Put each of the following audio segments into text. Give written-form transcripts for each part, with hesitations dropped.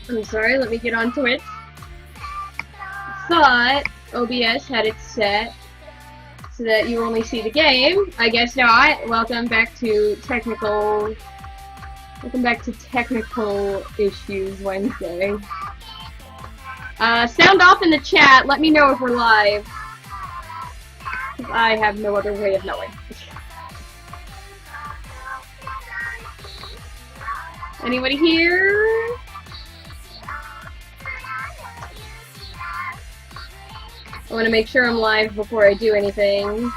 I'm sorry, let me get on Twitch. Thought OBS had it set so that you only see the game. I guess not. Welcome back to Technical Issues Wednesday. Sound off in the chat. Let me know if we're live. I have no other way of knowing. Anybody here? I want to make sure I'm live before I do anything.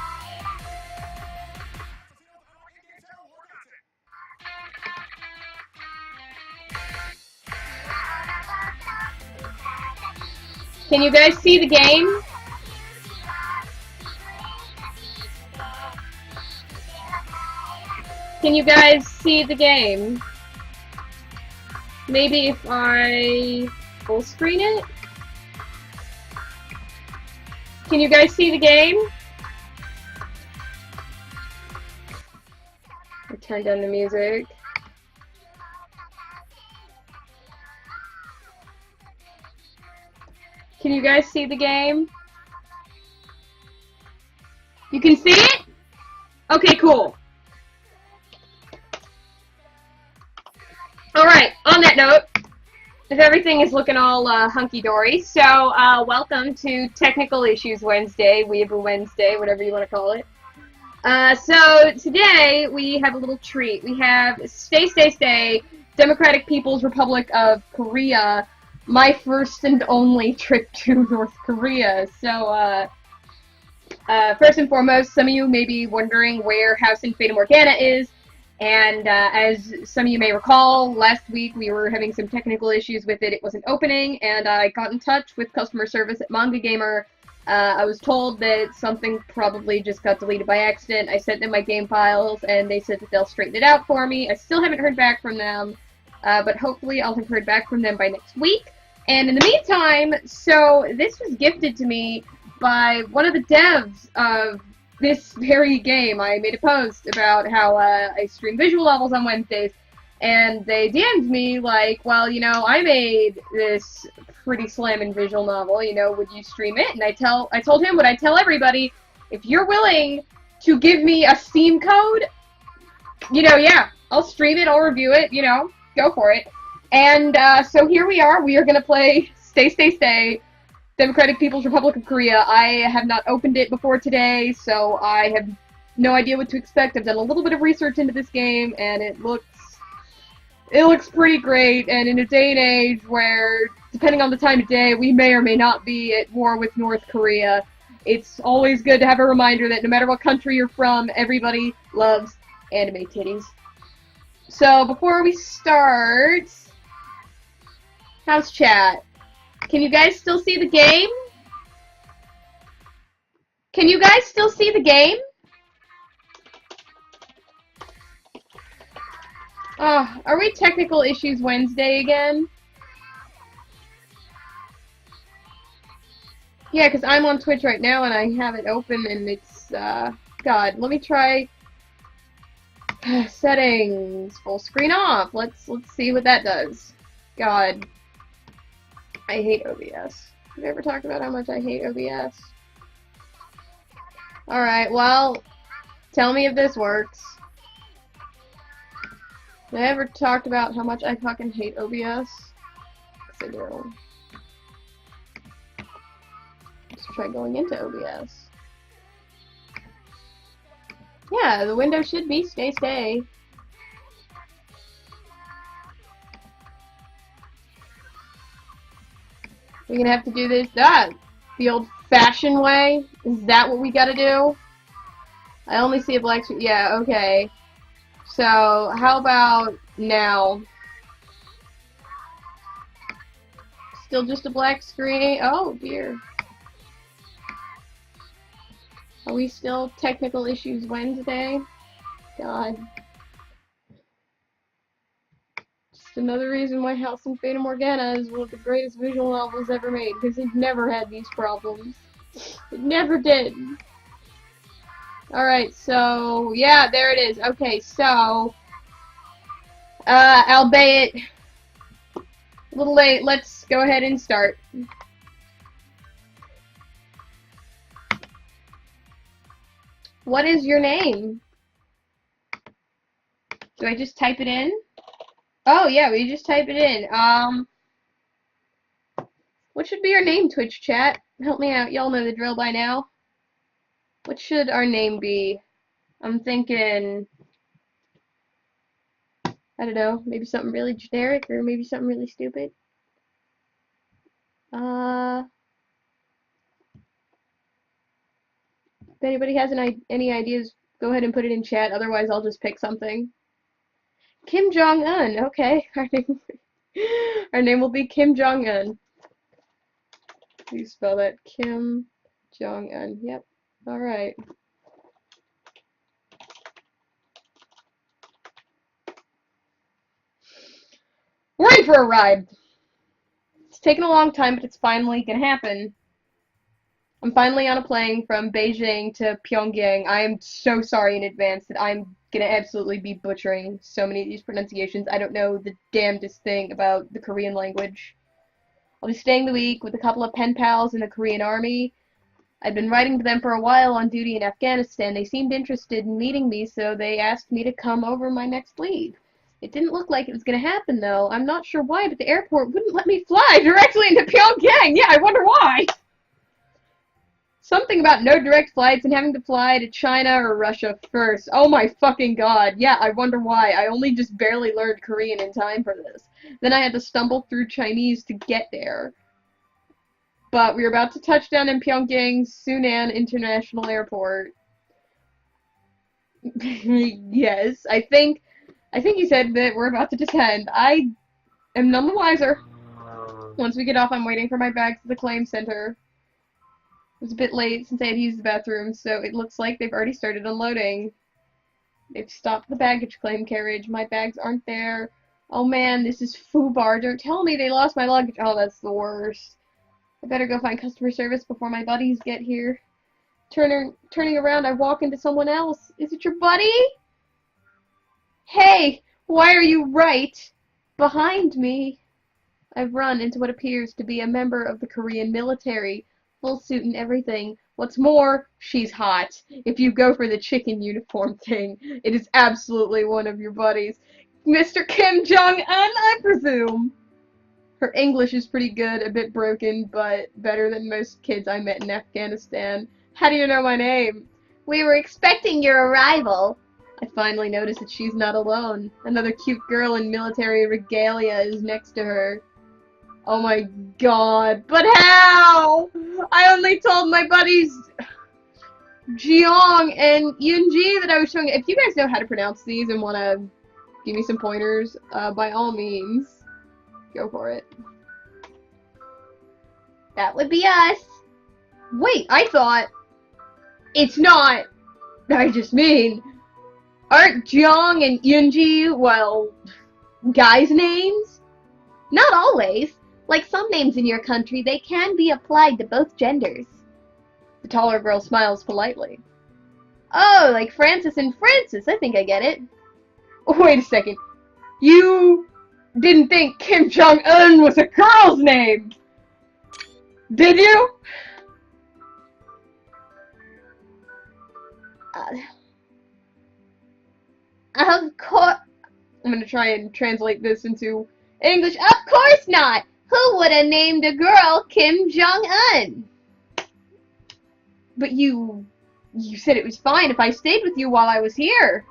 Can you guys see the game? Can you guys see the game? Maybe if I full screen it? Can you guys see the game? I turned down the music. Can you guys see the game? You can see it? Okay, cool. Alright, on that note, if everything is looking all hunky-dory, so welcome to Technical Issues Wednesday, Weeaboo Wednesday, whatever you want to call it. So today we have a little treat. We have Stay, Democratic People's Republic of Korea, my first and only trip to North Korea. So first and foremost, some of you may be wondering where House in Fata Morgana is. And as some of you may recall, last week we were having some technical issues with it. It wasn't opening, and I got in touch with customer service at Manga Gamer. I was told that something probably just got deleted by accident. I sent them my game files, and they said that they'll straighten it out for me. I still haven't heard back from them, but hopefully I'll have heard back from them by next week. And in the meantime, so this was gifted to me by one of the devs of this very game. I made a post about how I stream visual novels on Wednesdays, and they DM'd me like, well, you know, I made this pretty slammin' visual novel, you know, would you stream it? And I told him what I tell everybody, if you're willing to give me a Steam code, you know, yeah, I'll stream it, I'll review it, you know, go for it. And so here we are gonna play Stay, Democratic People's Republic of Korea. I have not opened it before today, so I have no idea what to expect. I've done a little bit of research into this game, and it looks pretty great. And in a day and age where, depending on the time of day, we may or may not be at war with North Korea, it's always good to have a reminder that no matter what country you're from, everybody loves anime titties. So before we start, how's chat? Can you guys still see the game? Can you guys still see the game? Oh, are we Technical Issues Wednesday again? Yeah, because I'm on Twitch right now and I have it open and it's, God, let me try settings, full screen off. Let's see what that does. God. I hate OBS. Have I ever talked about how much I hate OBS? Alright, well, tell me if this works. Have I ever talked about how much I fucking hate OBS? 'Cause I do. Let's try going into OBS. Yeah, the window should be stay. We're gonna have to do this, the old-fashioned way? Is that what we gotta do? I only see a black screen. Yeah, okay. So, how about now? Still just a black screen? Oh, dear. Are we still Technical Issues Wednesday? God. Another reason why House in Fata Morgana is one of the greatest visual novels ever made, because it never had these problems. It never did. Alright, so, yeah, there it is. Okay, so, albeit A little late. Let's go ahead and start. What is your name? Do I just type it in? Oh, yeah, we just type it in. What should be our name, Twitch chat? Help me out. Y'all know the drill by now. What should our name be? I'm thinking, I don't know, maybe something really generic or maybe something really stupid. If anybody has any ideas, go ahead and put it in chat. Otherwise, I'll just pick something. Kim Jong-un. Okay, our name will be Kim Jong-un. Please spell that. Kim Jong-un. Yep. All right. We're in for a ride. It's taken a long time, but it's finally gonna happen. I'm finally on a plane from Beijing to Pyongyang. I am so sorry in advance that I'm gonna absolutely be butchering so many of these pronunciations. I don't know the damnedest thing about the Korean language. I'll be staying the week with a couple of pen pals in the Korean army. I'd been writing to them for a while on duty in Afghanistan. They seemed interested in meeting me, so they asked me to come over my next leave. It didn't look like it was going to happen, though. I'm not sure why, but the airport wouldn't let me fly directly into Pyongyang. Yeah, I wonder why. Something about no direct flights and having to fly to China or Russia first. Oh my fucking god. Yeah, I wonder why. I only just barely learned Korean in time for this. Then I had to stumble through Chinese to get there. But we were about to touch down in Pyongyang's Sunan International Airport. Yes, I think you said that we're about to descend. I am none the wiser. Once we get off, I'm waiting for my bags at the claim center. It was a bit late since I had used the bathroom, so it looks like they've already started unloading. They've stopped the baggage claim carriage. My bags aren't there. Oh man, this is FUBAR. Don't tell me they lost my luggage. Oh, that's the worst. I better go find customer service before my buddies get here. Turning around, I walk into someone else. Is it your buddy? Hey, why are you right behind me? I've run into what appears to be a member of the Korean military. Full suit and everything. What's more, she's hot. If you go for the chicken uniform thing, it is absolutely one of your buddies. Mr. Kim Jong-un, I presume. Her English is pretty good, a bit broken, but better than most kids I met in Afghanistan. How do you know my name? We were expecting your arrival. I finally notice that she's not alone. Another cute girl in military regalia is next to her. Oh my god, but how? I only told my buddies Jeong and Yunji that I was showing. If you guys know how to pronounce these and want to give me some pointers, by all means, go for it. That would be us. Wait, I thought it's not. I just mean, aren't Jeong and Yunji, well, guys' names? Not always. Like some names in your country, they can be applied to both genders. The taller girl smiles politely. Oh, like Francis and Francis. I think I get it. Wait a second. You didn't think Kim Jong-un was a girl's name, did you? Of course. I'm going to try and translate this into English. Of course not. Who would have named a girl Kim Jong-un? But you said it was fine if I stayed with you while I was here.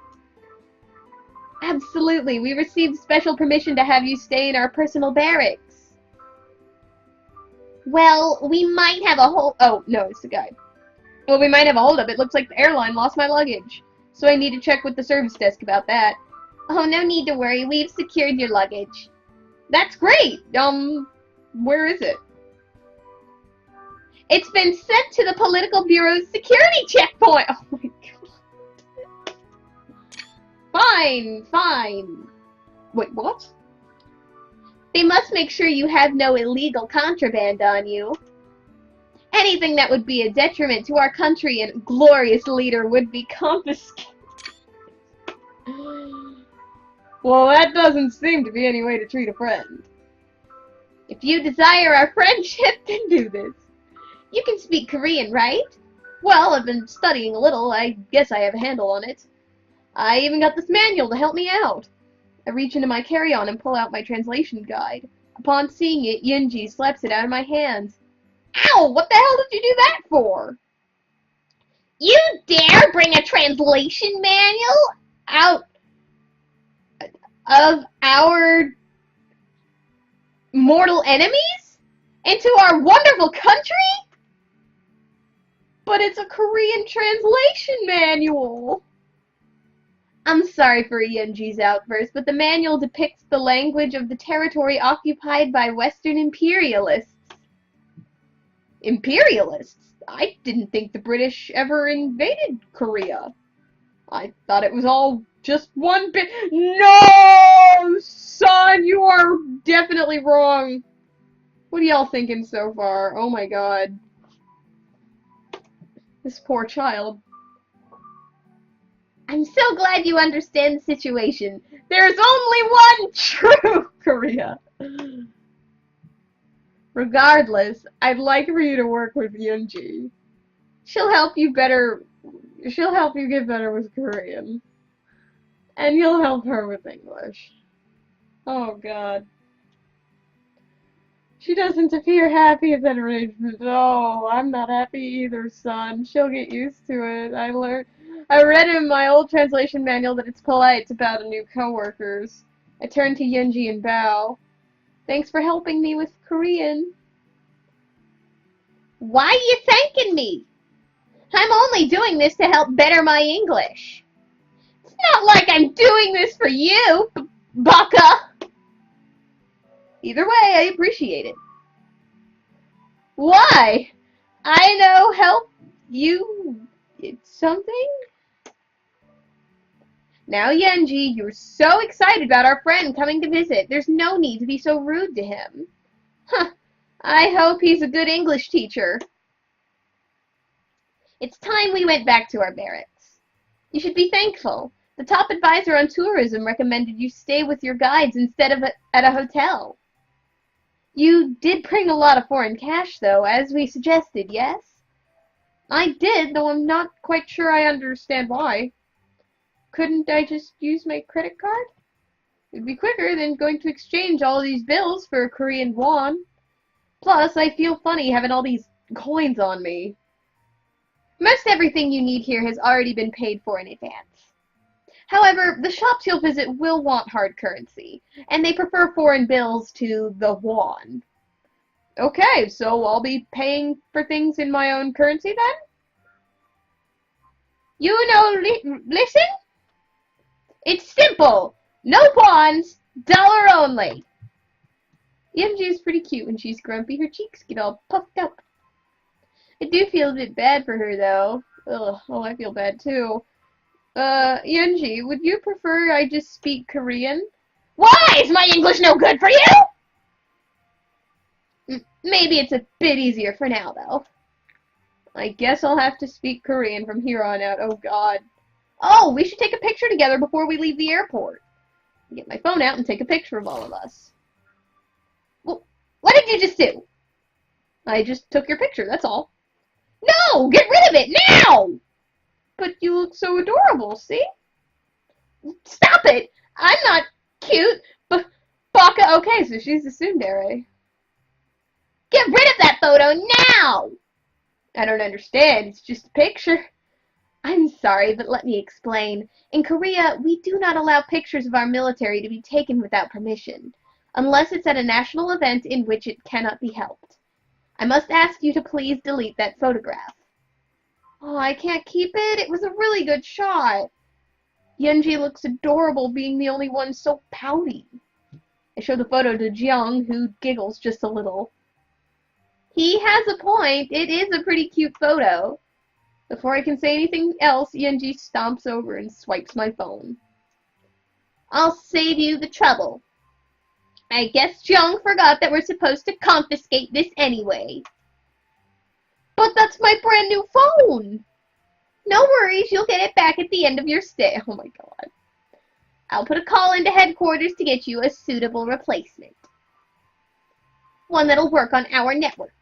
Absolutely. We received special permission to have you stay in our personal barracks. Well, we might have a hold... Oh, no, it's the guy. Well, we might have a hold-up. It looks like the airline lost my luggage. So I need to check with the service desk about that. Oh, no need to worry. We've secured your luggage. That's great! Where is it? It's been sent to the Political Bureau's security checkpoint! Oh my god. Fine. Wait, what? They must make sure you have no illegal contraband on you. Anything that would be a detriment to our country and glorious leader would be confiscated. Well, that doesn't seem to be any way to treat a friend. If you desire our friendship, then do this. You can speak Korean, right? Well, I've been studying a little. I guess I have a handle on it. I even got this manual to help me out. I reach into my carry-on and pull out my translation guide. Upon seeing it, Yunji slaps it out of my hands. Ow! What the hell did you do that for? You dare bring a translation manual out of our mortal enemies? Into our wonderful country? But it's a Korean translation manual. I'm sorry for Yunji's outburst, but the manual depicts the language of the territory occupied by Western imperialists. Imperialists? I didn't think the British ever invaded Korea. I thought it was all just one bit. No, son, you are definitely wrong. What are y'all thinking so far? Oh my god. This poor child. I'm so glad you understand the situation. There's only one true Korea. Regardless, I'd like for you to work with Yunji. She'll help you get better with Korean. And you'll help her with English. Oh god. She doesn't appear happy at that arrangement. Oh, I'm not happy either, son. She'll get used to it. I read in my old translation manual that it's polite to bow to new coworkers. I turn to Yunji and bow. Thanks for helping me with Korean. Why are you thanking me? I'm only doing this to help better my English. It's not like I'm doing this for you, Baka. Either way, I appreciate it. Why? I know help you. It's something? Now, Yunji, you're so excited about our friend coming to visit. There's no need to be so rude to him. Huh. I hope he's a good English teacher. It's time we went back to our barracks. You should be thankful. The top advisor on tourism recommended you stay with your guides instead of at a hotel. You did bring a lot of foreign cash, though, as we suggested, yes? I did, though I'm not quite sure I understand why. Couldn't I just use my credit card? It'd be quicker than going to exchange all these bills for a Korean won. Plus, I feel funny having all these coins on me. Most everything you need here has already been paid for in advance. However, the shops you'll visit will want hard currency, and they prefer foreign bills to the won. Okay, so I'll be paying for things in my own currency then? You know, listen? It's simple. No wons, dollar only. Yunji's pretty cute when she's grumpy. Her cheeks get all puffed up. I do feel a bit bad for her, though. Ugh, oh, I feel bad, too. Yunji, would you prefer I just speak Korean? Why? Is my English no good for you? Maybe it's a bit easier for now, though. I guess I'll have to speak Korean from here on out. Oh, God. Oh, we should take a picture together before we leave the airport. Get my phone out and take a picture of all of us. Well, what did you just do? I just took your picture, that's all. No! Get rid of it, now! But you look so adorable, see? Stop it! I'm not cute. Baka, okay, so she's a tsundere. Get rid of that photo now! I don't understand, it's just a picture. I'm sorry, but let me explain. In Korea, we do not allow pictures of our military to be taken without permission, unless it's at a national event in which it cannot be helped. I must ask you to please delete that photograph. Oh, I can't keep it. It was a really good shot. Yunji looks adorable being the only one so pouty. I show the photo to Jeong, who giggles just a little. He has a point. It is a pretty cute photo. Before I can say anything else, Yunji stomps over and swipes my phone. I'll save you the trouble. I guess Jeong forgot that we're supposed to confiscate this anyway. But that's my brand new phone! No worries, you'll get it back at the end of your stay. Oh my god. I'll put a call into headquarters to get you a suitable replacement. One that'll work on our network.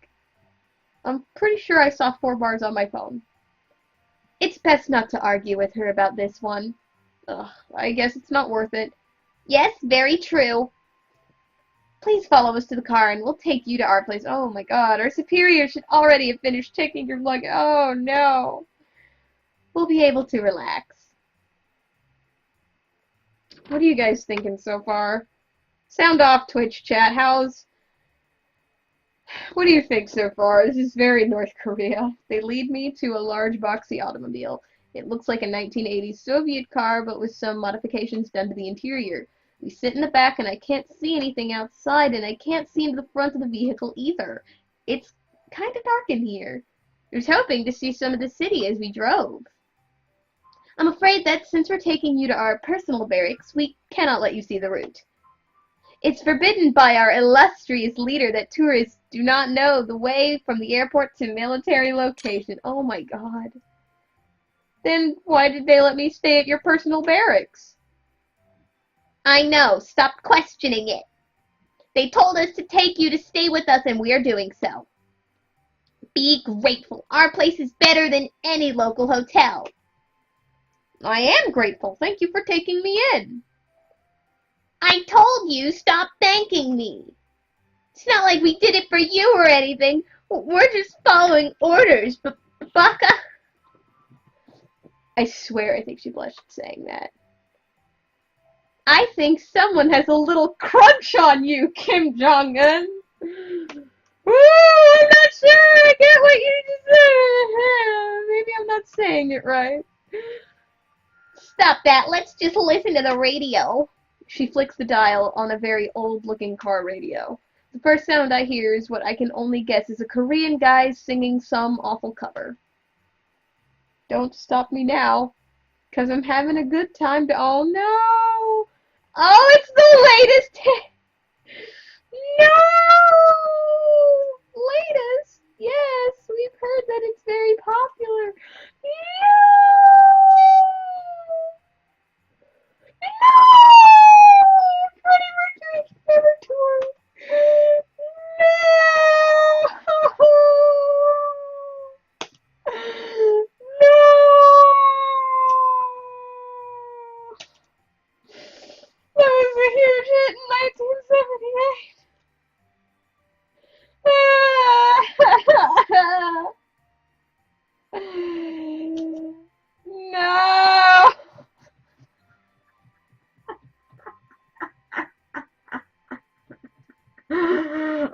I'm pretty sure I saw 4 bars on my phone. It's best not to argue with her about this one. Ugh, I guess it's not worth it. Yes, very true. Please follow us to the car and we'll take you to our place. Oh my god, our superior should already have finished checking your luggage. Oh no. We'll be able to relax. What are you guys thinking so far? Sound off, Twitch chat. What do you think so far? This is very North Korea. They lead me to a large boxy automobile. It looks like a 1980s Soviet car, but with some modifications done to the interior. We sit in the back, and I can't see anything outside, and I can't see into the front of the vehicle either. It's kind of dark in here. I was hoping to see some of the city as we drove. I'm afraid that since we're taking you to our personal barracks, we cannot let you see the route. It's forbidden by our illustrious leader that tourists do not know the way from the airport to military location. Oh my god. Then why did they let me stay at your personal barracks? I know. Stop questioning it. They told us to take you to stay with us, and we are doing so. Be grateful. Our place is better than any local hotel. I am grateful. Thank you for taking me in. I told you, stop thanking me. It's not like we did it for you or anything. We're just following orders, Baka. I swear I think she blushed saying that. I think someone has a little crunch on you, Kim Jong-un. Ooh, I'm not sure I get what you just said. Maybe I'm not saying it right. Stop that. Let's just listen to the radio. She flicks the dial on a very old-looking car radio. The first sound I hear is what I can only guess is a Korean guy singing some awful cover. Don't stop me now, 'cause I'm having a good time to— oh no! Oh, it's the latest hit! No! Latest? Yes, we've heard that it's very popular. No! No! Freddie Mercury never toured. No! That was a huge hit in 1978. No!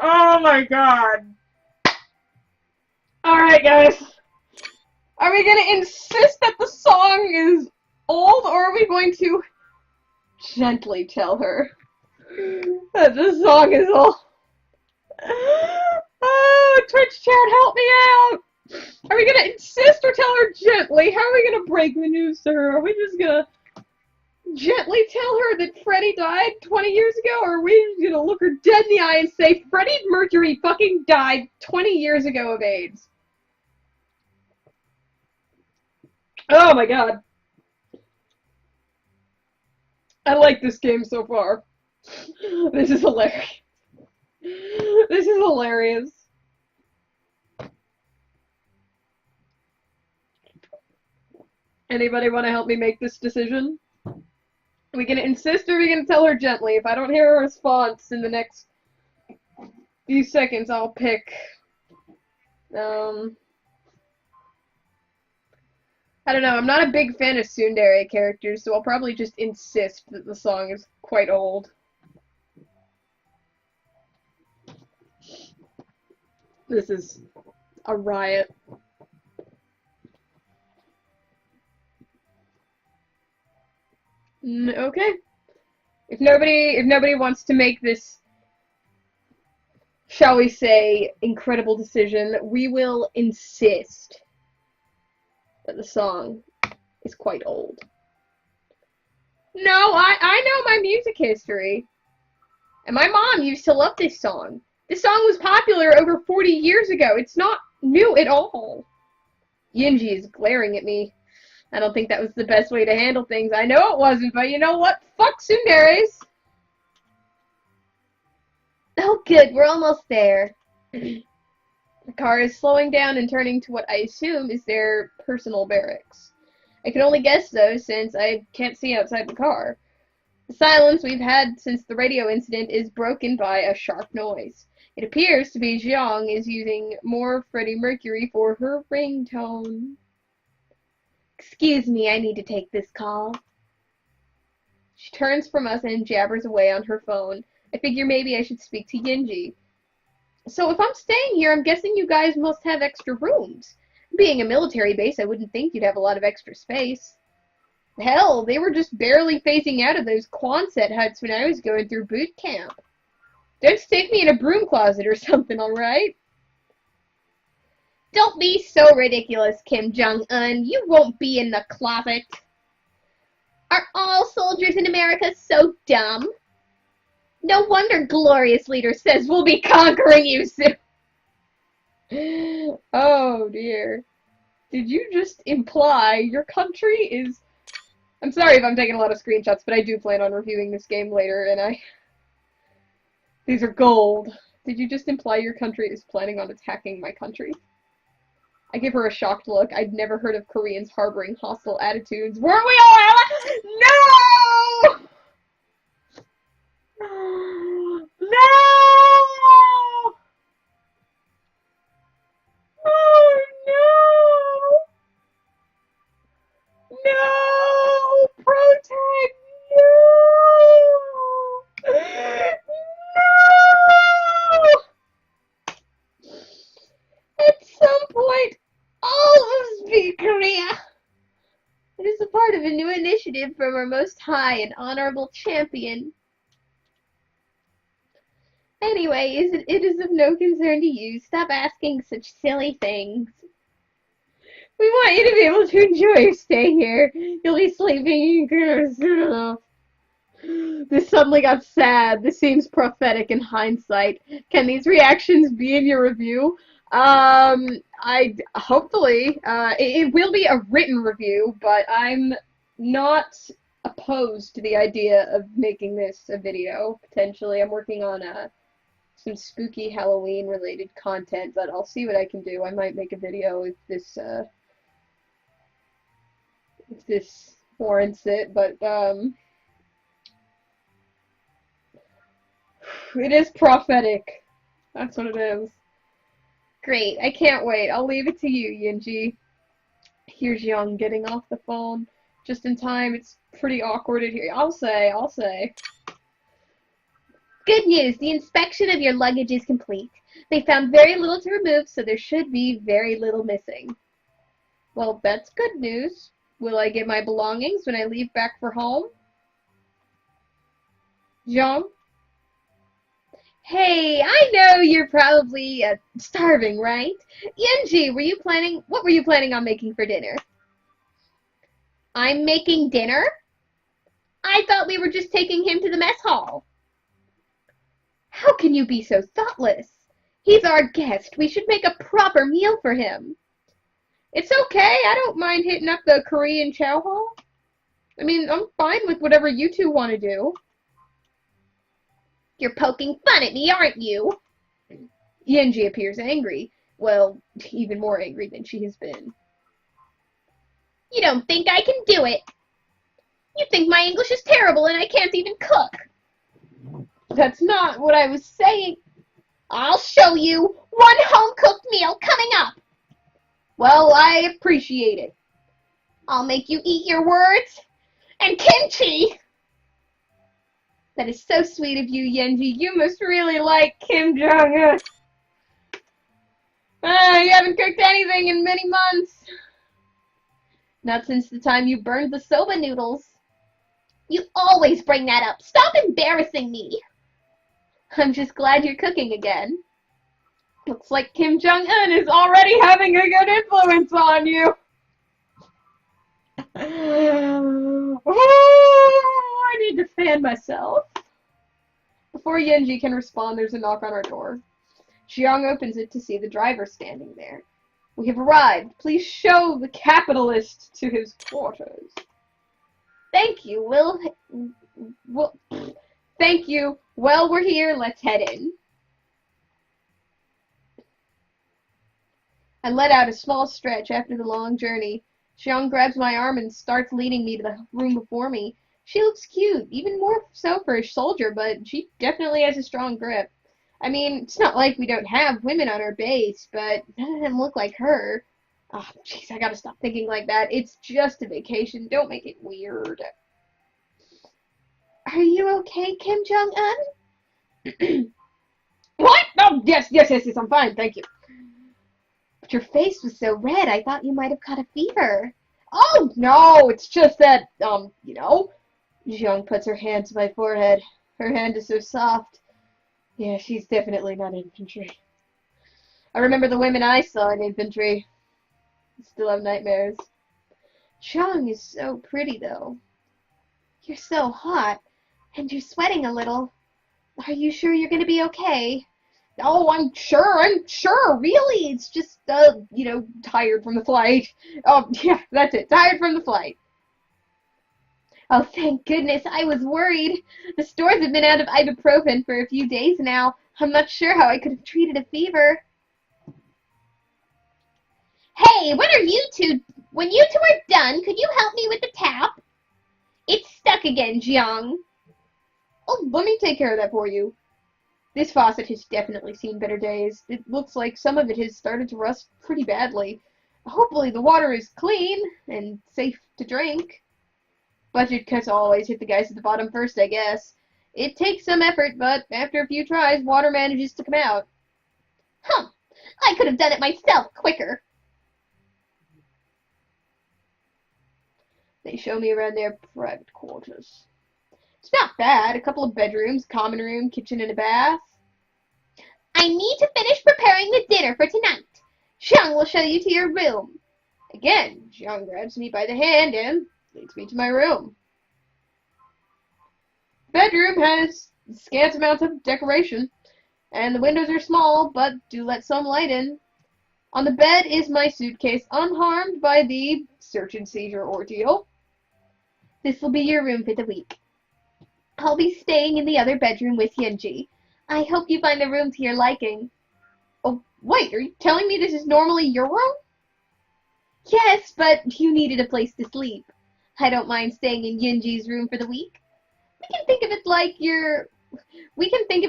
Oh my god. Alright, guys. Are we gonna insist that the song is old, or are we going to gently tell her that the song is old? Oh, Twitch chat, help me out! Are we gonna insist or tell her gently? How are we gonna break the news to her? Are we just gonna gently tell her that Freddie died 20 years ago, or are we just gonna look her dead in the eye and say Freddie Mercury fucking died 20 years ago of AIDS? Oh my god. I like this game so far. This is hilarious. This is hilarious. Anybody want to help me make this decision? Are we gonna insist, or are we gonna tell her gently? If I don't hear a response in the next few seconds, I'll pick. I don't know, I'm not a big fan of tsundere characters, so I'll probably just insist that the song is quite old. This is a riot. Okay. If nobody wants to make this, shall we say, incredible decision, we will insist that the song is quite old. No, I know my music history. And my mom used to love this song. This song was popular over 40 years ago. It's not new at all. Yinji is glaring at me. I don't think that was the best way to handle things. I know it wasn't, but you know what? Fuck tsunderes. Oh good, we're almost there. The car is slowing down and turning to what I assume is their personal barracks. I can only guess, though, since I can't see outside the car. The silence we've had since the radio incident is broken by a sharp noise. It appears to be Jiang is using more Freddie Mercury for her ringtone. Excuse me, I need to take this call. She turns from us and jabbers away on her phone. I figure maybe I should speak to Yinji. So if I'm staying here, I'm guessing you guys must have extra rooms. Being a military base, I wouldn't think you'd have a lot of extra space. Hell, they were just barely phasing out of those Quonset huts when I was going through boot camp. Don't stick me in a broom closet or something, alright? Don't be so ridiculous, Kim Jong-un. You won't be in the closet. Are all soldiers in America so dumb? No wonder Glorious Leader says we'll be conquering you soon. Oh, dear. Did you just imply your country is... I'm sorry if I'm taking a lot of screenshots, but I do plan on reviewing this game later, and These are gold. Did you just imply your country is planning on attacking my country? I give her a shocked look. I'd never heard of Koreans harboring hostile attitudes. Weren't we all? No! No! Oh, no! No! Protect! No! No! At some point, all of us be Korea. It is a part of a new initiative from our most high and honorable champion. Anyway, it is of no concern to you. Stop asking such silly things. We want you to be able to enjoy your stay here. You'll be sleeping soon enough. This suddenly got sad. This seems prophetic in hindsight. Can these reactions be in your review? Hopefully, it will be a written review, but I'm not opposed to the idea of making this a video, potentially. I'm working on some spooky Halloween-related content, but I'll see what I can do. I might make a video if this warrants it, but, it is prophetic. That's what it is. Great, I can't wait. I'll leave it to you, Yinji. Here's Young getting off the phone. Just in time, it's pretty awkward in here. I'll say. Good news, the inspection of your luggage is complete. They found very little to remove, so there should be very little missing. Well, that's good news. Will I get my belongings when I leave back for home? Jean? Hey, I know you're probably starving, right? Yunji, what were you planning on making for dinner? I'm making dinner? I thought we were just taking him to the mess hall. How can you be so thoughtless? He's our guest. We should make a proper meal for him. It's okay. I don't mind hitting up the Korean chow hall. I mean, I'm fine with whatever you two want to do. You're poking fun at me, aren't you? Yunji appears angry. Well, even more angry than she has been. You don't think I can do it? You think my English is terrible and I can't even cook? That's not what I was saying. I'll show you. One home-cooked meal coming up. Well, I appreciate it. I'll make you eat your words. And kimchi! That is so sweet of you, Yunji. You must really like Kim Jong-un. You haven't cooked anything in many months. Not since the time you burned the soba noodles. You always bring that up. Stop embarrassing me. I'm just glad you're cooking again. Looks like Kim Jong-un is already having a good influence on you. I need to fan myself. Before Yunji can respond, there's a knock on our door. Xiang opens it to see the driver standing there. We have arrived. Please show the capitalist to his quarters. Thank you. Thank you. Well, we're here. Let's head in. I let out a small stretch after the long journey. Xiang grabs my arm and starts leading me to the room before me. She looks cute, even more so for a soldier, but she definitely has a strong grip. I mean, it's not like we don't have women on our base, but none of them look like her. Oh, jeez, I gotta stop thinking like that. It's just a vacation. Don't make it weird. Are you okay, Kim Jong-un? What? Oh, yes, I'm fine, thank you. But your face was so red, I thought you might have caught a fever. Oh, no, it's just that, you know. Jiang puts her hand to my forehead. Her hand is so soft. Yeah, she's definitely not infantry. I remember the women I saw in infantry. I still have nightmares. Jiang is so pretty, though. You're so hot, and you're sweating a little. Are you sure you're going to be okay? Oh, I'm sure, really. It's just, you know, tired from the flight. Oh, yeah, that's it, tired from the flight. Oh, thank goodness, I was worried. The stores have been out of ibuprofen for a few days now. I'm not sure how I could have treated a fever. Hey, when you two are done, could you help me with the tap? It's stuck again, Jiang. Oh, let me take care of that for you. This faucet has definitely seen better days. It looks like some of it has started to rust pretty badly. Hopefully the water is clean and safe to drink. Budget cuts always hit the guys at the bottom first, I guess. It takes some effort, but after a few tries, water manages to come out. Huh. I could have done it myself quicker. They show me around their private quarters. It's not bad. A couple of bedrooms, common room, kitchen, and a bath. I need to finish preparing the dinner for tonight. Xiang will show you to your room. Again, Xiang grabs me by the hand and leads me to my room. The bedroom has scant amounts of decoration, and the windows are small, but do let some light in. On the bed is my suitcase, unharmed by the search and seizure ordeal. This will be your room for the week. I'll be staying in the other bedroom with Yunji. I hope you find the room to your liking. Oh, wait, are you telling me this is normally your room? Yes, but you needed a place to sleep. I don't mind staying in Yunji's room for the week. We can think of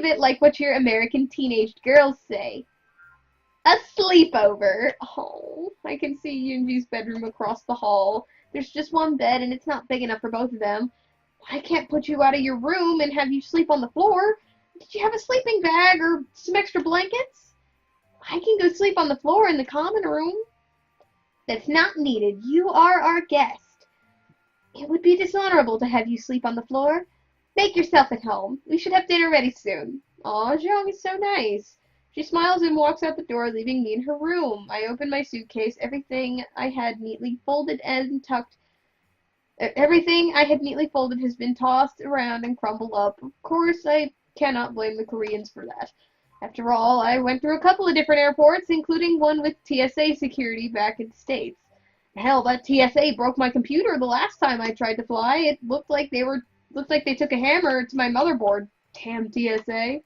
it like what your American teenage girls say. A sleepover. Oh, I can see Yunji's bedroom across the hall. There's just one bed and it's not big enough for both of them. I can't put you out of your room and have you sleep on the floor. Did you have a sleeping bag or some extra blankets? I can go sleep on the floor in the common room. That's not needed. You are our guest. It would be dishonorable to have you sleep on the floor. Make yourself at home. We should have dinner ready soon. Aw, Zhang is so nice. She smiles and walks out the door, leaving me in her room. I open my suitcase. Everything I had neatly folded has been tossed around and crumpled up. Of course, I cannot blame the Koreans for that. After all, I went through a couple of different airports, including one with TSA security back in the States. Hell, that TSA broke my computer the last time I tried to fly. It looked like they took a hammer to my motherboard. Damn TSA.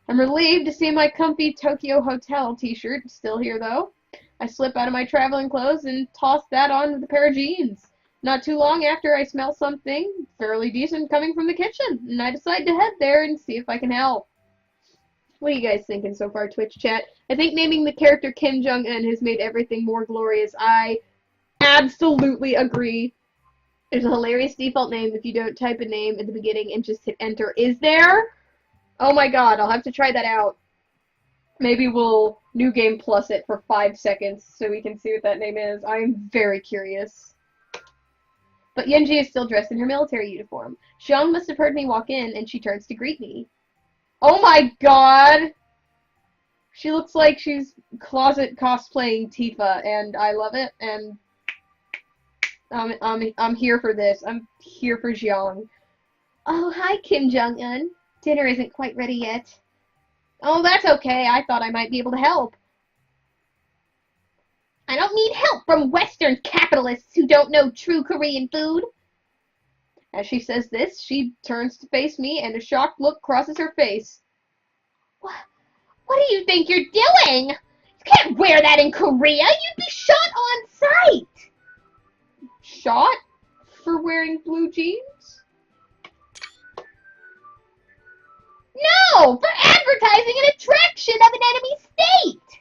I'm relieved to see my comfy Tokyo Hotel t-shirt still here, though. I slip out of my traveling clothes and toss that on with a pair of jeans. Not too long after, I smell something fairly decent coming from the kitchen, and I decide to head there and see if I can help. What are you guys thinking so far, Twitch chat? I think naming the character Kim Jong-un has made everything more glorious. I absolutely agree. There's a hilarious default name if you don't type a name at the beginning and just hit enter. Is there? Oh my god, I'll have to try that out. Maybe we'll New Game Plus it for 5 seconds so we can see what that name is. I'm very curious. But Yunji is still dressed in her military uniform. Xiang must have heard me walk in, and she turns to greet me. Oh my god! She looks like she's closet cosplaying Tifa, and I love it, and I'm here for this. I'm here for Xiang. Oh, hi, Kim Jong-un. Dinner isn't quite ready yet. Oh, that's okay. I thought I might be able to help. I don't need help from Western capitalists who don't know true Korean food. As she says this, she turns to face me, and a shocked look crosses her face. What do you think you're doing? You can't wear that in Korea. You'd be shot on sight. Shot? For wearing blue jeans? No! For advertising an attraction of an enemy state!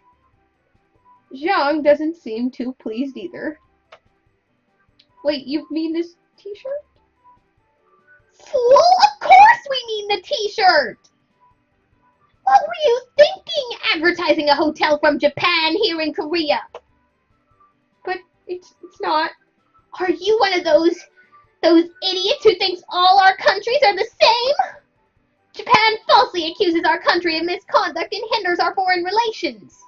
Zhang doesn't seem too pleased either. Wait, you mean this t-shirt? Fool! Of course we mean the t-shirt! What were you thinking, advertising a hotel from Japan here in Korea? But it's not. Are you one of those idiots who thinks all our countries are the same? Japan falsely accuses our country of misconduct and hinders our foreign relations.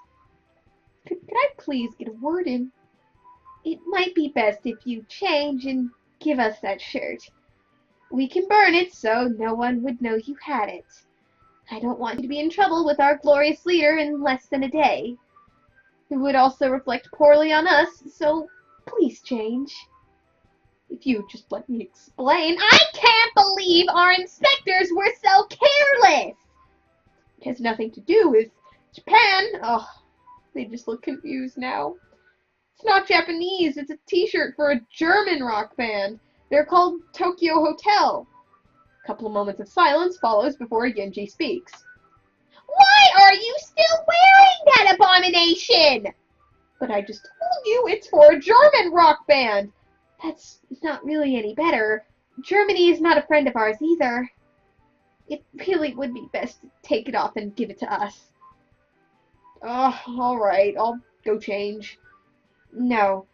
Could I please get a word in? It might be best if you change and give us that shirt. We can burn it so no one would know you had it. I don't want you to be in trouble with our glorious leader in less than a day. It would also reflect poorly on us, so please change. If you just let me explain. I can't believe our inspectors were so careless! It has nothing to do with Japan. Oh, they just look confused now. It's not Japanese. It's a t-shirt for a German rock band. They're called Tokyo Hotel. A couple of moments of silence follows before Yenji speaks. Why are you still wearing that abomination? But I just told you it's for a German rock band. That's not really any better. Germany is not a friend of ours either. It really would be best to take it off and give it to us. Oh, alright, I'll go change. No.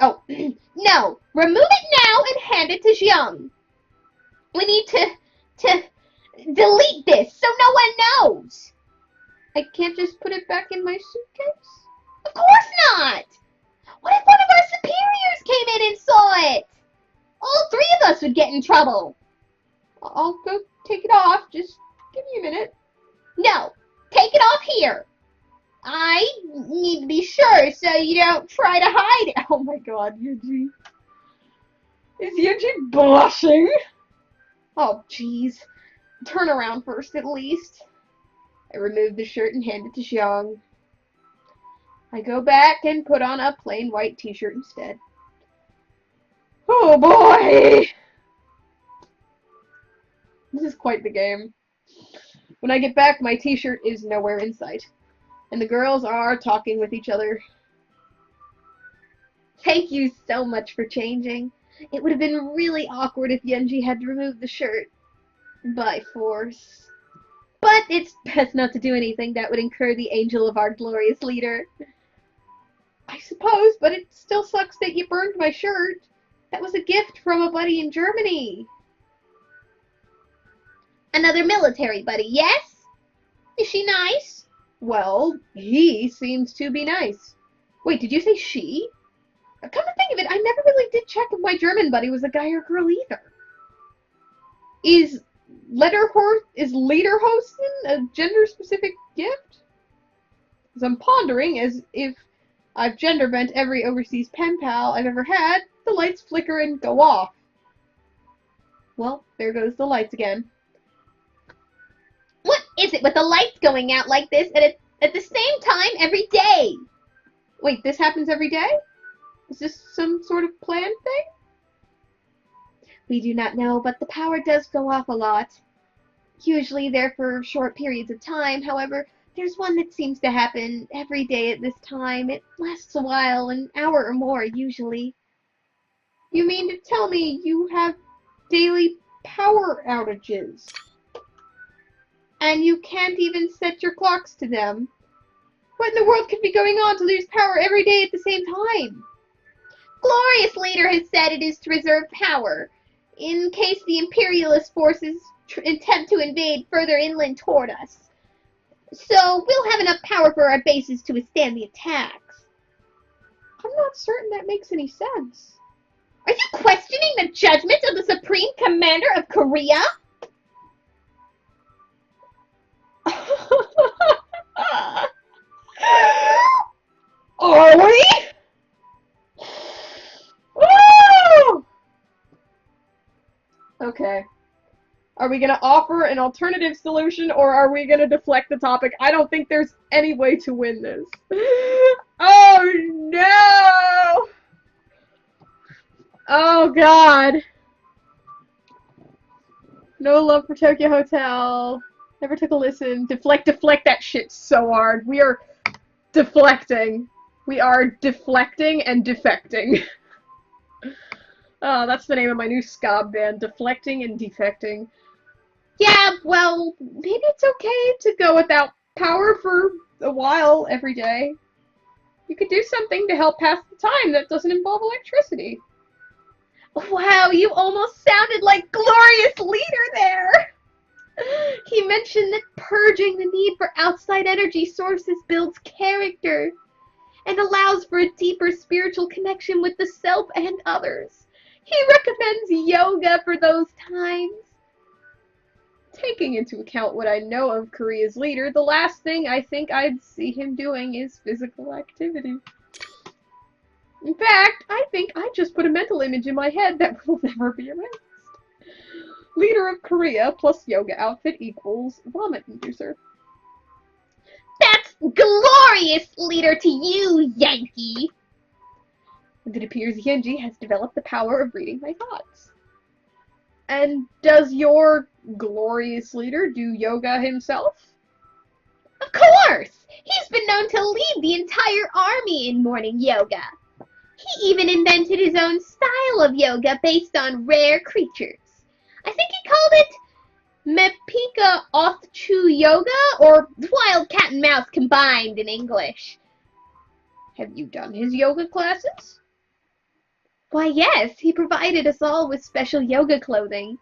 Oh, no! Remove it now and hand it to Xiang. We need to delete this so no one knows. I can't just put it back in my suitcase? Of course not! What if one of our superiors came in and saw it? All three of us would get in trouble. I'll go take it off. Just give me a minute. No, take it off here. I need to be sure so you don't try to hide it. Oh my god, Yuji. Is Yuji blushing? Oh, jeez. Turn around first, at least. I remove the shirt and hand it to Xiang. I go back and put on a plain white t-shirt instead. Oh boy! This is quite the game. When I get back, my t-shirt is nowhere in sight. And the girls are talking with each other. Thank you so much for changing. It would have been really awkward if Yenji had to remove the shirt by force. But it's best not to do anything that would incur the angel of our glorious leader. I suppose, but it still sucks that you burned my shirt. That was a gift from a buddy in Germany. Another military buddy, yes? Is she nice? Well, he seems to be nice. Wait, did you say she? Come to think of it, I never really did check if my German buddy was a guy or girl either. Is Lederhosen a gender-specific gift? Because I'm pondering as if I've gender bent every overseas pen pal I've ever had, the lights flicker and go off. Well, there goes the lights again. What is it with the lights going out like this at the same time every day? Wait, this happens every day? Is this some sort of planned thing? We do not know, but the power does go off a lot. Usually they're for short periods of time, however, there's one that seems to happen every day at this time. It lasts a while, an hour or more, usually. You mean to tell me you have daily power outages? And you can't even set your clocks to them? What in the world could be going on to lose power every day at the same time? Glorious Leader has said it is to reserve power, in case the imperialist forces attempt to invade further inland toward us. So we'll have enough power for our bases to withstand the attacks. I'm not certain that makes any sense. Are you questioning the judgment of the Supreme Commander of Korea? Are we? Woo! Okay. Are we gonna offer an alternative solution, or are we gonna deflect the topic? I don't think there's any way to win this. Oh no! Oh god. No love for Tokyo Hotel. Never took a listen. Deflect that shit so hard. We are deflecting. We are deflecting and defecting. Oh, that's the name of my new ska band. Deflecting and defecting. Yeah, well, maybe it's okay to go without power for a while every day. You could do something to help pass the time that doesn't involve electricity. Wow, you almost sounded like Glorious Leader there! He mentioned that purging the need for outside energy sources builds character and allows for a deeper spiritual connection with the self and others. He recommends yoga for those times. Taking into account what I know of Korea's leader, the last thing I think I'd see him doing is physical activity. In fact, I think I just put a mental image in my head that will never be erased. Leader of Korea plus yoga outfit equals vomit inducer. That's glorious, leader to you, Yankee! And it appears Yenji has developed the power of reading my thoughts. And does your glorious leader do yoga himself? Of course! He's been known to lead the entire army in morning yoga. He even invented his own style of yoga based on rare creatures. I think he called it Mepika Othchu Yoga, or Wild Cat and Mouse combined in English. Have you done his yoga classes? Why, yes, he provided us all with special yoga clothing.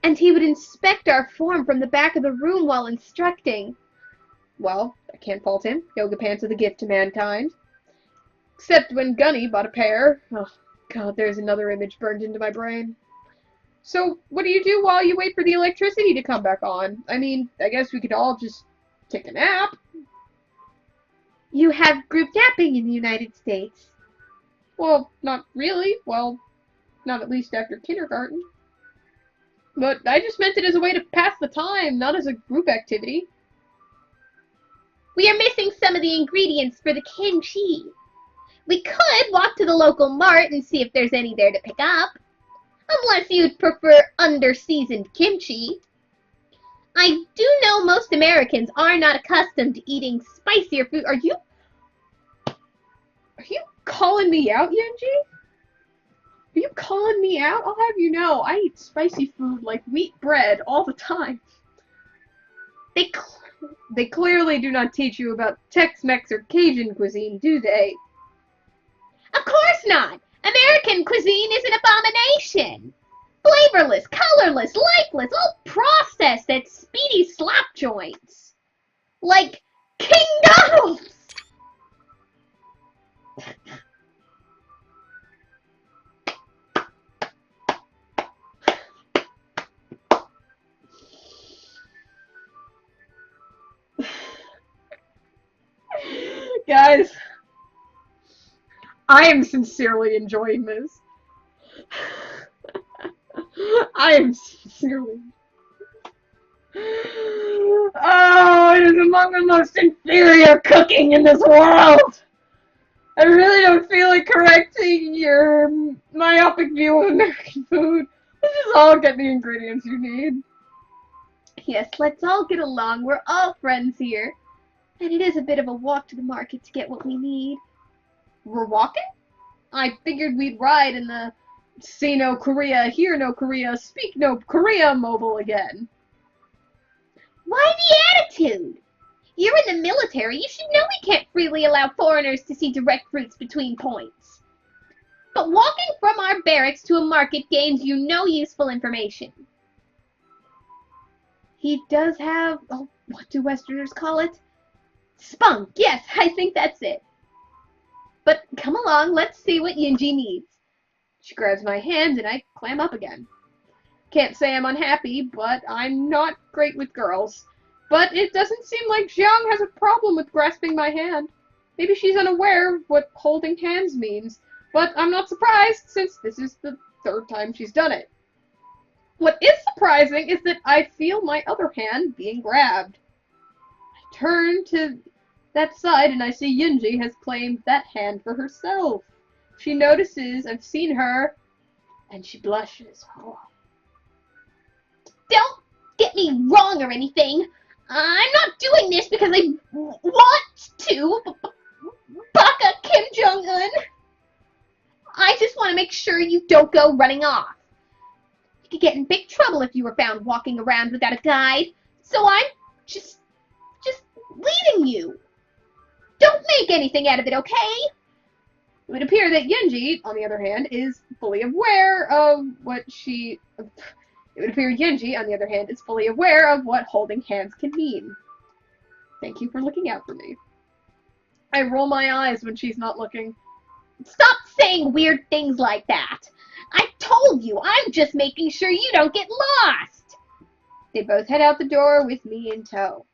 And he would inspect our form from the back of the room while instructing. Well, I can't fault him. Yoga pants are the gift to mankind. Except when Gunny bought a pair. Oh, God, there's another image burned into my brain. So, what do you do while you wait for the electricity to come back on? I mean, I guess we could all just take a nap. You have group napping in the United States. Well, not really. Well, not at least after kindergarten. But I just meant it as a way to pass the time, not as a group activity. We are missing some of the ingredients for the kimchi. We could walk to the local mart and see if there's any there to pick up. Unless you'd prefer under-seasoned kimchi. I do know most Americans are not accustomed to eating spicier food. Are you calling me out, Yenji? Are you calling me out? I'll have you know, I eat spicy food like wheat bread all the time. They clearly do not teach you about Tex-Mex or Cajun cuisine, do they? Of course not! American cuisine is an abomination! Flavorless, colorless, lifeless, all processed at speedy slap joints. Like King Donald's! Guys, I am sincerely enjoying this. I am sincerely. Oh, it is among the most inferior cooking in this world. I really don't feel like correcting your myopic view of American food. Let's just all get the ingredients you need. Yes, let's all get along. We're all friends here. And it is a bit of a walk to the market to get what we need. We're walking? I figured we'd ride in the see no Korea, hear no Korea, speak no Korea mobile again. Why the attitude? You're in the military. You should know we can't freely allow foreigners to see direct routes between points. But walking from our barracks to a market gains you no useful information. He does have, oh, what do Westerners call it? Spunk. Yes, I think that's it. But come along, let's see what Yenji needs. She grabs my hand and I clam up again. Can't say I'm unhappy, but I'm not great with girls. But it doesn't seem like Xiang has a problem with grasping my hand. Maybe she's unaware of what holding hands means, but I'm not surprised since this is the third time she's done it. What is surprising is that I feel my other hand being grabbed. I turn to that side and I see Yunji has claimed that hand for herself. She notices I've seen her, and she blushes. Oh. Don't get me wrong or anything. I'm not doing this because I want to. Baka Kim Jong-un. I just want to make sure you don't go running off. You could get in big trouble if you were found walking around without a guide. So I'm just leading you. Don't make anything out of it, okay? It would appear that Yunji, on the other hand, is fully aware of what she... It would appear Yunji, on the other hand, is fully aware of what holding hands can mean. Thank you for looking out for me. I roll my eyes when she's not looking. Stop saying weird things like that. I told you, I'm just making sure you don't get lost. They both head out the door with me in tow.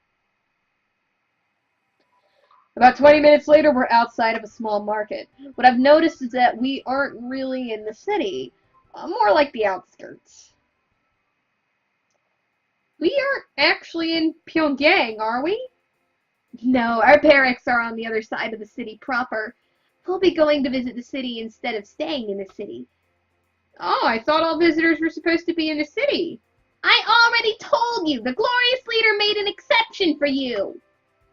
About 20 minutes later, we're outside of a small market. What I've noticed is that we aren't really in the city, more like the outskirts. We aren't actually in Pyongyang, are we? No, our barracks are on the other side of the city proper. We'll be going to visit the city instead of staying in the city. Oh, I thought all visitors were supposed to be in the city. I already told you, the glorious leader made an exception for you.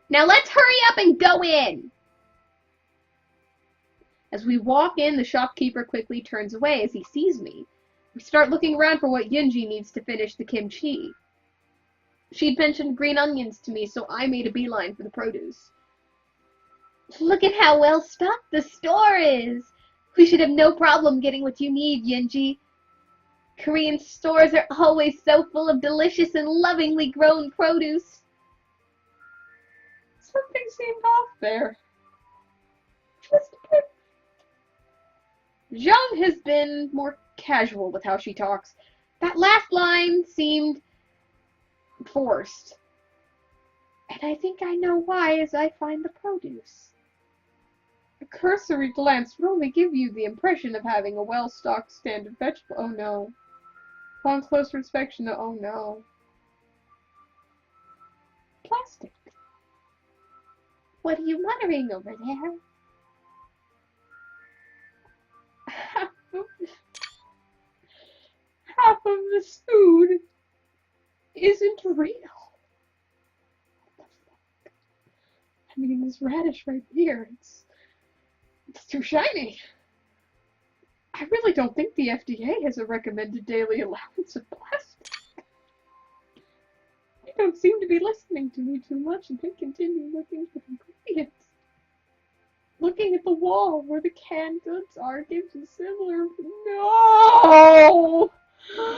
Now let's hurry up and go in. As we walk in, the shopkeeper quickly turns away as he sees me. We start looking around for what Yunji needs to finish the kimchi. She'd mentioned green onions to me, so I made a beeline for the produce. Look at how well stocked the store is. We should have no problem getting what you need, Yunji. Korean stores are always so full of delicious and lovingly grown produce. Something seemed off there. Just a bit. Zhang has been more casual with how she talks. That last line seemed forced. And I think I know why as I find the produce. A cursory glance would only give you the impression of having a well-stocked standard vegetable. Oh no. Upon closer inspection, oh no. Plastic. What are you muttering over there? Half of this food isn't real. What the fuck? I mean, this radish right here, it's too shiny. I really don't think the FDA has a recommended daily allowance of plastic. They don't seem to be listening to me too much, and they continue looking for ingredients. Looking at the wall where the canned goods are gives a similar... No! No!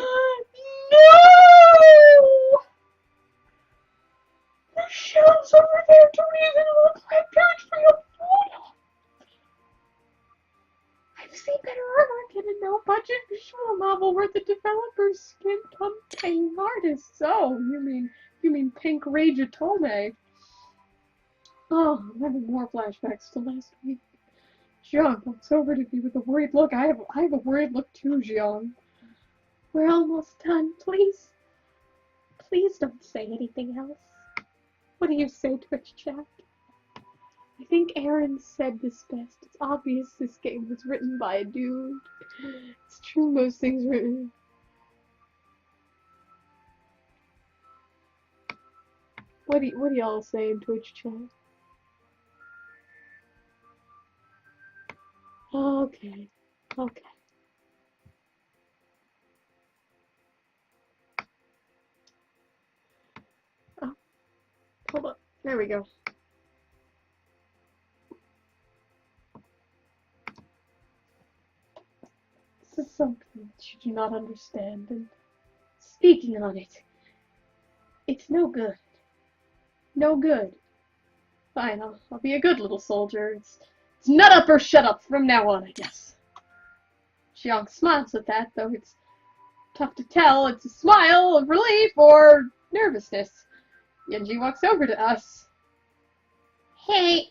The shelves over there don't even look like they're for your food. I've seen better artwork in a no-budget visual novel where the developers skimped on paying artists. Oh, you mean Pink Rage Atome. Oh, I'm having more flashbacks to last week. Jiang walks over to me with a worried look. I have a worried look too, Jiang. We're almost done. Please don't say anything else. What do you say, Twitch chat? I think Aaron said this best. It's obvious this game was written by a dude. It's true, most things written. What do y'all say in Twitch chat? Okay. Okay. Oh, hold on. There we go. This is something that you do not understand, and speaking on it, it's no good. No good. Fine, I'll be a good little soldier. It's nut up or shut up from now on, I guess. Jiang smiles at that, though it's tough to tell. It's a smile of relief or nervousness. Yunji walks over to us. Hey,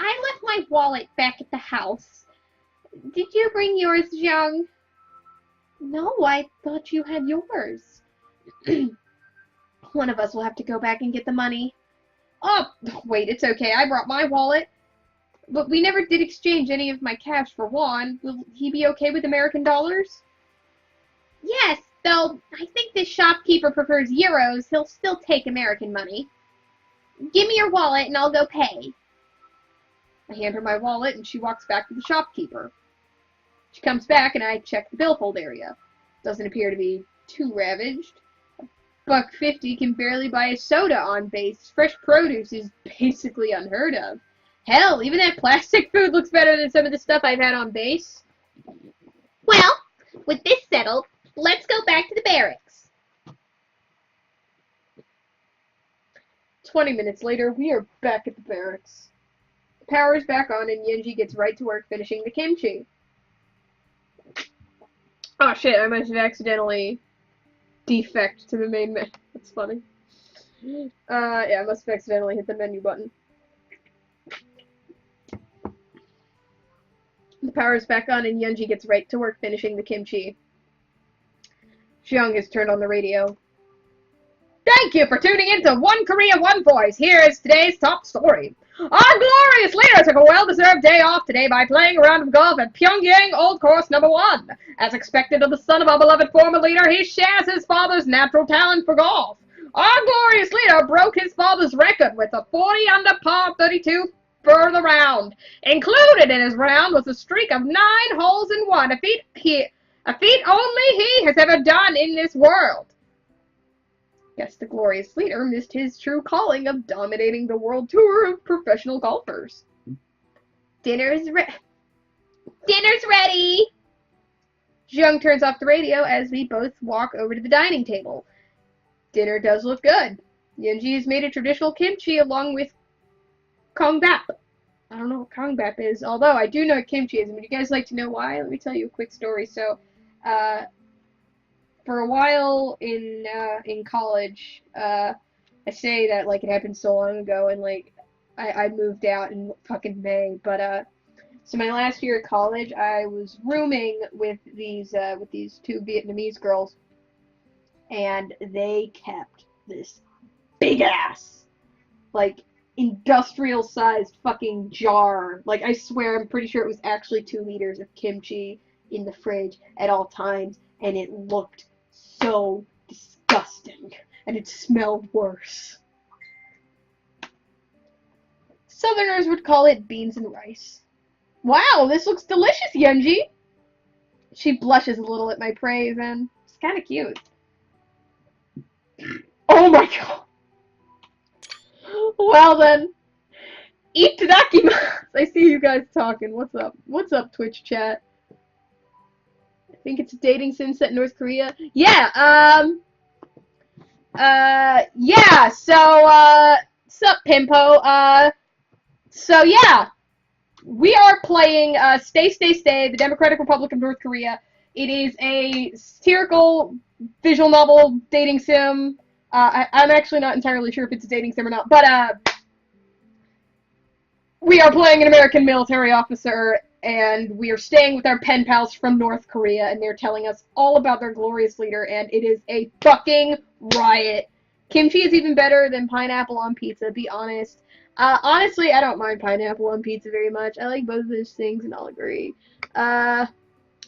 I left my wallet back at the house. Did you bring yours, Jiang? No, I thought you had yours. One of us will have to go back and get the money. Oh, wait, it's okay. I brought my wallet. But we never did exchange any of my cash for Juan. Will he be okay with American dollars? Yes, though I think this shopkeeper prefers euros, he'll still take American money. Give me your wallet and I'll go pay. I hand her my wallet and she walks back to the shopkeeper. She comes back and I check the billfold area. Doesn't appear to be too ravaged. $1.50 can barely buy a soda on base. Fresh produce is basically unheard of. Hell, even that plastic food looks better than some of the stuff I've had on base. Well, with this settled, let's go back to the barracks. 20 minutes later, we are back at the barracks. The power's back on and Yenji gets right to work finishing the kimchi. Oh shit, I must have accidentally defect to the main menu. That's funny. Yeah, I must have accidentally hit the menu button. The power's back on and Yunji gets right to work finishing the kimchi. Xiong has turned on the radio. Thank you for tuning in to One Korea, One Voice. Here is today's top story. Our glorious leader took a well-deserved day off today by playing a round of golf at Pyongyang Old Course Number 1. As expected of the son of our beloved former leader, he shares his father's natural talent for golf. Our glorious leader broke his father's record with a 40 under par 32 for the round. Included in his round was a streak of 9 holes in one, a feat only he has ever done in this world. Guess the glorious leader missed his true calling of dominating the world tour of professional golfers. Dinner's ready! Xiong turns off the radio as we both walk over to the dining table. Dinner does look good. Yunji has made a traditional kimchi along with kongbap. I don't know what kongbap is, although I do know what kimchi is. Would you guys like to know why? Let me tell you a quick story. So, for a while in college, I say that like it happened so long ago, and like I moved out in fucking May. But so my last year at college, I was rooming with these 2 Vietnamese girls, and they kept this big ass, like industrial sized fucking jar. Like I swear, I'm pretty sure it was actually 2 liters of kimchi in the fridge at all times, and it looked so disgusting, and it smelled worse. Southerners would call it beans and rice. Wow, this looks delicious, Yunji! She blushes a little at my praise, and it's kind of cute. Oh my god! Well then, itadakimasu! I see you guys talking. What's up? What's up, Twitch chat? I think it's a dating sim set in North Korea. Yeah, yeah, so, sup, Pimpo? So yeah, we are playing, Stay, Stay, Stay, the Democratic Republic of North Korea. It is a satirical visual novel dating sim. I'm actually not entirely sure if it's a dating sim or not, but, we are playing an American military officer, and we are staying with our pen pals from North Korea, and they're telling us all about their glorious leader, and it is a fucking riot. Kimchi is even better than pineapple on pizza, be honest. Honestly, I don't mind pineapple on pizza very much. I like both of those things, and I'll agree.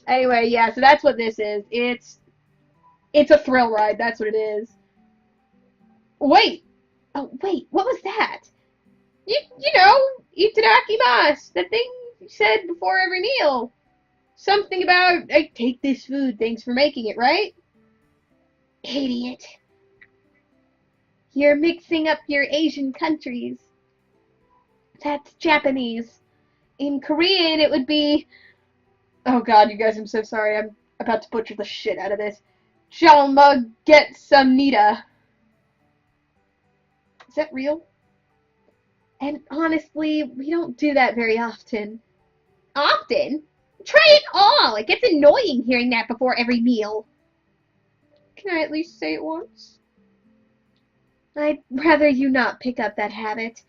Anyway, yeah, so that's what this is. It's a thrill ride, that's what it is. Wait! Oh, wait, what was that? You know, itadakimasu, the thing you said before every meal. Something about, I take this food, thanks for making it, right? Idiot. You're mixing up your Asian countries. That's Japanese. In Korean, it would be... Oh god, you guys, I'm so sorry. I'm about to butcher the shit out of this. Chalma get some Nita. Is that real? And honestly, we don't do that very often. Often? Try it all! It gets annoying hearing that before every meal. Can I at least say it once? I'd rather you not pick up that habit.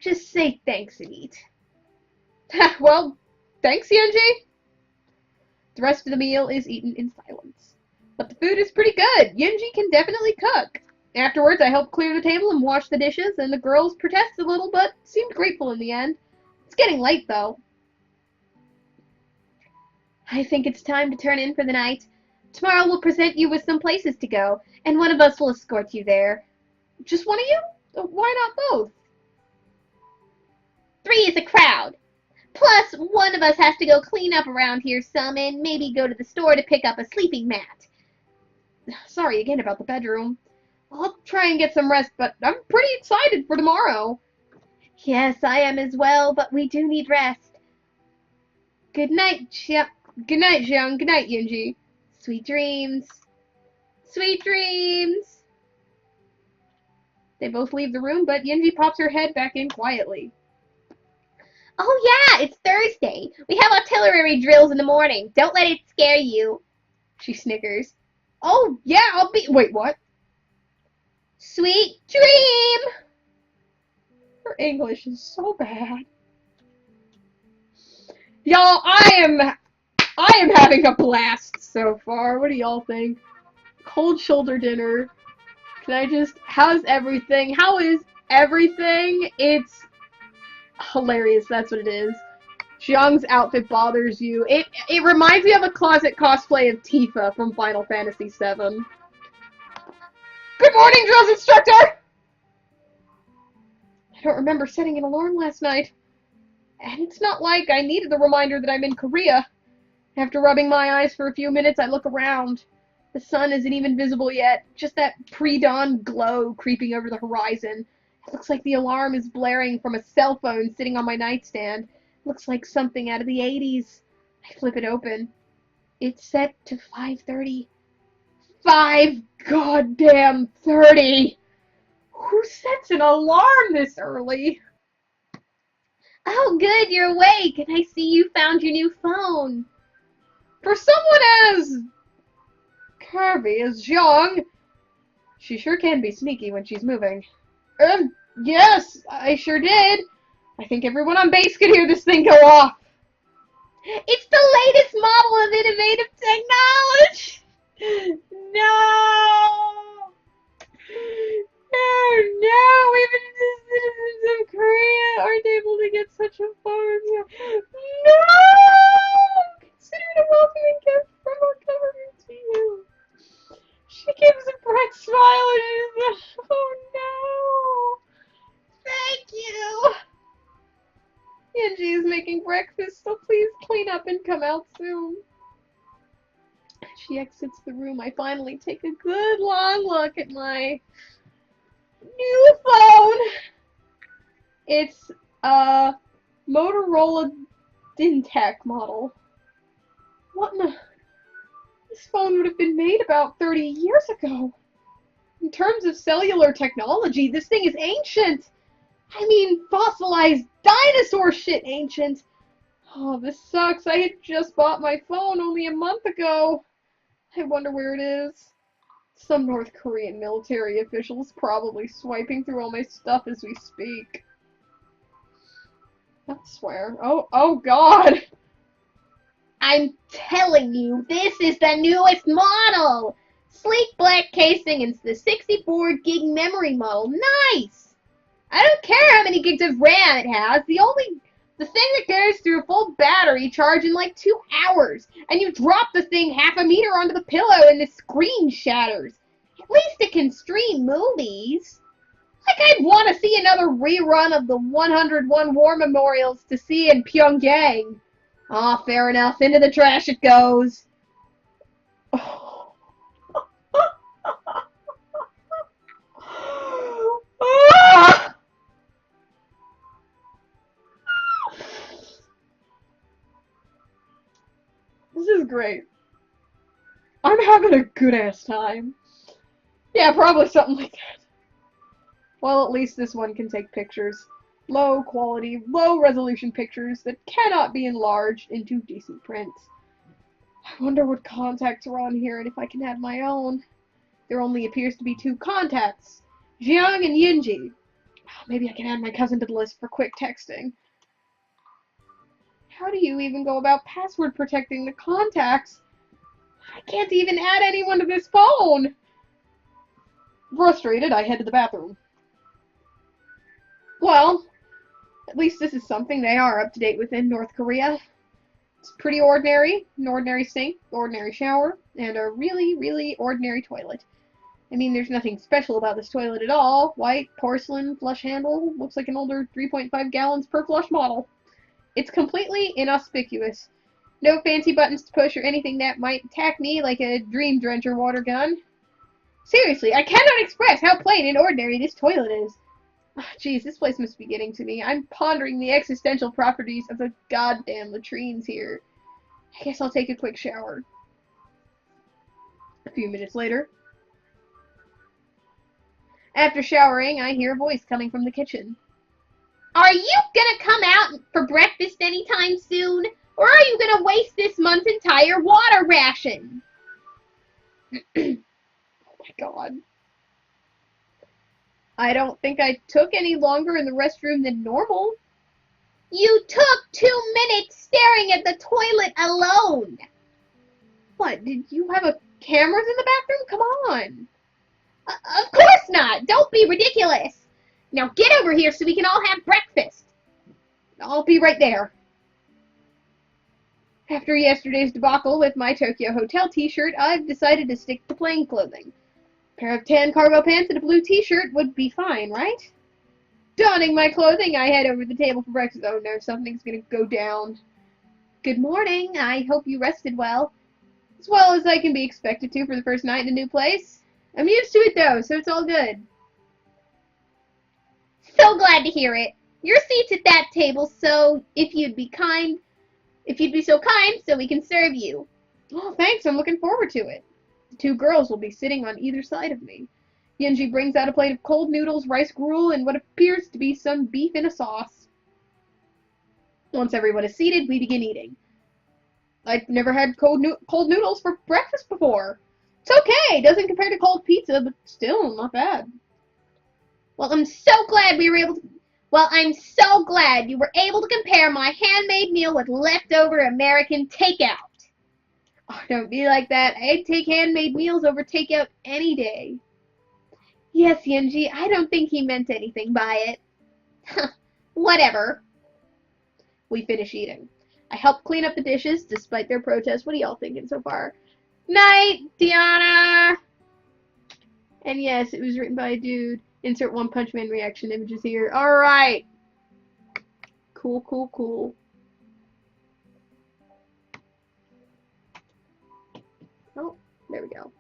Just say thanks and eat. Well, thanks, Yunji. The rest of the meal is eaten in silence. But the food is pretty good. Yunji can definitely cook. Afterwards, I helped clear the table and wash the dishes, and the girls protested a little, but seemed grateful in the end. It's getting late, though. I think it's time to turn in for the night. Tomorrow we'll present you with some places to go, and one of us will escort you there. Just one of you? Why not both? 3 is a crowd. Plus, one of us has to go clean up around here some and maybe go to the store to pick up a sleeping mat. Sorry again about the bedroom. I'll try and get some rest, but I'm pretty excited for tomorrow. Yes, I am as well, but we do need rest. Good night, Good night, Xiang. Good night, Yunji. Sweet dreams. Sweet dreams. They both leave the room, but Yunji pops her head back in quietly. Oh yeah, it's Thursday. We have artillery drills in the morning. Don't let it scare you. She snickers. Oh, yeah, I'll be... Wait, what? Sweet dream! Her English is so bad. Y'all, I am having a blast so far. What do y'all think? Cold shoulder dinner. How's everything? How is everything? It's hilarious, that's what it is. Xiang's outfit bothers you. It reminds me of a closet cosplay of Tifa from Final Fantasy VII. Good morning, drills instructor! I don't remember setting an alarm last night. And it's not like I needed the reminder that I'm in Korea. After rubbing my eyes for a few minutes, I look around. The sun isn't even visible yet, just that pre-dawn glow creeping over the horizon. It looks like the alarm is blaring from a cell phone sitting on my nightstand. It looks like something out of the 80s. I flip it open. It's set to 5:30. 5 goddamn 30! Who sets an alarm this early? Oh good, you're awake, and I see you found your new phone. For someone as curvy as Xiang, she sure can be sneaky when she's moving. Yes, I sure did. I think everyone on base could hear this thing go off. It's the latest model of innovative technology! No! Oh no! Even the citizens of Korea aren't able to get such a phone yet. No! Consider it a welcoming gift from our government to you. She gives a bright smile and she says, oh no! Thank you! Yunji is making breakfast, so please clean up and come out soon. She exits the room. I finally take a good long look at my new phone. It's a Motorola Dintech model. What in the... This phone would have been made about 30 years ago. In terms of cellular technology, this thing is ancient. I mean, fossilized dinosaur shit ancient. Oh, this sucks. I had just bought my phone only a month ago. I wonder where it is. Some North Korean military officials probably swiping through all my stuff as we speak. I swear. Oh God! I'm telling you, this is the newest model! Sleek black casing and the 64 gig memory model. Nice! I don't care how many gigs of RAM it has. The thing that goes through a full battery charge in like 2 hours, and you drop the thing half a meter onto the pillow and the screen shatters. At least it can stream movies. Like I'd want to see another rerun of the 101 War Memorials to see in Pyongyang. Ah, fair enough. Into the trash it goes. This is great. I'm having a good-ass time. Yeah, probably something like that. Well, at least this one can take pictures. Low quality, low resolution pictures that cannot be enlarged into decent print. I wonder what contacts are on here and if I can add my own. There only appears to be 2 contacts. Jiang and Yunji. Maybe I can add my cousin to the list for quick texting. How do you even go about password protecting the contacts? I can't even add anyone to this phone. Frustrated, I head to the bathroom. Well, at least this is something they are up to date with in North Korea. It's pretty ordinary. An ordinary sink, ordinary shower, and a really, really ordinary toilet. I mean, there's nothing special about this toilet at all. White, porcelain, flush handle, looks like an older 3.5 gallons per flush model. It's completely inauspicious. No fancy buttons to push or anything that might attack me like a dream drencher water gun. Seriously, I cannot express how plain and ordinary this toilet is. Jeez, this place must be getting to me. I'm pondering the existential properties of the goddamn latrines here. I guess I'll take a quick shower. A few minutes later. After showering, I hear a voice coming from the kitchen. Are you gonna come out for breakfast anytime soon? Or are you gonna waste this month's entire water ration? Oh my god. I don't think I took any longer in the restroom than normal. You took 2 minutes staring at the toilet alone. What, did you have cameras in the bathroom? Come on. Of course not. Don't be ridiculous. Now get over here so we can all have breakfast. I'll be right there. After yesterday's debacle with my Tokyo Hotel t-shirt, I've decided to stick to plain clothing. A pair of tan cargo pants and a blue t-shirt would be fine, right? Donning my clothing, I head over to the table for breakfast. Oh no, something's gonna go down. Good morning. I hope you rested well. As well as I can be expected to for the first night in a new place. I'm used to it though, so it's all good. So glad to hear it. Your seat's at that table, so if you'd be so kind, so we can serve you. Oh, thanks. I'm looking forward to it. The 2 girls will be sitting on either side of me. Yunji brings out a plate of cold noodles, rice gruel, and what appears to be some beef in a sauce. Once everyone is seated, we begin eating. I've never had cold noodles for breakfast before. It's okay. It doesn't compare to cold pizza, but still not bad. Well, I'm so glad you were able to compare my handmade meal with leftover American takeout. Oh, don't be like that. I'd take handmade meals over takeout any day. Yes, Yunji, I don't think he meant anything by it. Whatever. We finish eating. I help clean up the dishes, despite their protests. What are y'all thinking so far? Night, Diana! And yes, it was written by a dude. Insert One Punch Man reaction images here. Alright! Cool, cool, cool. Oh, there we go.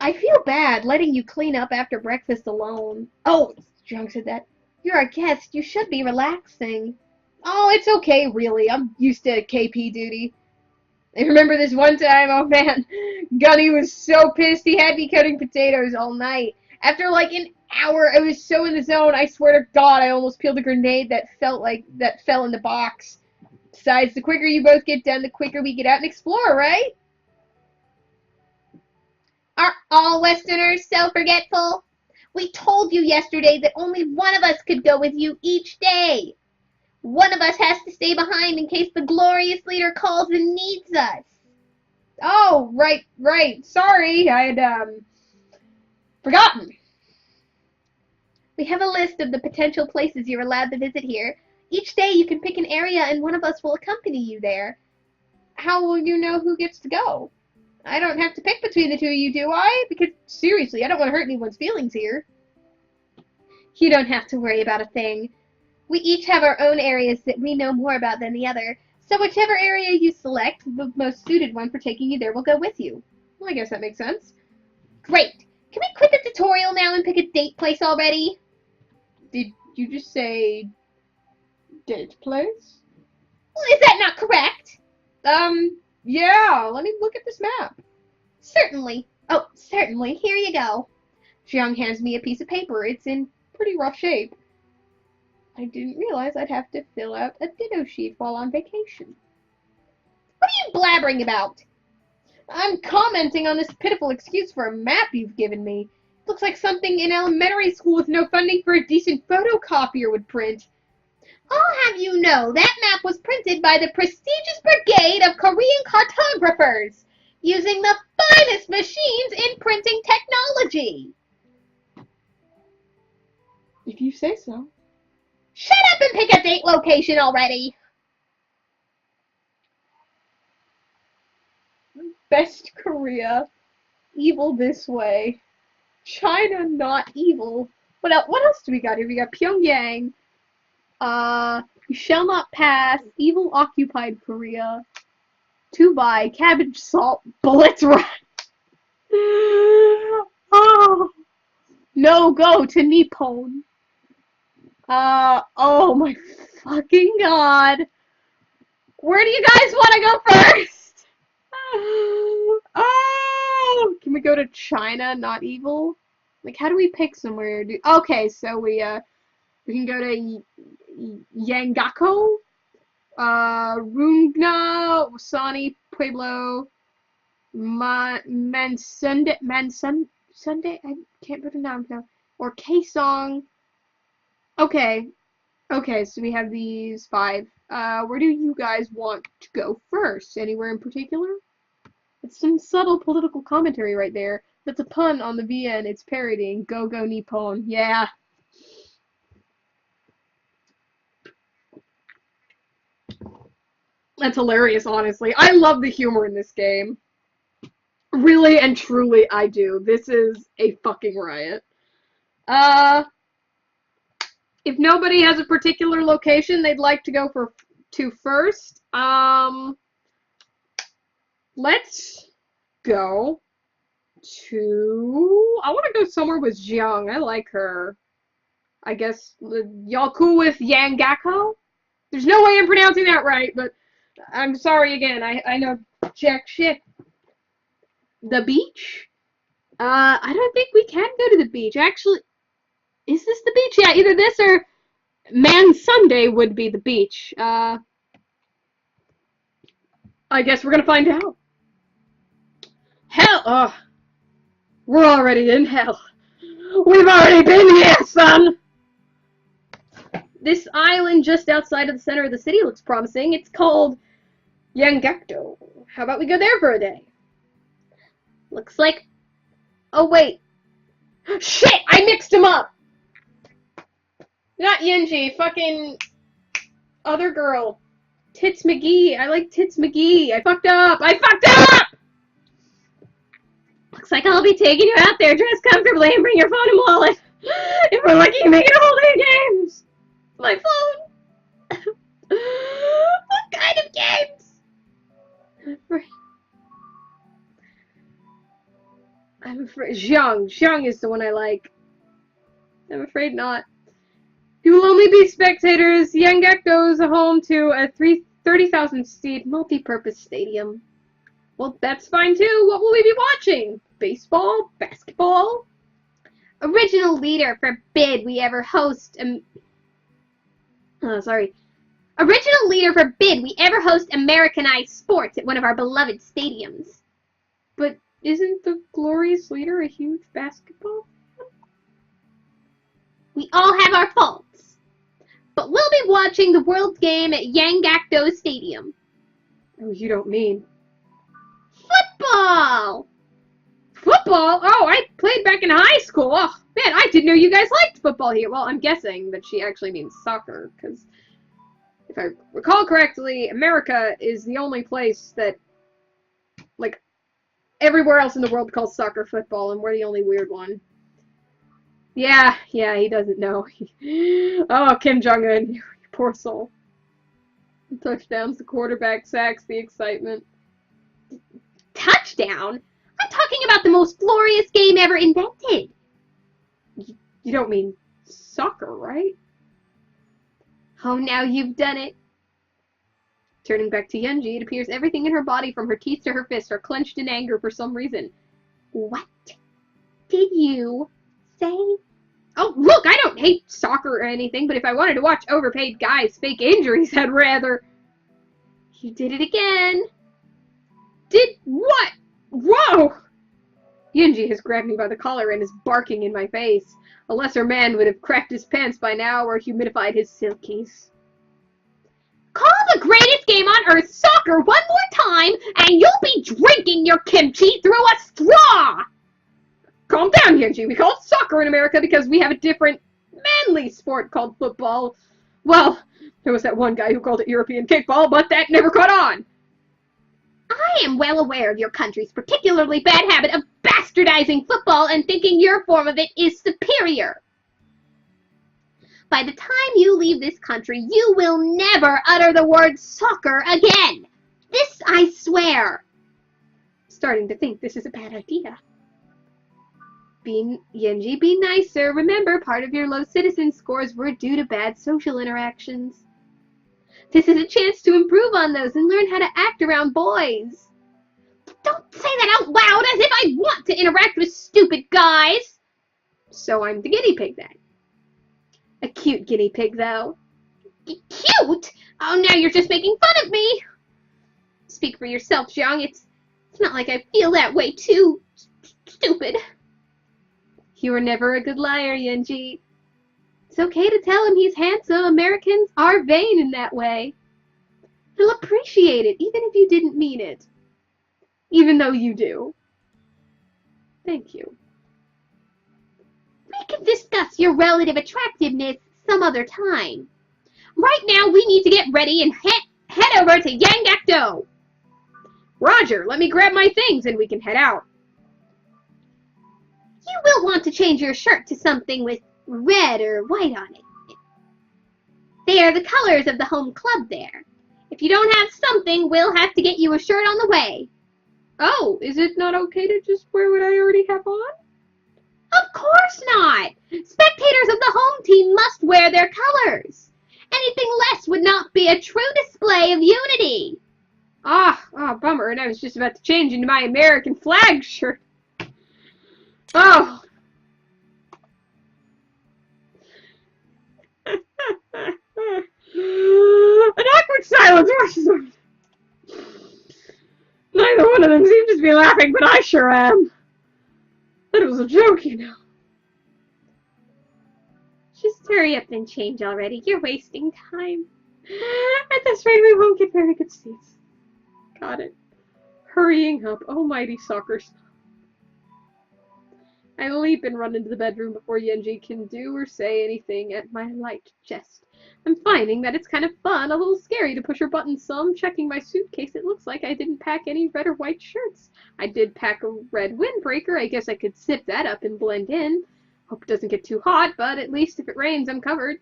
I feel bad letting you clean up after breakfast alone. Oh, Jung said that. You're a guest. You should be relaxing. Oh, it's okay, really. I'm used to KP duty. I remember this one time, oh man, Gunny was so pissed he had me cutting potatoes all night. After like an hour, I was so in the zone, I swear to God, I almost peeled a grenade that fell in the box. Besides, the quicker you both get done, the quicker we get out and explore, right? Are all Westerners so forgetful? We told you yesterday that only one of us could go with you each day. One of us has to stay behind in case the glorious leader calls and needs us. Oh, right. Sorry, I had, forgotten. We have a list of the potential places you're allowed to visit here. Each day you can pick an area and one of us will accompany you there. How will you know who gets to go? I don't have to pick between the two of you, do I? Because, seriously, I don't want to hurt anyone's feelings here. You don't have to worry about a thing. We each have our own areas that we know more about than the other, so whichever area you select, the most suited one for taking you there will go with you. Well, I guess that makes sense. Great! Can we quit the tutorial now and pick a date place already? Did you just say date place? Well, is that not correct? Yeah, let me look at this map. Certainly. Oh, certainly. Here you go. Jiang hands me a piece of paper. It's in pretty rough shape. I didn't realize I'd have to fill out a ditto sheet while on vacation. What are you blabbering about? I'm commenting on this pitiful excuse for a map you've given me. Looks like something in elementary school with no funding for a decent photocopier would print. I'll have you know that map was printed by the prestigious brigade of Korean cartographers, using the finest machines in printing technology. If you say so. Shut up and pick a date location already. Best Korea. Evil this way. China not evil. What else do we got here? We got Pyongyang. You shall not pass. Evil occupied Korea. Tubai. Cabbage salt. Bullets right. Oh. No go to Nippon. Oh my fucking god. Where do you guys want to go first? Oh, can we go to China, not evil? Like, how do we pick somewhere? Okay, so we can go to Yangako, Rungna, Wasani, Pueblo, Sunday, I can't pronounce now, or Kaesong. Okay, so we have these 5. Where do you guys want to go first? Anywhere in particular? It's some subtle political commentary right there. That's a pun on the VN. It's parodying Go Go Nippon. Yeah. That's hilarious, honestly. I love the humor in this game. Really and truly, I do. This is a fucking riot. If nobody has a particular location they'd like to go to first, let's go to... I want to go somewhere with Jiang. I like her. I guess, y'all cool with Yangako? There's no way I'm pronouncing that right, but I'm sorry again. I know jack shit. The beach? I don't think we can go to the beach. Actually, is this the beach? Yeah, either this or Man Sunday would be the beach. I guess we're gonna find out. Hell, we're already in hell. We've already been here, son! This island just outside of the center of the city looks promising. It's called Yangakdo. How about we go there for a day? Looks like... Oh, wait. Shit! I mixed them up! Not Yenji, fucking... other girl. Tits McGee. I like Tits McGee. I fucked up! Looks like I'll be taking you out there. Dress comfortably and bring your phone and wallet. If we're lucky, make it a whole day of games. My phone. What kind of games? I'm afraid. Xiang is the one I like. I'm afraid not. You will only be spectators. Yangakdo is a home to a 30,000 seat multi-purpose stadium. Well, that's fine too. What will we be watching? Baseball? Basketball? Original leader forbid we ever host Original leader forbid we ever host Americanized sports at one of our beloved stadiums. But isn't the glorious leader a huge basketball fan? We all have our faults. But we'll be watching the World Game at Yangakdo Stadium. Oh, you don't mean... Football! Football? Oh, I played back in high school. Oh, man, I didn't know you guys liked football here. Well, I'm guessing that she actually means soccer, because if I recall correctly, America is the only place that, like, everywhere else in the world calls soccer football, and we're the only weird one. Yeah, he doesn't know. Oh, Kim Jong-un, you poor soul. The touchdowns, the quarterback sacks, the excitement. Touchdown? I'm talking about the most glorious game ever invented. You don't mean soccer, right? Oh, now you've done it. Turning back to Yenji, it appears everything in her body from her teeth to her fists are clenched in anger for some reason. What did you say? Oh, look, I don't hate soccer or anything, but if I wanted to watch overpaid guys fake injuries, I'd rather... You did it again. Did what? Whoa! Yenji has grabbed me by the collar and is barking in my face. A lesser man would have cracked his pants by now or humidified his silkies. the greatest game on earth, soccer, one more time, and you'll be drinking your kimchi through a straw! Calm down, Hyunji. We call it soccer in America because we have a different manly sport called football. Well, there was that one guy who called it European kickball, but that never caught on. I am well aware of your country's particularly bad habit of bastardizing football and thinking your form of it is superior. By the time you leave this country, you will never utter the word soccer again. This I swear. Starting to think this is a bad idea. Yenji, be nicer. Remember, part of your low citizen scores were due to bad social interactions. This is a chance to improve on those and learn how to act around boys. Don't say that out loud as if I want to interact with stupid guys. So I'm the guinea pig then. A cute guinea pig, though. Cute? Oh, now you're just making fun of me. Speak for yourself, Jiang. It's not like I feel that way too. Stupid. You were never a good liar, Yenji. It's okay to tell him he's handsome. Americans are vain in that way. He'll appreciate it, even if you didn't mean it. Even though you do. Thank you. We can discuss your relative attractiveness some other time. Right now, we need to get ready and head over to Yanggakdo. Roger, let me grab my things and we can head out. You will want to change your shirt to something with red or white on it. They are the colors of the home club there. If you don't have something, we'll have to get you a shirt on the way. Oh, is it not okay to just wear what I already have on? Of course not! Spectators of the home team must wear their colors. Anything less would not be a true display of unity. Bummer, and I was just about to change into my American flag shirt. Oh! An awkward silence rushes over. Neither one of them seems to be laughing, but I sure am. That was a joke, you know. Just hurry up and change already. You're wasting time. At this rate, we won't get very good seats. Got it. Hurrying up. Almighty soccer. I leap and run into the bedroom before Yenji can do or say anything at my light chest. I'm finding that it's kind of fun, a little scary to push her buttons some. Checking my suitcase, it looks like I didn't pack any red or white shirts. I did pack a red windbreaker. I guess I could zip that up and blend in. Hope it doesn't get too hot, but at least if it rains, I'm covered.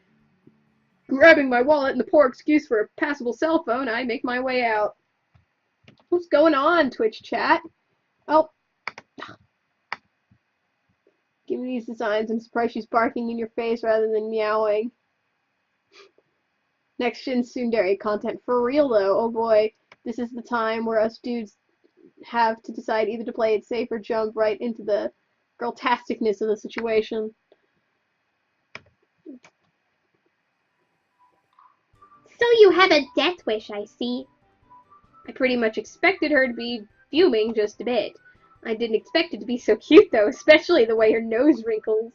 Grabbing my wallet and the poor excuse for a passable cell phone, I make my way out. What's going on, Twitch chat? Oh. Give me these designs. I'm surprised she's barking in your face rather than meowing. Next gen tsundere content. For real though, oh boy. This is the time where us dudes have to decide either to play it safe or jump right into the girl-tasticness of the situation. So you have a death wish, I see. I pretty much expected her to be fuming just a bit. I didn't expect it to be so cute, though, especially the way her nose wrinkles.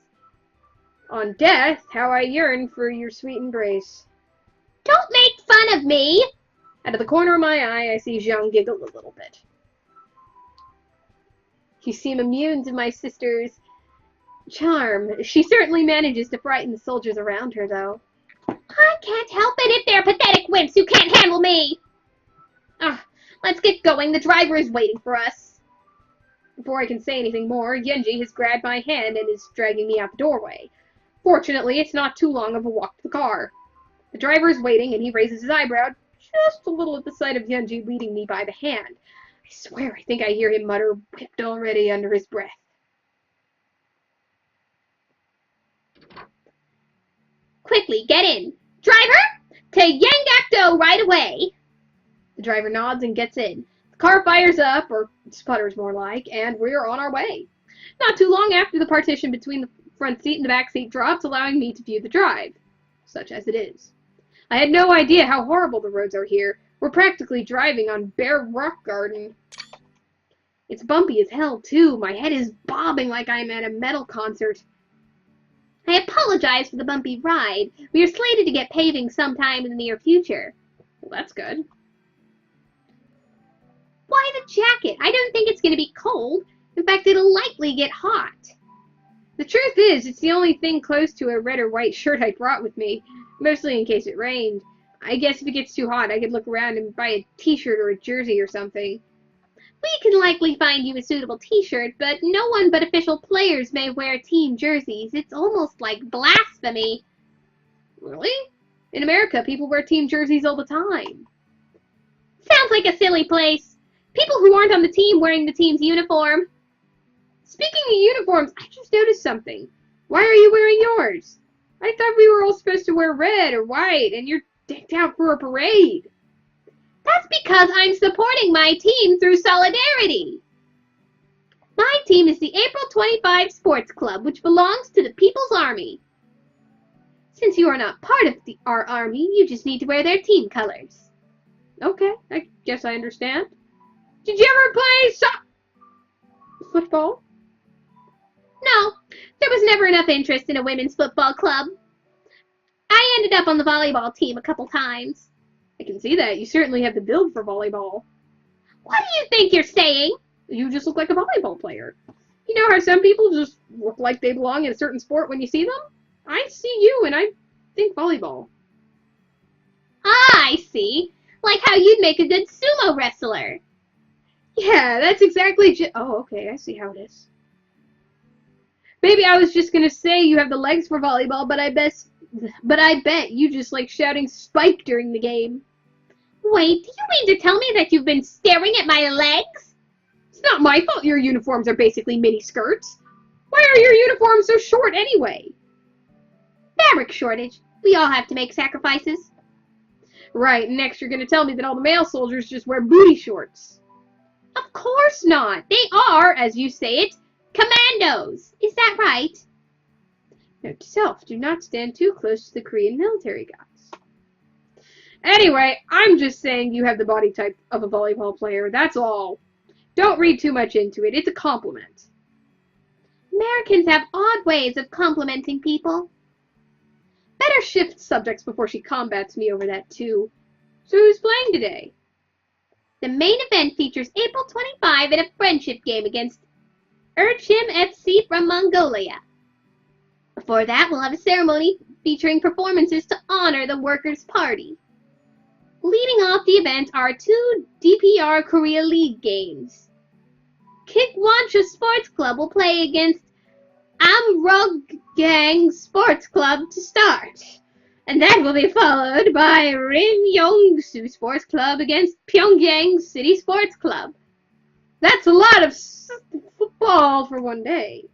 On death, how I yearn for your sweet embrace. Don't make fun of me! Out of the corner of my eye, I see Jiang giggle a little bit. You seem immune to my sister's charm. She certainly manages to frighten the soldiers around her, though. I can't help it if they're pathetic wimps who can't handle me! Let's get going. The driver is waiting for us. Before I can say anything more, Yenji has grabbed my hand and is dragging me out the doorway. Fortunately, it's not too long of a walk to the car. The driver is waiting, and he raises his eyebrow just a little at the sight of Yenji leading me by the hand. I swear I think I hear him mutter, "Whipped already," under his breath. Quickly, get in. Driver, to Yanggakdo right away. The driver nods and gets in. The car fires up, or sputters more like, and we're on our way. Not too long after, the partition between the front seat and the back seat drops, allowing me to view the drive, such as it is. I had no idea how horrible the roads are here. We're practically driving on bare rock garden. It's bumpy as hell, too. My head is bobbing like I'm at a metal concert. I apologize for the bumpy ride. We are slated to get paving sometime in the near future. Well, that's good. Why the jacket? I don't think it's going to be cold. In fact, it'll likely get hot. The truth is, it's the only thing close to a red or white shirt I brought with me, mostly in case it rained. I guess if it gets too hot, I could look around and buy a t-shirt or a jersey or something. We can likely find you a suitable t-shirt, but no one but official players may wear team jerseys. It's almost like blasphemy. Really? In America, people wear team jerseys all the time. Sounds like a silly place. People who aren't on the team wearing the team's uniform. Speaking of uniforms, I just noticed something. Why are you wearing yours? I thought we were all supposed to wear red or white, and you're decked out for a parade. That's because I'm supporting my team through solidarity. My team is the April 25 Sports Club, which belongs to the People's Army. Since you are not part of our army, you just need to wear their team colors. Okay, I guess I understand. Did you ever play football? No, there was never enough interest in a women's football club. I ended up on the volleyball team a couple times. I can see that. You certainly have the build for volleyball. What do you think you're saying? You just look like a volleyball player. You know how some people just look like they belong in a certain sport when you see them? I see you and I think volleyball. I see. Like how you'd make a good sumo wrestler. Yeah, that's exactly oh, okay, I see how it is. Maybe I was just gonna say you have the legs for volleyball, but I bet you just like shouting spike during the game. Wait, do you mean to tell me that you've been staring at my legs? It's not my fault your uniforms are basically mini skirts. Why are your uniforms so short anyway? Fabric shortage. We all have to make sacrifices. Right, next you're gonna tell me that all the male soldiers just wear booty shorts. Of course not. They are, as you say it, commandos. Is that right? Note to self, do not stand too close to the Korean military guys. Anyway, I'm just saying you have the body type of a volleyball player, that's all. Don't read too much into it, it's a compliment. Americans have odd ways of complimenting people. Better shift subjects before she combats me over that too. So who's playing today? The main event features April 25 in a friendship game against Urchim FC from Mongolia. Before that, we'll have a ceremony featuring performances to honor the Workers' Party. Leading off the event are two DPR Korea League games. Kikwancha Sports Club will play against Amroggang Sports Club to start. And that will be followed by Rimyongsu Sports Club against Pyongyang City Sports Club. That's a lot of football for one day.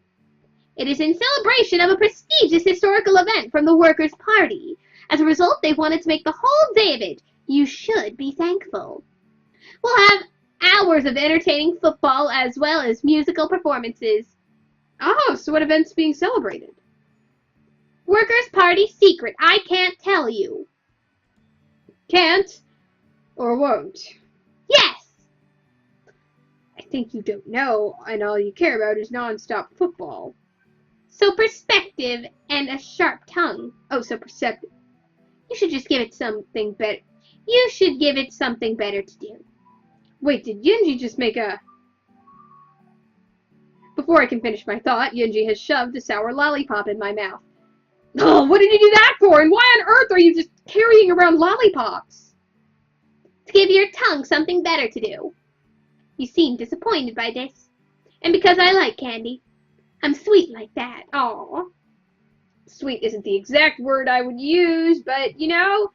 It is in celebration of a prestigious historical event from the Workers' Party. As a result, they wanted to make the whole day of it. You should be thankful. We'll have hours of entertaining football as well as musical performances. Oh, so what event's being celebrated? Workers' Party secret. I can't tell you. Can't? Or won't? Yes! I think you don't know, and all you care about is non-stop football. So perspective and a sharp tongue. Oh, so perceptive. You should just give it something better. You should give it something better to do. Wait, did Yunji just make a... Before I can finish my thought, Yunji has shoved a sour lollipop in my mouth. Oh, what did you do that for? And why on earth are you just carrying around lollipops? To give your tongue something better to do. You seem disappointed by this. And because I like candy. I'm sweet like that. Aw. Sweet isn't the exact word I would use, but, you know,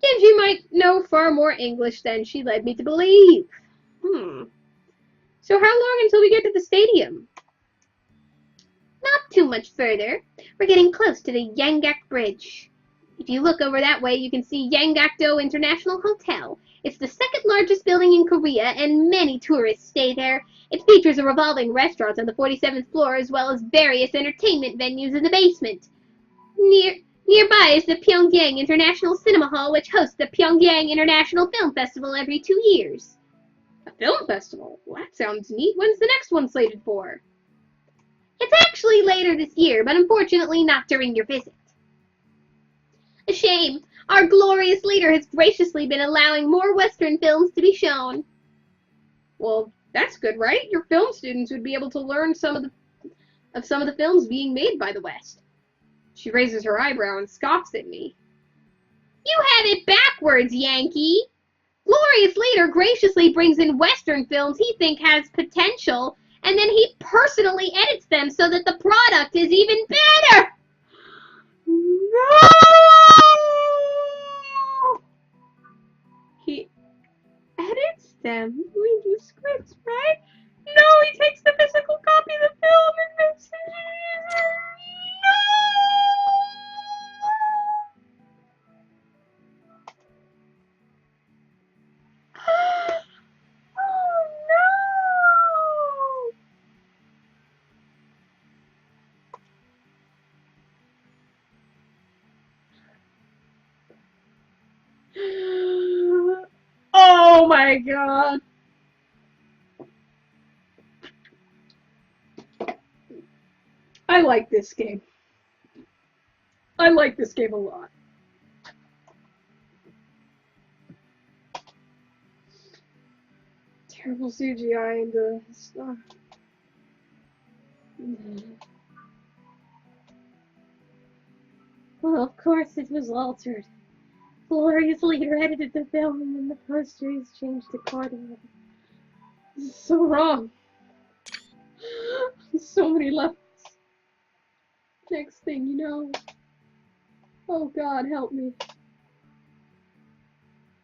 Yunji might know far more English than she led me to believe. So how long until we get to the stadium? Not too much further. We're getting close to the Yanggak Bridge. If you look over that way, you can see Yanggakdo International Hotel. It's the second largest building in Korea, and many tourists stay there. It features a revolving restaurant on the 47th floor, as well as various entertainment venues in the basement. Nearby is the Pyongyang International Cinema Hall, which hosts the Pyongyang International Film Festival every 2 years. A film festival? Well, that sounds neat. When's the next one slated for? It's actually later this year, but unfortunately not during your visit. A shame. Our glorious leader has graciously been allowing more Western films to be shown. Well, that's good, right? Your film students would be able to learn some of the films being made by the West. She raises her eyebrow and scoffs at me. You have it backwards, Yankee. Glorious leader graciously brings in Western films he thinks has potential, and then he personally edits them so that the product is even better. No! He edits them with the scripts, right? No, he takes the physical copy of the film and makes it. No! Oh no! Oh my god! I like this game. I like this game a lot. Terrible CGI and stuff. Well, of course it was altered. Glorious leader edited the film and then the poster is changed accordingly. This is so wrong. So many levels. Next thing you know. Oh god, help me.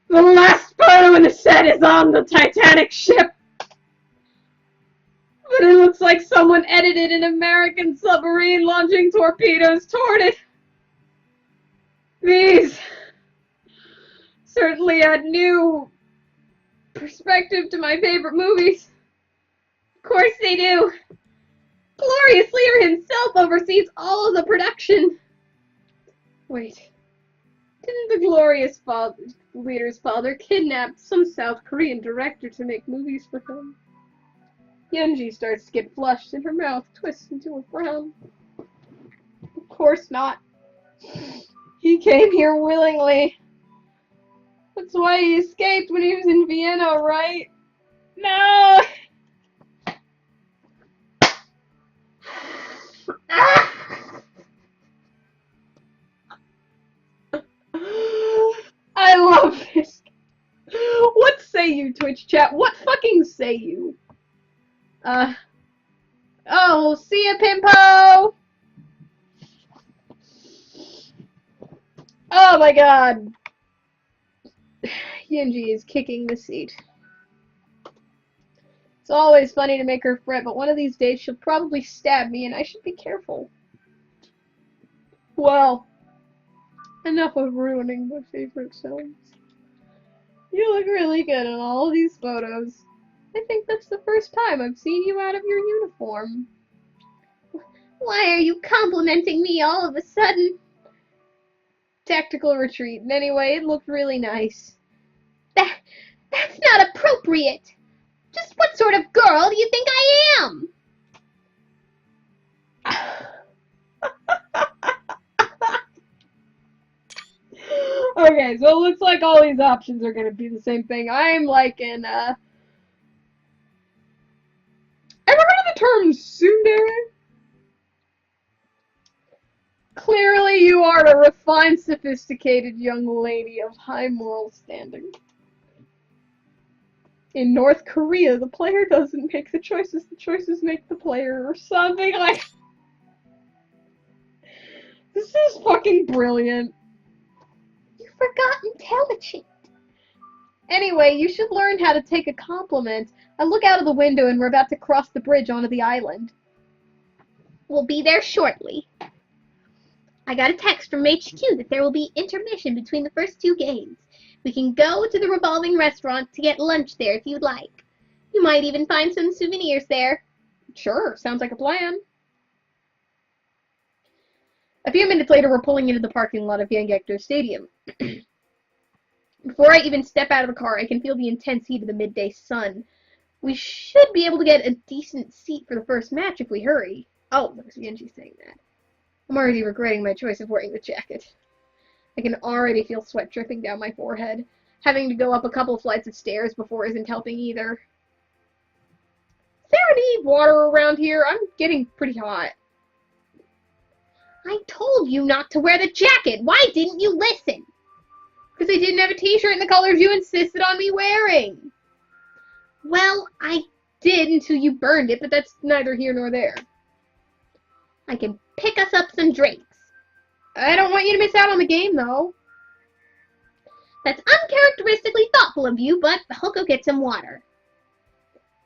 The last photo in the set is on the Titanic ship! But it looks like someone edited an American submarine launching torpedoes toward it. These certainly add new perspective to my favorite movies. Of course they do. Glorious leader himself oversees all of the production. Wait. Didn't the glorious leader's father kidnap some South Korean director to make movies for him? Yunji starts to get flushed and her mouth twists into a frown. Of course not. He came here willingly. That's why he escaped when he was in Vienna, right? No! I love this. What say you, Twitch chat? What fucking say you? Oh, see ya, Pimpo! Oh my god. Yunji is kicking the seat. It's always funny to make her fret, but one of these days she'll probably stab me and I should be careful. Well, enough of ruining my favorite films. You look really good in all of these photos. I think that's the first time I've seen you out of your uniform. Why are you complimenting me all of a sudden? Tactical retreat. And anyway, it looked really nice. That's not appropriate. Just what sort of girl do you think I am? Okay, so it looks like all these options are gonna be the same thing. I'm like in, ever heard of the term tsundere? Clearly you are a refined, sophisticated young lady of high moral standing. In North Korea, the player doesn't make the choices make the player, or something like... This is fucking brilliant. You forgot intelligent. Anyway, you should learn how to take a compliment. I look out of the window and we're about to cross the bridge onto the island. We'll be there shortly. I got a text from HQ that there will be intermission between the first two games. We can go to the revolving restaurant to get lunch there if you'd like. You might even find some souvenirs there. Sure, sounds like a plan. A few minutes later, we're pulling into the parking lot of Yanggekdo Stadium. Before I even step out of the car, I can feel the intense heat of the midday sun. We should be able to get a decent seat for the first match if we hurry. Oh, that was Yunji saying that. I'm already regretting my choice of wearing the jacket. I can already feel sweat dripping down my forehead. Having to go up a couple flights of stairs before isn't helping either. Is there any water around here? I'm getting pretty hot. I told you not to wear the jacket. Why didn't you listen? Because I didn't have a t-shirt in the colors you insisted on me wearing. Well, I did until you burned it, but that's neither here nor there. I can pick us up some drinks. I don't want you to miss out on the game, though. That's uncharacteristically thoughtful of you, but I'll go get some water.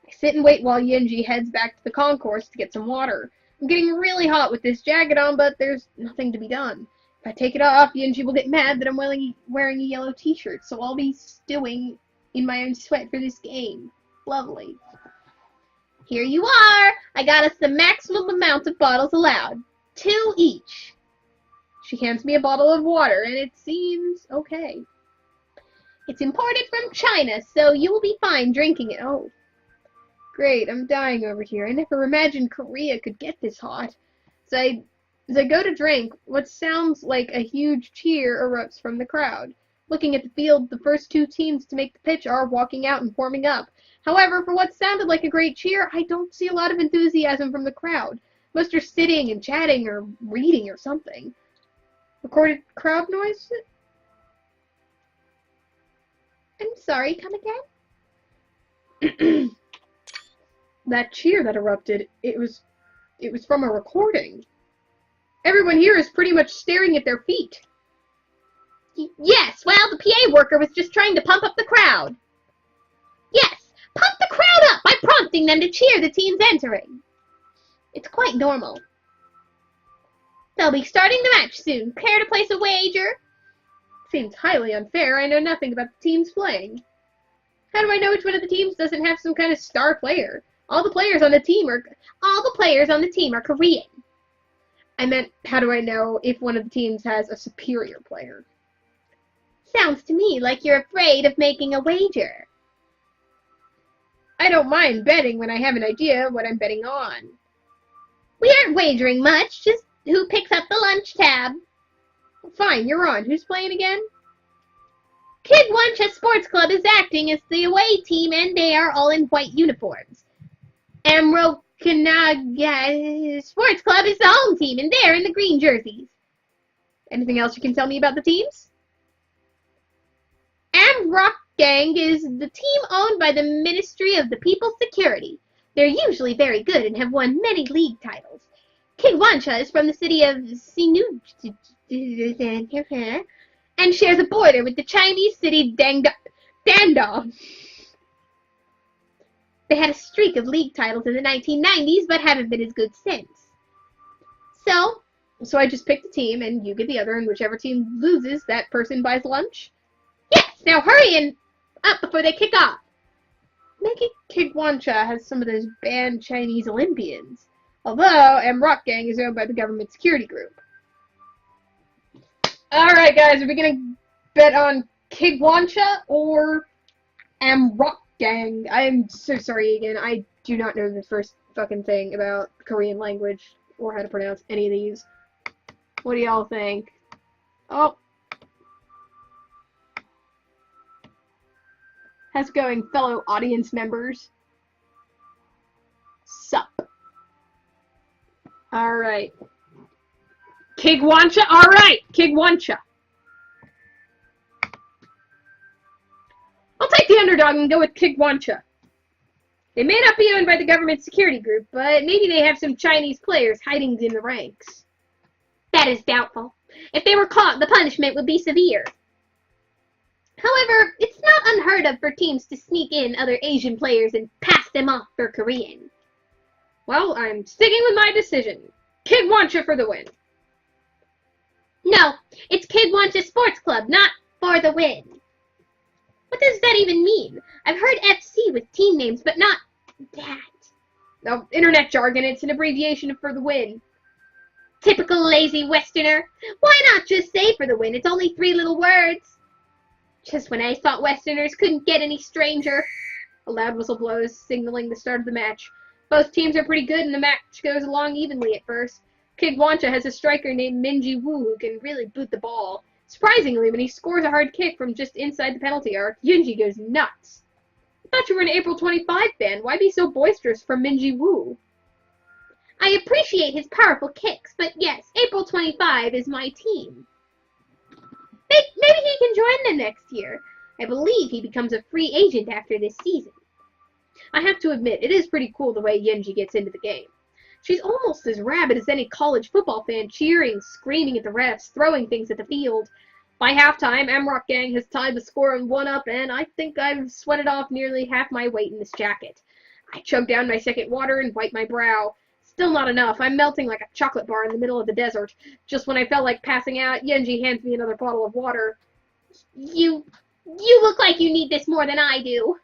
I sit and wait while Yinji heads back to the concourse to get some water. I'm getting really hot with this jacket on, but there's nothing to be done. If I take it off, Yinji will get mad that I'm wearing a yellow t-shirt, so I'll be stewing in my own sweat for this game. Lovely. Here you are! I got us the maximum amount of bottles allowed. 2 each. She hands me a bottle of water, and it seems okay. It's imported from China, so you will be fine drinking it. Oh. Great, I'm dying over here. I never imagined Korea could get this hot. As I go to drink, what sounds like a huge cheer erupts from the crowd. Looking at the field, the first 2 teams to make the pitch are walking out and warming up. However, for what sounded like a great cheer, I don't see a lot of enthusiasm from the crowd. Most are sitting and chatting or reading or something. Recorded crowd noise? I'm sorry, come again? That cheer that erupted, it was from a recording. Everyone here is pretty much staring at their feet. Yes, well, the PA worker was just trying to pump up the crowd. Yes, pump the crowd up by prompting them to cheer the teams entering. It's quite normal. They'll be starting the match soon. Care to place a wager? Seems highly unfair. I know nothing about the teams playing. How do I know which one of the teams doesn't have some kind of star player? All the players on the team are Korean. I meant, how do I know if one of the teams has a superior player? Sounds to me like you're afraid of making a wager. I don't mind betting when I have an idea what I'm betting on. We aren't wagering much, just who picks up the lunch tab. Fine, you're on. Who's playing again? Kid Wancha Sports Club is acting as the away team, and they are all in white uniforms. Amrokanaga Sports Club is the home team, and they're in the green jerseys. Anything else you can tell me about the teams? Amrock Gang is the team owned by the Ministry of the People's Security. They're usually very good and have won many league titles. Kigwancha is from the city of Sinuj and shares a border with the Chinese city Dandong. They had a streak of league titles in the 1990s, but haven't been as good since. So I just pick the team, and you get the other, and whichever team loses, that person buys lunch? Yes! Now hurry and up before they kick off. Maybe Kigwancha has some of those banned Chinese Olympians. Although, Rock Gang is owned by the government security group. Alright guys, are we gonna bet on Kigwancha or Rock Gang? I'm so sorry again, I do not know the first fucking thing about Korean language or how to pronounce any of these. What do y'all think? Oh. How's it going, fellow audience members? Sup. Alright. Kigwancha? Alright, Kigwancha. I'll take the underdog and go with Kigwancha. They may not be owned by the government security group, but maybe they have some Chinese players hiding in the ranks. That is doubtful. If they were caught, the punishment would be severe. However, it's not unheard of for teams to sneak in other Asian players and pass them off for Korean. Well, I'm sticking with my decision. Kigwancha for the win. No, it's Kigwancha Sports Club, not for the win. What does that even mean? I've heard FC with team names, but not that. No, internet jargon, it's an abbreviation of for the win. Typical lazy Westerner. Why not just say for the win? It's only 3 little words. Just when I thought Westerners couldn't get any stranger. A loud whistle blows, signaling the start of the match. Both teams are pretty good, and the match goes along evenly at first. Kigwancha has a striker named Minji Woo who can really boot the ball. Surprisingly, when he scores a hard kick from just inside the penalty arc, Yunji goes nuts. I thought you were an April 25 fan. Why be so boisterous for Minji Woo? I appreciate his powerful kicks, but yes, April 25 is my team. Maybe he can join them next year. I believe he becomes a free agent after this season. I have to admit, it is pretty cool the way Yunji gets into the game. She's almost as rabid as any college football fan, cheering, screaming at the refs, throwing things at the field. By halftime, M-Rock Gang has tied the score on 1-up, and I think I've sweated off nearly half my weight in this jacket. I chug down my second water and wipe my brow. Still not enough. I'm melting like a chocolate bar in the middle of the desert. Just when I felt like passing out, Yunji hands me another bottle of water. You look like you need this more than I do.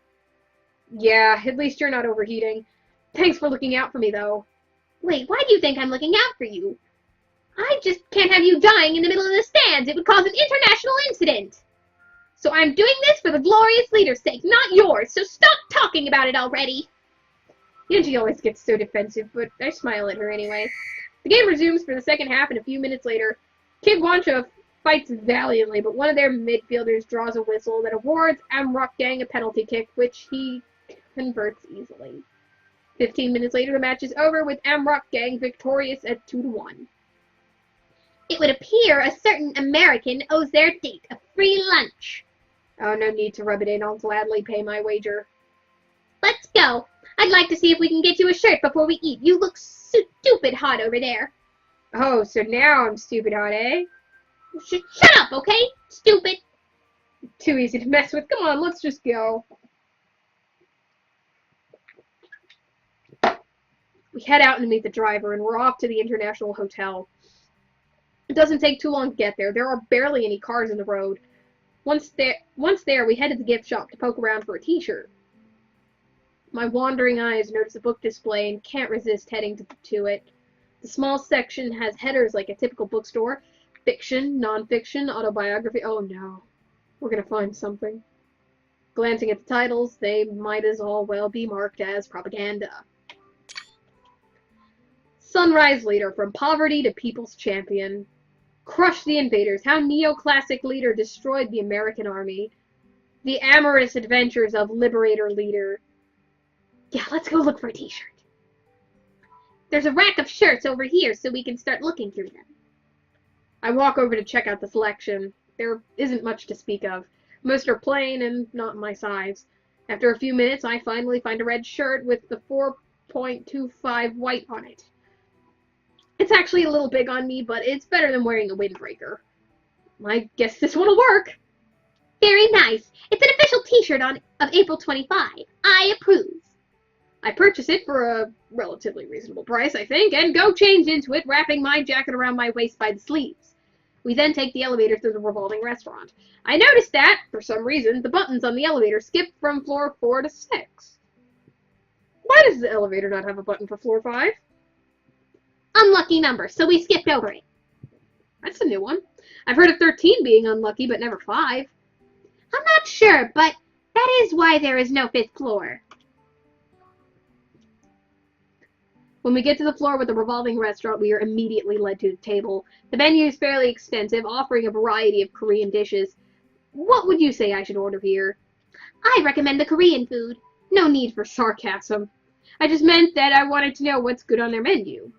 Yeah, at least you're not overheating. Thanks for looking out for me, though. Wait, why do you think I'm looking out for you? I just can't have you dying in the middle of the stands. It would cause an international incident. So I'm doing this for the glorious leader's sake, not yours, so stop talking about it already. Yunji always gets so defensive, but I smile at her anyway. The game resumes for the second half, and a few minutes later, Kid Wancho fights valiantly, but one of their midfielders draws a whistle that awards M-Rock Gang a penalty kick, which he converts easily. 15 minutes later, the match is over, with M-Rock Gang victorious at 2-1. It would appear a certain American owes their date a free lunch. Oh, no need to rub it in. I'll gladly pay my wager. Let's go. I'd like to see if we can get you a shirt before we eat. You look stupid hot over there. Oh, so now I'm stupid hot, eh? Shut up, okay? Stupid. Too easy to mess with. Come on, let's just go. We head out and meet the driver, and we're off to the International Hotel. It doesn't take too long to get there. There are barely any cars in the road. Once there, we head to the gift shop to poke around for a t-shirt. My wandering eyes notice a book display and can't resist heading to it. The small section has headers like a typical bookstore. Fiction, non-fiction, autobiography. Oh no. We're gonna find something. Glancing at the titles, they might as well be marked as propaganda. Sunrise Leader, From Poverty to People's Champion. Crush the Invaders, How Neoclassic Leader Destroyed the American Army. The Amorous Adventures of Liberator Leader. Yeah, let's go look for a t-shirt. There's a rack of shirts over here so we can start looking through them. I walk over to check out the selection. There isn't much to speak of. Most are plain and not my size. After a few minutes, I finally find a red shirt with the 4.25 white on it. It's actually a little big on me, but it's better than wearing a windbreaker. I guess this one'll work. Very nice. It's an official t-shirt of April 25. I approve. I purchase it for a relatively reasonable price, I think, and go change into it, wrapping my jacket around my waist by the sleeves. We then take the elevator through the revolving restaurant. I noticed that, for some reason, the buttons on the elevator skip from floor 4 to 6. Why does the elevator not have a button for floor 5? Unlucky number, so we skipped over it. That's a new one. I've heard of 13 being unlucky, but never 5. I'm not sure, but that is why there is no 5th floor. When we get to the floor with the revolving restaurant, we are immediately led to the table. The menu is fairly extensive, offering a variety of Korean dishes. What would you say I should order here? I recommend the Korean food. No need for sarcasm. I just meant that I wanted to know what's good on their menu.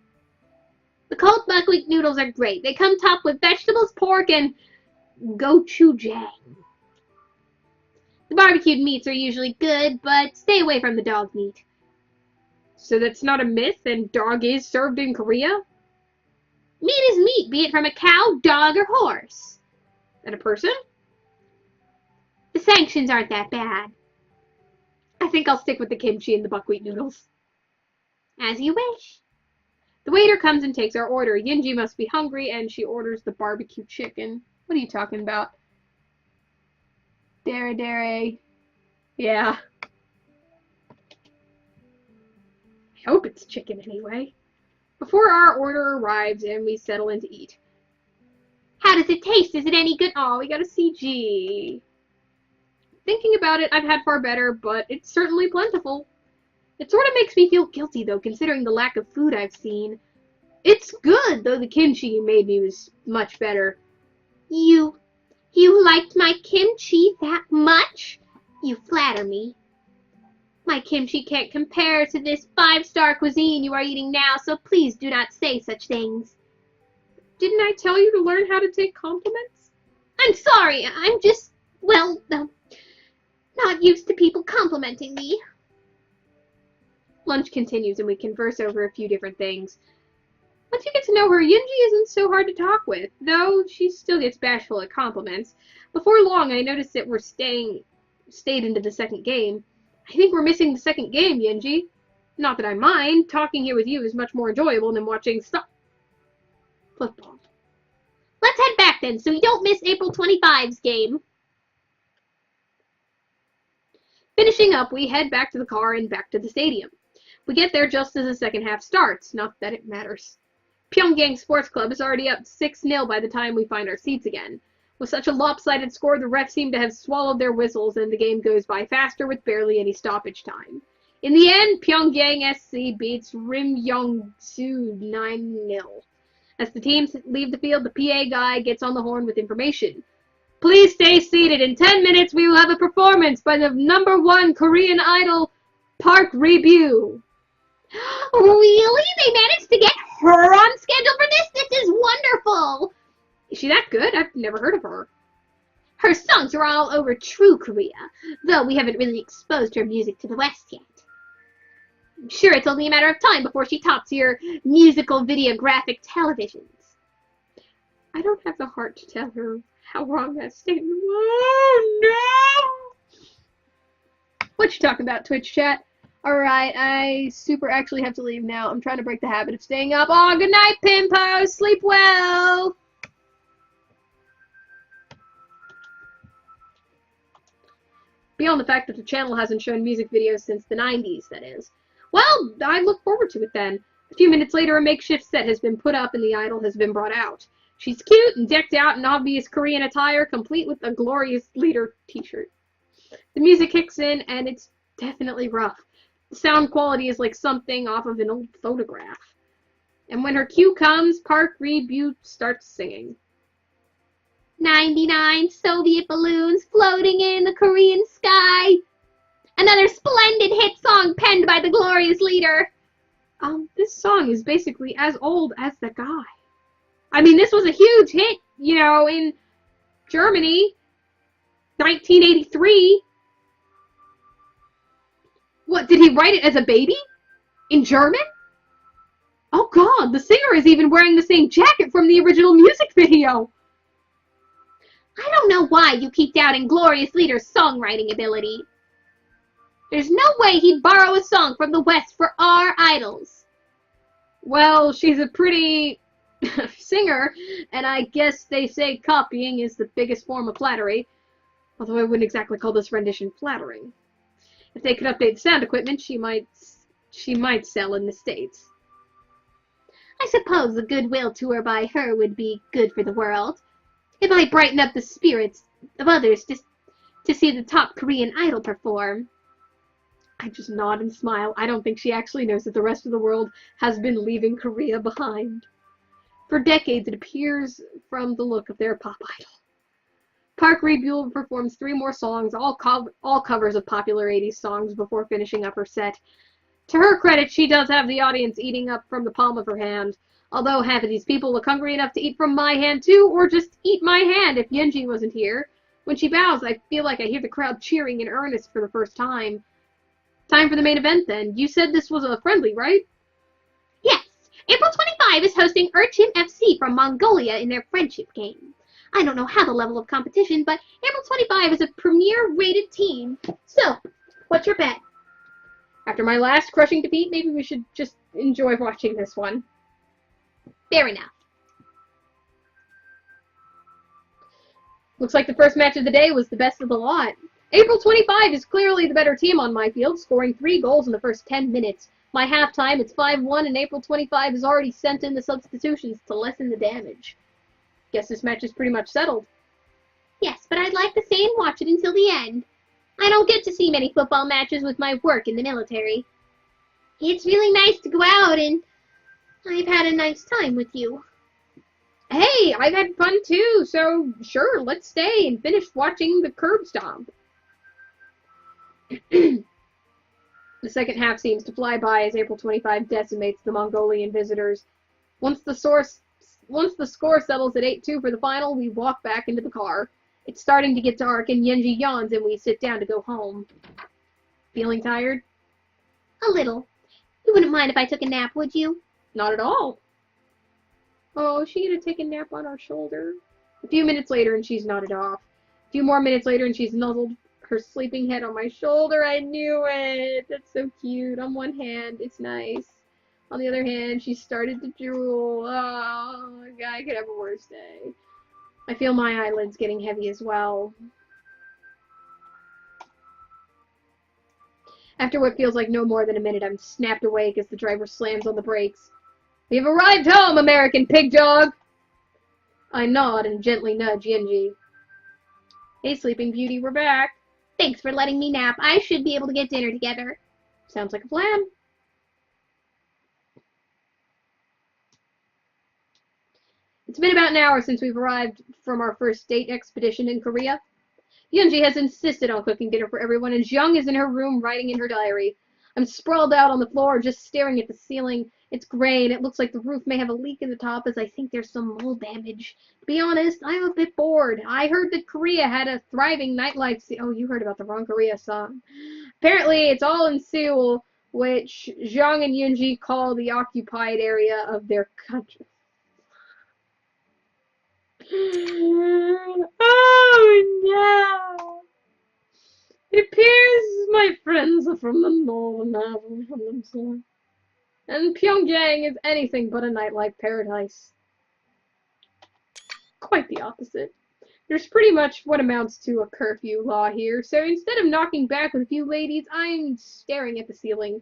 The cold buckwheat noodles are great. They come topped with vegetables, pork, and gochujang. The barbecued meats are usually good, but stay away from the dog meat. So that's not a myth, and dog is served in Korea? Meat is meat, be it from a cow, dog, or horse. And a person? The sanctions aren't that bad. I think I'll stick with the kimchi and the buckwheat noodles. As you wish. The waiter comes and takes our order. Yunji must be hungry, and she orders the barbecue chicken. What are you talking about? Dere. Yeah. I hope it's chicken anyway. Before our order arrives and we settle in to eat. How does it taste? Is it any good? Oh, we got a CG. Thinking about it, I've had far better, but it's certainly plentiful. It sort of makes me feel guilty, though, considering the lack of food I've seen. It's good, though the kimchi you made me was much better. You liked my kimchi that much? You flatter me. My kimchi can't compare to this 5-star cuisine you are eating now, so please do not say such things. Didn't I tell you to learn how to take compliments? I'm sorry, I'm just, well, not used to people complimenting me. Lunch continues and we converse over a few different things. Once you get to know her, Yunji isn't so hard to talk with, though she still gets bashful at compliments. Before long, I noticed that we're stayed into the second game. I think we're missing the second game, Yunji. Not that I mind. Talking here with you is much more enjoyable than watching football. Let's head back then, so we don't miss April 25's game. Finishing up, we head back to the car and back to the stadium. We get there just as the second half starts, not that it matters. Pyongyang Sports Club is already up 6-0 by the time we find our seats again. With such a lopsided score, the refs seem to have swallowed their whistles and the game goes by faster with barely any stoppage time. In the end, Pyongyang SC beats Rimyongsu 9-0. As the teams leave the field, the PA guy gets on the horn with information. Please stay seated. In 10 minutes, we will have a performance by the #1 Korean idol, Park Rebu. Really? They managed to get her on schedule for this? This is wonderful! Is she that good? I've never heard of her. Her songs are all over true Korea, though we haven't really exposed her music to the West yet. I'm sure it's only a matter of time before she tops your musical videographic televisions. I don't have the heart to tell her how wrong that statement was. Oh, no! What you talking about, Twitch chat? Alright, I super actually have to leave now. I'm trying to break the habit of staying up. Oh, good night, Pimpo! Sleep well! Beyond the fact that the channel hasn't shown music videos since the 90s, that is. Well, I look forward to it then. A few minutes later, a makeshift set has been put up and the idol has been brought out. She's cute and decked out in obvious Korean attire, complete with a Glorious Leader t-shirt. The music kicks in, and it's definitely rough. The sound quality is like something off of an old phonograph. And when her cue comes, Park Rebu starts singing. 99 Soviet balloons floating in the Korean sky. Another splendid hit song penned by the Glorious Leader. This song is basically as old as the guy. I mean, this was a huge hit, you know, in Germany, 1983. What, did he write it as a baby? In German? Oh god, the singer is even wearing the same jacket from the original music video. I don't know why you keep doubting Glorious Leader's songwriting ability. There's no way he'd borrow a song from the West for our idols. Well, she's a pretty singer, and I guess they say copying is the biggest form of flattery. Although I wouldn't exactly call this rendition flattering. If they could update the sound equipment, she might sell in the States. I suppose a goodwill tour by her would be good for the world. It might brighten up the spirits of others to see the top Korean idol perform. I just nod and smile. I don't think she actually knows that the rest of the world has been leaving Korea behind. For decades, it appears from the look of their pop idol. Park Rebu performs 3 more songs, all covers of popular 80s songs, before finishing up her set. To her credit, she does have the audience eating up from the palm of her hand. Although half of these people look hungry enough to eat from my hand too, or just eat my hand if Yunji wasn't here. When she bows, I feel like I hear the crowd cheering in earnest for the first time. Time for the main event then. You said this was a friendly, right? Yes. April 25 is hosting Urchin FC from Mongolia in their friendship game. I don't know how the level of competition, but April 25 is a premier-rated team. So, what's your bet? After my last crushing defeat, maybe we should just enjoy watching this one. Fair enough. Looks like the first match of the day was the best of the lot. April 25 is clearly the better team on my field, scoring 3 goals in the first 10 minutes. By halftime, it's 5-1, and April 25 has already sent in the substitutions to lessen the damage. Guess this match is pretty much settled. Yes, but I'd like to stay and watch it until the end. I don't get to see many football matches with my work in the military. It's really nice to go out, and I've had a nice time with you. Hey, I've had fun too, so sure, let's stay and finish watching the curb stomp. The second half seems to fly by as April 25 decimates the Mongolian visitors. Once the score settles at 8-2 for the final, we walk back into the car. It's starting to get dark and Yenji yawns and we sit down to go home. Feeling tired? A little. You wouldn't mind if I took a nap, would you? Not at all. Oh, is she gonna take a nap on our shoulder? A few minutes later and she's nodded off. A few more minutes later and she's nuzzled her sleeping head on my shoulder. I knew it. That's so cute. On one hand, it's nice. On the other hand, she started to drool. Oh, God, I could have a worse day. I feel my eyelids getting heavy as well. After what feels like no more than a minute, I'm snapped awake as the driver slams on the brakes. We've arrived home, American pig dog! I nod and gently nudge Yenji. Hey, Sleeping Beauty, we're back. Thanks for letting me nap. I should be able to get dinner together. Sounds like a plan. It's been about an hour since we've arrived from our first date expedition in Korea. Yunji has insisted on cooking dinner for everyone, and Jung is in her room writing in her diary. I'm sprawled out on the floor, just staring at the ceiling. It's gray, and it looks like the roof may have a leak in the top, as I think there's some mold damage. To be honest, I'm a bit bored. I heard that Korea had a thriving nightlife scene. Oh, you heard about the wrong Korea song. Apparently, it's all in Seoul, which Jung and Yunji call the occupied area of their country. Oh no! It appears my friends are from the northern half of the peninsula, and Pyongyang is anything but a nightlife paradise. Quite the opposite. There's pretty much what amounts to a curfew law here, so instead of knocking back with a few ladies, I'm staring at the ceiling.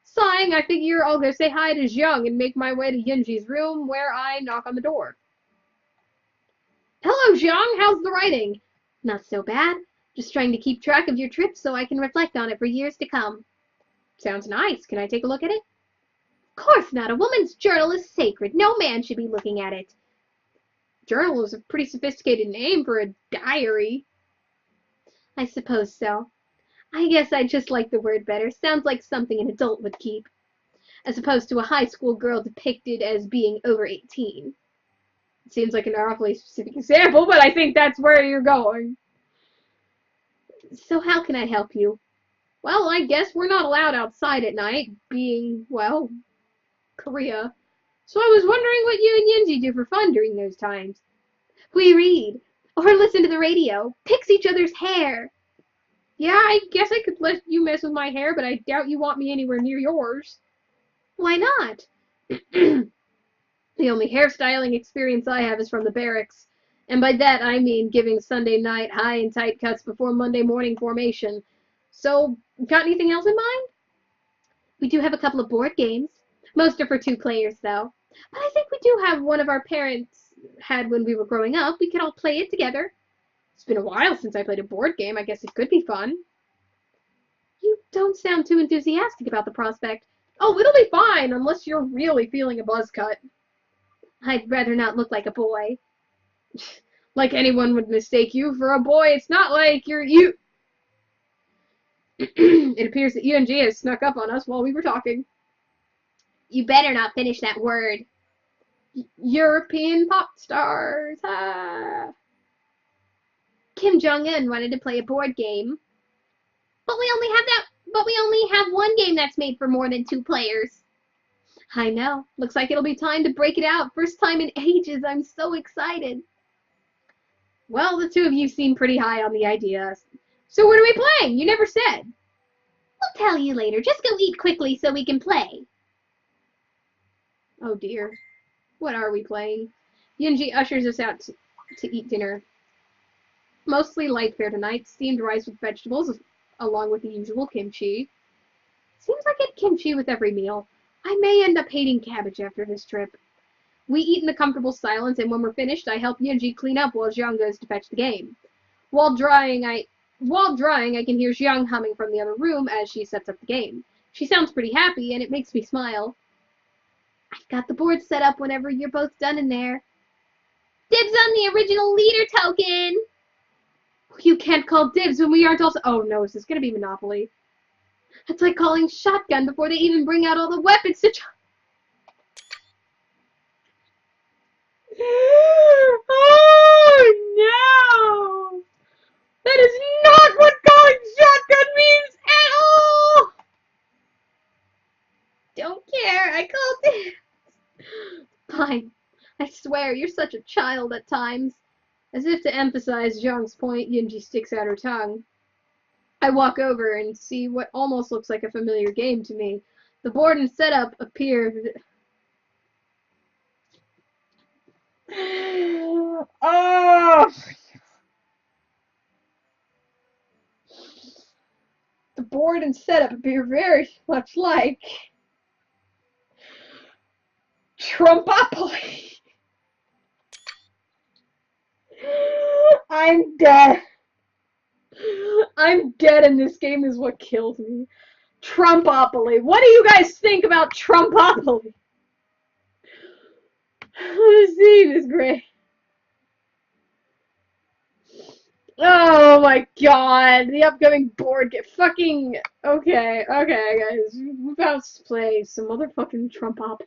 Sighing, I figure I'll go say hi to Jung and make my way to Yunji's room, where I knock on the door. Hello, Jung. How's the writing? Not so bad. Just trying to keep track of your trip so I can reflect on it for years to come. Sounds nice. Can I take a look at it? Of course not. A woman's journal is sacred. No man should be looking at it. Journal is a pretty sophisticated name for a diary. I suppose so. I guess I just like the word better. Sounds like something an adult would keep, as opposed to a high school girl depicted as being over 18. It seems like an awfully specific example, but I think that's where you're going. So how can I help you? Well, I guess we're not allowed outside at night, being, well, Korea. So I was wondering what you and Yunji do for fun during those times. We read, or listen to the radio, picks each other's hair. Yeah, I guess I could let you mess with my hair, but I doubt you want me anywhere near yours. Why not? The only hairstyling experience I have is from the barracks, and by that I mean giving Sunday night high and tight cuts before Monday morning formation. So, got anything else in mind? We do have a couple of board games. Most are for 2 players, though. But I think we do have one of our parents had when we were growing up. We could all play it together. It's been a while since I played a board game. I guess it could be fun. You don't sound too enthusiastic about the prospect. Oh, it'll be fine, unless you're really feeling a buzz cut. I'd rather not look like a boy. Like anyone would mistake you for a boy. It's not like you. It appears that UNG has snuck up on us while we were talking. You better not finish that word. European pop stars. Ah. Kim Jong-un wanted to play a board game. But we only have one game that's made for more than 2 players. I know. Looks like it'll be time to break it out. First time in ages. I'm so excited. Well, the 2 of you seem pretty high on the idea. So what are we playing? You never said. We'll tell you later. Just go eat quickly so we can play. Oh dear. What are we playing? Yunji ushers us out to eat dinner. Mostly light fare tonight. Steamed rice with vegetables, along with the usual kimchi. Seems like I get kimchi with every meal. I may end up hating cabbage after this trip. We eat in a comfortable silence, and when we're finished, I help Yunji clean up while Xiang goes to fetch the game. While drying, I can hear Xiang humming from the other room as she sets up the game. She sounds pretty happy, and it makes me smile. I've got the board set up whenever you're both done in there. Dibs on the original leader token. You can't call dibs when we aren't also. Oh no, is this gonna be Monopoly? It's like calling shotgun before they even bring out all the weapons to. Oh no! That is not what calling shotgun means at all! Don't care, I called dibs. Fine. I swear, you're such a child at times. As if to emphasize Zhang's point, Yinji sticks out her tongue. I walk over and see what almost looks like a familiar game to me. The board and setup appear. Oh! The board and setup appear very much like Trumpopoly. I'm dead. I'm dead, and this game is what kills me. Trumpopoly. What do you guys think about Trumpopoly? This scene is great. Oh my god, the upcoming board get fucking okay, guys. We're about to play some motherfucking Trumpopoly.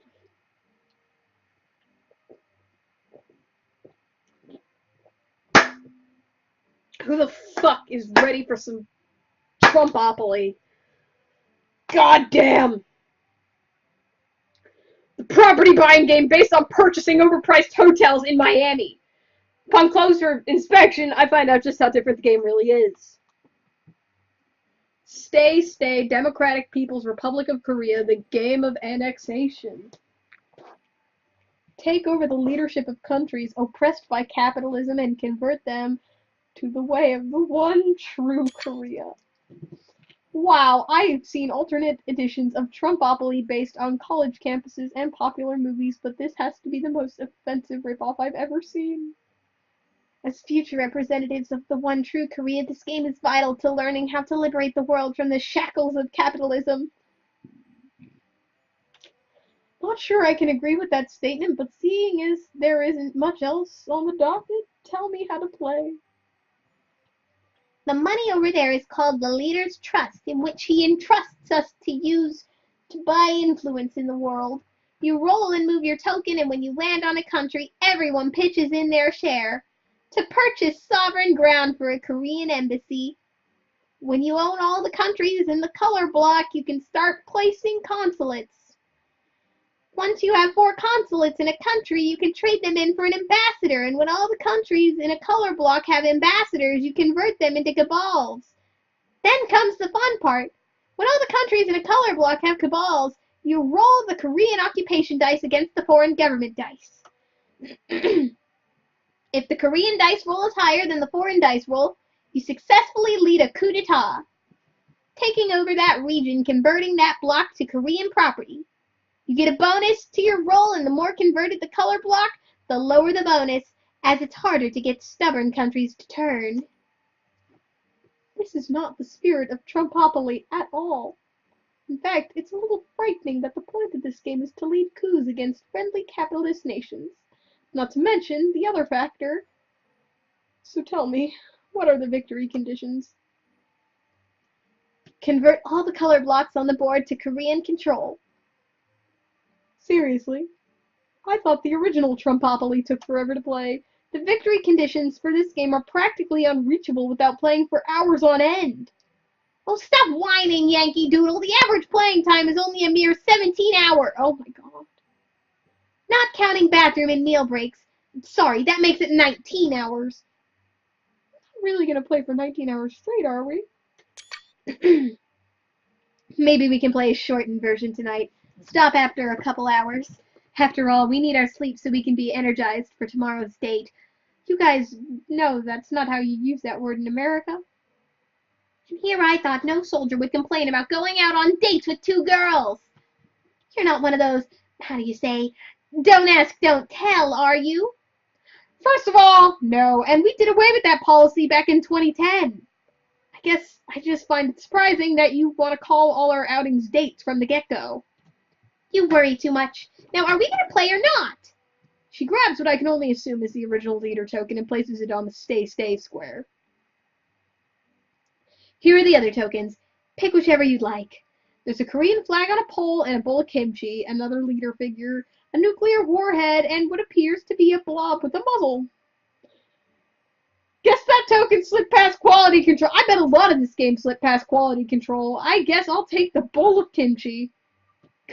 Who the fuck is ready for some Trumpopoly? God damn! The property buying game based on purchasing overpriced hotels in Miami. Upon closer inspection, I find out just how different the game really is. Stay, Democratic People's Republic of Korea, the game of annexation. Take over the leadership of countries oppressed by capitalism and convert them to the way of the one true Korea. Wow, I've seen alternate editions of Trumpopoly based on college campuses and popular movies, but this has to be the most offensive ripoff I've ever seen. As future representatives of the one true Korea, this game is vital to learning how to liberate the world from the shackles of capitalism. Not sure I can agree with that statement, but seeing as there isn't much else on the docket, tell me how to play. The money over there is called the leader's trust, in which he entrusts us to use to buy influence in the world. You roll and move your token, and when you land on a country, everyone pitches in their share to purchase sovereign ground for a Korean embassy. When you own all the countries in the color block, you can start placing consulates. Once you have 4 consulates in a country, you can trade them in for an ambassador, and when all the countries in a color block have ambassadors, you convert them into cabals. Then comes the fun part. When all the countries in a color block have cabals, you roll the Korean occupation dice against the foreign government dice. If the Korean dice roll is higher than the foreign dice roll, you successfully lead a coup d'etat, taking over that region, converting that block to Korean property. You get a bonus to your roll, and the more converted the color block, the lower the bonus, as it's harder to get stubborn countries to turn. This is not the spirit of Trumpopoly at all. In fact, it's a little frightening that the point of this game is to lead coups against friendly capitalist nations. Not to mention the other factor. So tell me, what are the victory conditions? Convert all the color blocks on the board to Korean control. Seriously? I thought the original Trumpopoly took forever to play. The victory conditions for this game are practically unreachable without playing for hours on end. Well, stop whining, Yankee Doodle. The average playing time is only a mere 17 hours. Oh my god. Not counting bathroom and meal breaks. Sorry, that makes it 19 hours. Not really gonna play for 19 hours straight, are we? Maybe we can play a shortened version tonight. Stop after a couple hours. After all, we need our sleep so we can be energized for tomorrow's date. You guys know that's not how you use that word in America. And here I thought no soldier would complain about going out on dates with 2 girls. You're not one of those, how do you say, don't ask, don't tell, are you? First of all, no, and we did away with that policy back in 2010. I guess I just find it surprising that you want to call all our outings dates from the get-go. You worry too much. Now, are we going to play or not? She grabs what I can only assume is the original leader token and places it on the stay square. Here are the other tokens. Pick whichever you'd like. There's a Korean flag on a pole and a bowl of kimchi, another leader figure, a nuclear warhead, and what appears to be a blob with a muzzle. Guess that token slipped past quality control. I bet a lot of this game slipped past quality control. I guess I'll take the bowl of kimchi.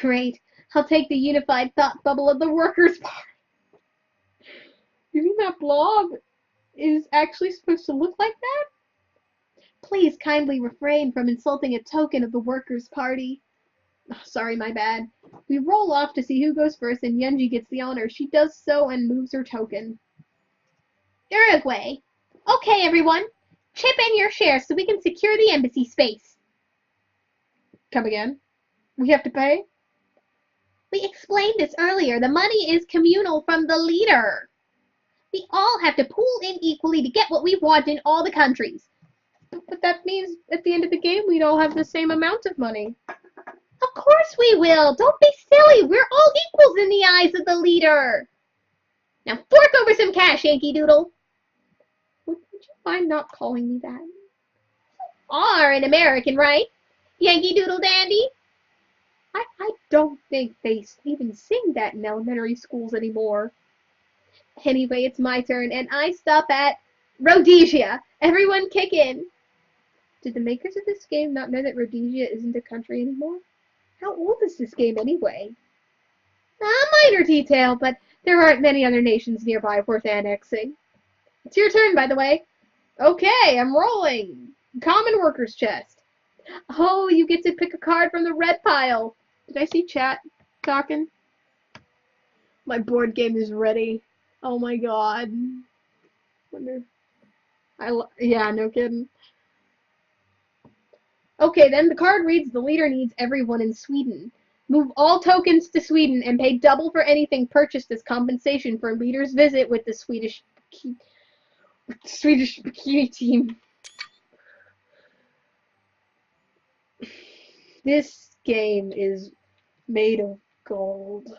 Great. I'll take the unified thought bubble of the Workers' Party. You mean that blob is actually supposed to look like that? Please kindly refrain from insulting a token of the Workers' Party. Oh, sorry, my bad. We roll off to see who goes first, and Yunji gets the honor. She does so and moves her token. Uruguay. Okay, everyone. Chip in your share so we can secure the embassy space. Come again? We have to pay? We explained this earlier. The money is communal from the leader. We all have to pool in equally to get what we want in all the countries. But that means at the end of the game we'd all have the same amount of money. Of course we will. Don't be silly. We're all equals in the eyes of the leader. Now fork over some cash, Yankee Doodle. Would you mind not calling me that? Are an American, right? Yankee Doodle Dandy? I don't think they even sing that in elementary schools anymore. Anyway, it's my turn, and I stop at Rhodesia. Everyone kick in. Did the makers of this game not know that Rhodesia isn't a country anymore? How old is this game anyway? A minor detail, but there aren't many other nations nearby worth annexing. It's your turn, by the way. Okay, I'm rolling. Common worker's chest. Oh, you get to pick a card from the red pile. Did I see chat talking? My board game is ready. Oh my god. Wonder. Yeah, no kidding. Okay, then the card reads, the leader needs everyone in Sweden. Move all tokens to Sweden and pay double for anything purchased as compensation for leader's visit with the Swedish bikini team. This game is made of gold.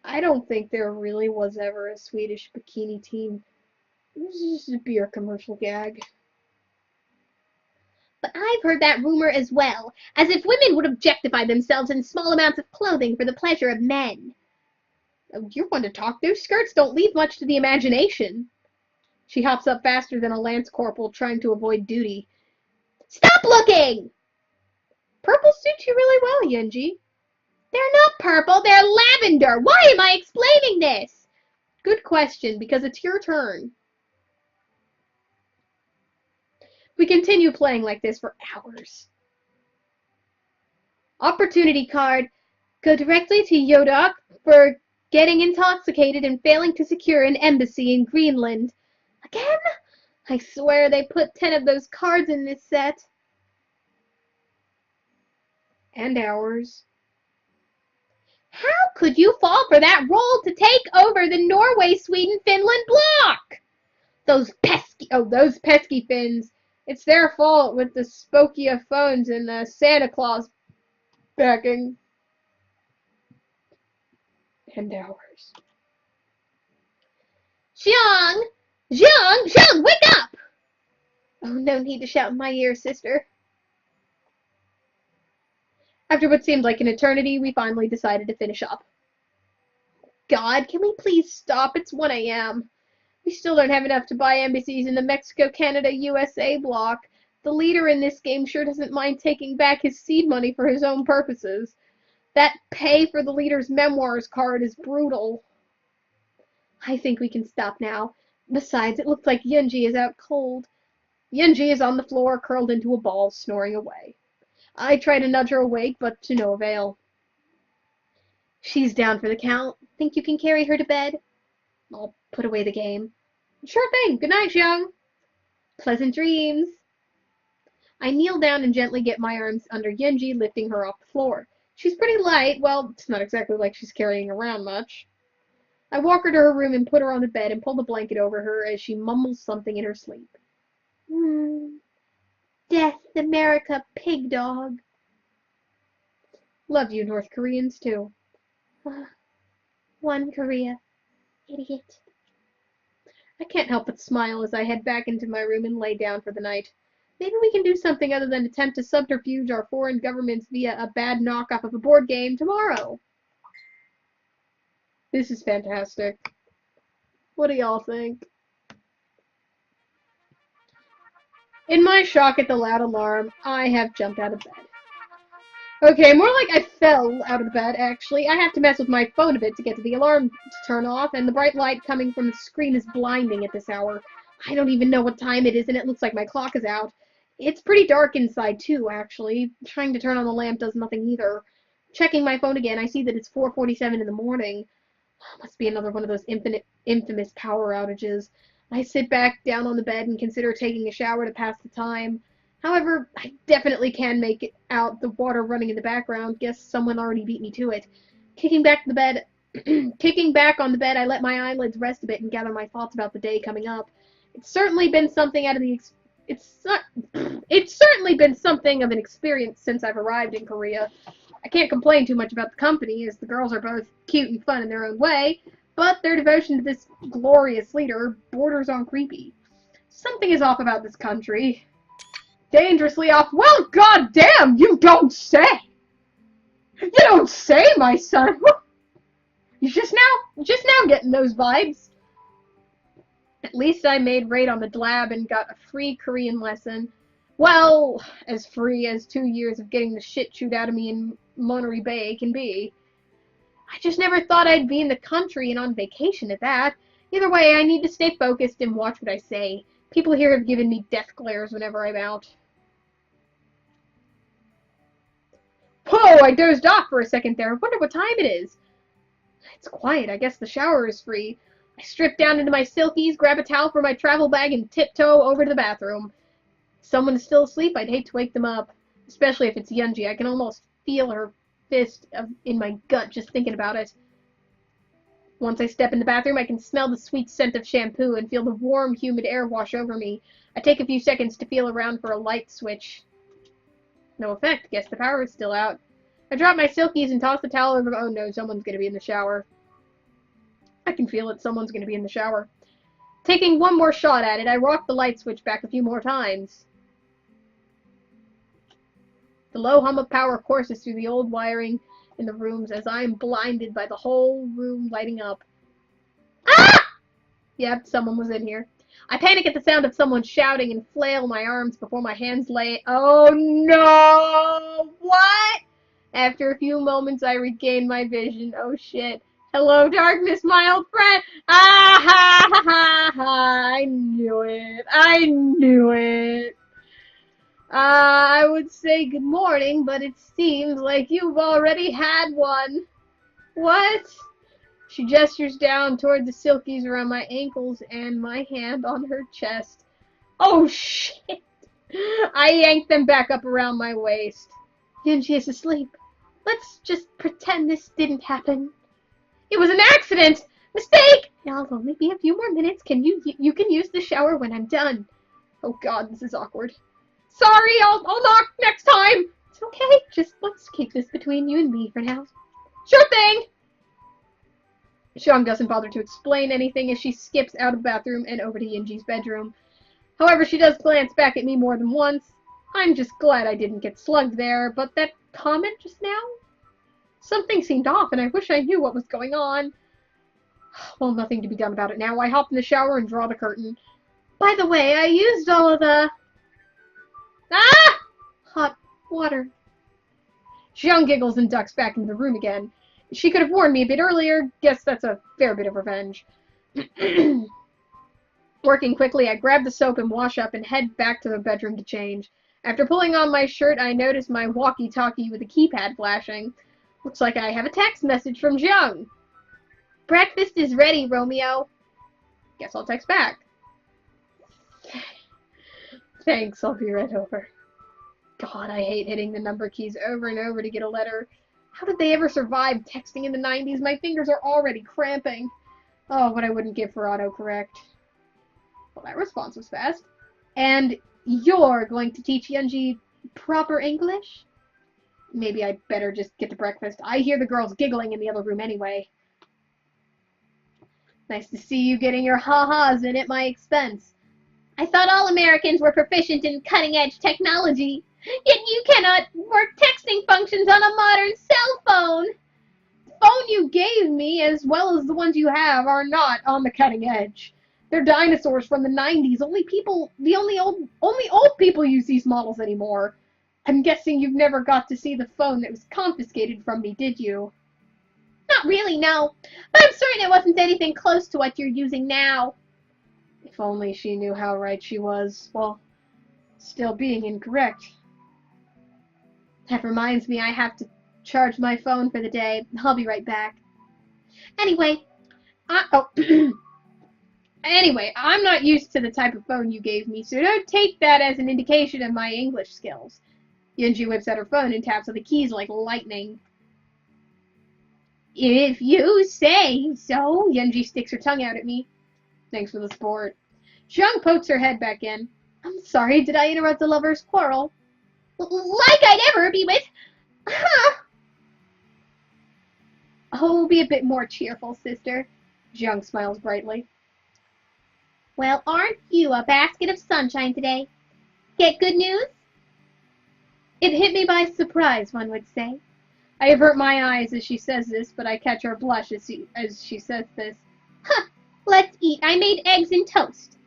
I don't think there really was ever a Swedish bikini team. This is just a beer commercial gag. But I've heard that rumor as well, as if women would objectify themselves in small amounts of clothing for the pleasure of men. Oh, you're one to talk. Those skirts don't leave much to the imagination. She hops up faster than a lance corporal trying to avoid duty. Stop looking! Purple suits you really well, Yunji. They're not purple, they're lavender. Why am I explaining this? Good question, because it's your turn. We continue playing like this for hours. Opportunity card. Go directly to Yodok for getting intoxicated and failing to secure an embassy in Greenland. Again? I swear they put 10 of those cards in this set. And ours. How could you fall for that role to take over the Norway, Sweden, Finland bloc? Those pesky Finns. It's their fault with the Spokia phones and the Santa Claus backing. And ours. Xiang! Xiang, wake up! Oh, no need to shout in my ear, sister. After what seemed like an eternity, we finally decided to finish up. God, can we please stop? It's 1 a.m. We still don't have enough to buy embassies in the Mexico, Canada, USA bloc. The leader in this game sure doesn't mind taking back his seed money for his own purposes. That pay for the leader's memoirs card is brutal. I think we can stop now. Besides, it looks like Yunji is out cold. Yunji is on the floor, curled into a ball, snoring away. I try to nudge her awake, but to no avail. She's down for the count. Think you can carry her to bed? I'll put away the game. Sure thing. Good night, Xiang. Pleasant dreams. I kneel down and gently get my arms under Yunji, lifting her off the floor. She's pretty light. Well, it's not exactly like she's carrying around much. I walk her to her room and put her on the bed and pull the blanket over her as she mumbles something in her sleep. Death, America, pig dog. Love you, North Koreans, too. One Korea. Idiot. I can't help but smile as I head back into my room and lay down for the night. Maybe we can do something other than attempt to subterfuge our foreign governments via a bad knockoff of a board game tomorrow. This is fantastic. What do y'all think? In my shock at the loud alarm, I have jumped out of bed. Okay, more like I fell out of the bed, actually. I have to mess with my phone a bit to get to the alarm to turn off, and the bright light coming from the screen is blinding at this hour. I don't even know what time it is, and it looks like my clock is out. It's pretty dark inside, too, actually. Trying to turn on the lamp does nothing either. Checking my phone again, I see that it's 4:47 in the morning. Must be another one of those infamous power outages. I sit back down on the bed and consider taking a shower to pass the time. However, I definitely can make out the water running in the background. Guess someone already beat me to it. Kicking back on the bed, I let my eyelids rest a bit and gather my thoughts about the day coming up. It's certainly been something it's certainly been something of an experience since I've arrived in Korea. I can't complain too much about the company, as the girls are both cute and fun in their own way, but their devotion to this glorious leader borders on creepy. Something is off about this country. Dangerously off. Well, goddamn, you don't say! You don't say, my son! You just now getting those vibes. At least I made raid on the Blab and got a free Korean lesson. Well, as free as 2 years of getting the shit chewed out of me in Monterey Bay can be. I just never thought I'd be in the country and on vacation at that. Either way, I need to stay focused and watch what I say. People here have given me death glares whenever I'm out. Whoa, I dozed off for a second there. I wonder what time it is. It's quiet. I guess the shower is free. I strip down into my silkies, grab a towel from my travel bag, and tiptoe over to the bathroom. If someone is still asleep, I'd hate to wake them up. Especially if it's Yoonji. I can almost feel her fist in my gut just thinking about it. Once I step in the bathroom, I can smell the sweet scent of shampoo and feel the warm, humid air wash over me. I take a few seconds to feel around for a light switch. No effect. Guess the power is still out. I drop my silkies and toss the towel over. Oh no, someone's going to be in the shower. I can feel it. Someone's going to be in the shower. Taking one more shot at it, I rock the light switch back a few more times. The low hum of power courses through the old wiring in the rooms as I am blinded by the whole room lighting up. Ah! Yep, someone was in here. I panic at the sound of someone shouting and flail my arms before my hands lay. Oh no! What? After a few moments, I regain my vision. Oh shit. Hello, darkness, my old friend. Ah ha ha ha ha. I knew it. I knew it. I would say good morning, but it seems like you've already had one. What? She gestures down toward the silkies around my ankles and my hand on her chest. Oh, shit! I yank them back up around my waist. Yoonji is asleep. Let's just pretend this didn't happen. It was an accident! Mistake! I'll only be a few more minutes. You can use the shower when I'm done. Oh god, this is awkward. Sorry, I'll knock next time. It's okay. Just let's keep this between you and me for now. Sure thing. Xiong doesn't bother to explain anything as she skips out of the bathroom and over to Yinji's bedroom. However, she does glance back at me more than once. I'm just glad I didn't get slugged there, but that comment just now? Something seemed off, and I wish I knew what was going on. Well, nothing to be done about it now. I hop in the shower and draw the curtain. By the way, I used all of the... Ah! Hot water. Xiong giggles and ducks back into the room again. She could have warned me a bit earlier. Guess that's a fair bit of revenge. Working quickly, I grab the soap and wash up and head back to the bedroom to change. After pulling on my shirt, I notice my walkie-talkie with a keypad flashing. Looks like I have a text message from Xiong. Breakfast is ready, Romeo. Guess I'll text back. Thanks, I'll be right over. God, I hate hitting the number keys over and over to get a letter. How did they ever survive texting in the 90s? My fingers are already cramping. Oh, what I wouldn't give for autocorrect. Well, that response was fast. And you're going to teach Yoonji proper English? Maybe I'd better just get to breakfast. I hear the girls giggling in the other room anyway. Nice to see you getting your ha-has in at my expense. I thought all Americans were proficient in cutting-edge technology, yet you cannot work texting functions on a modern cell phone. The phone you gave me, as well as the ones you have, are not on the cutting edge. They're dinosaurs from the 90s. Only old people use these models anymore. I'm guessing you've never got to see the phone that was confiscated from me, did you? Not really, no. But I'm certain it wasn't anything close to what you're using now. If only she knew how right she was, while still being incorrect. That reminds me, I have to charge my phone for the day. I'll be right back. Anyway, Anyway, I'm not used to the type of phone you gave me, so don't take that as an indication of my English skills. Yunji whips out her phone and taps on the keys like lightning. If you say so. Yunji sticks her tongue out at me. Thanks for the sport. Xiang pokes her head back in. I'm sorry, did I interrupt the lovers' quarrel? Like I'd ever be with... Oh, be a bit more cheerful, sister. Xiang smiles brightly. Well, aren't you a basket of sunshine today? Get good news? It hit me by surprise, one would say. I avert my eyes as she says this, but I catch her blush as she says this. Huh, let's eat. I made eggs and toast.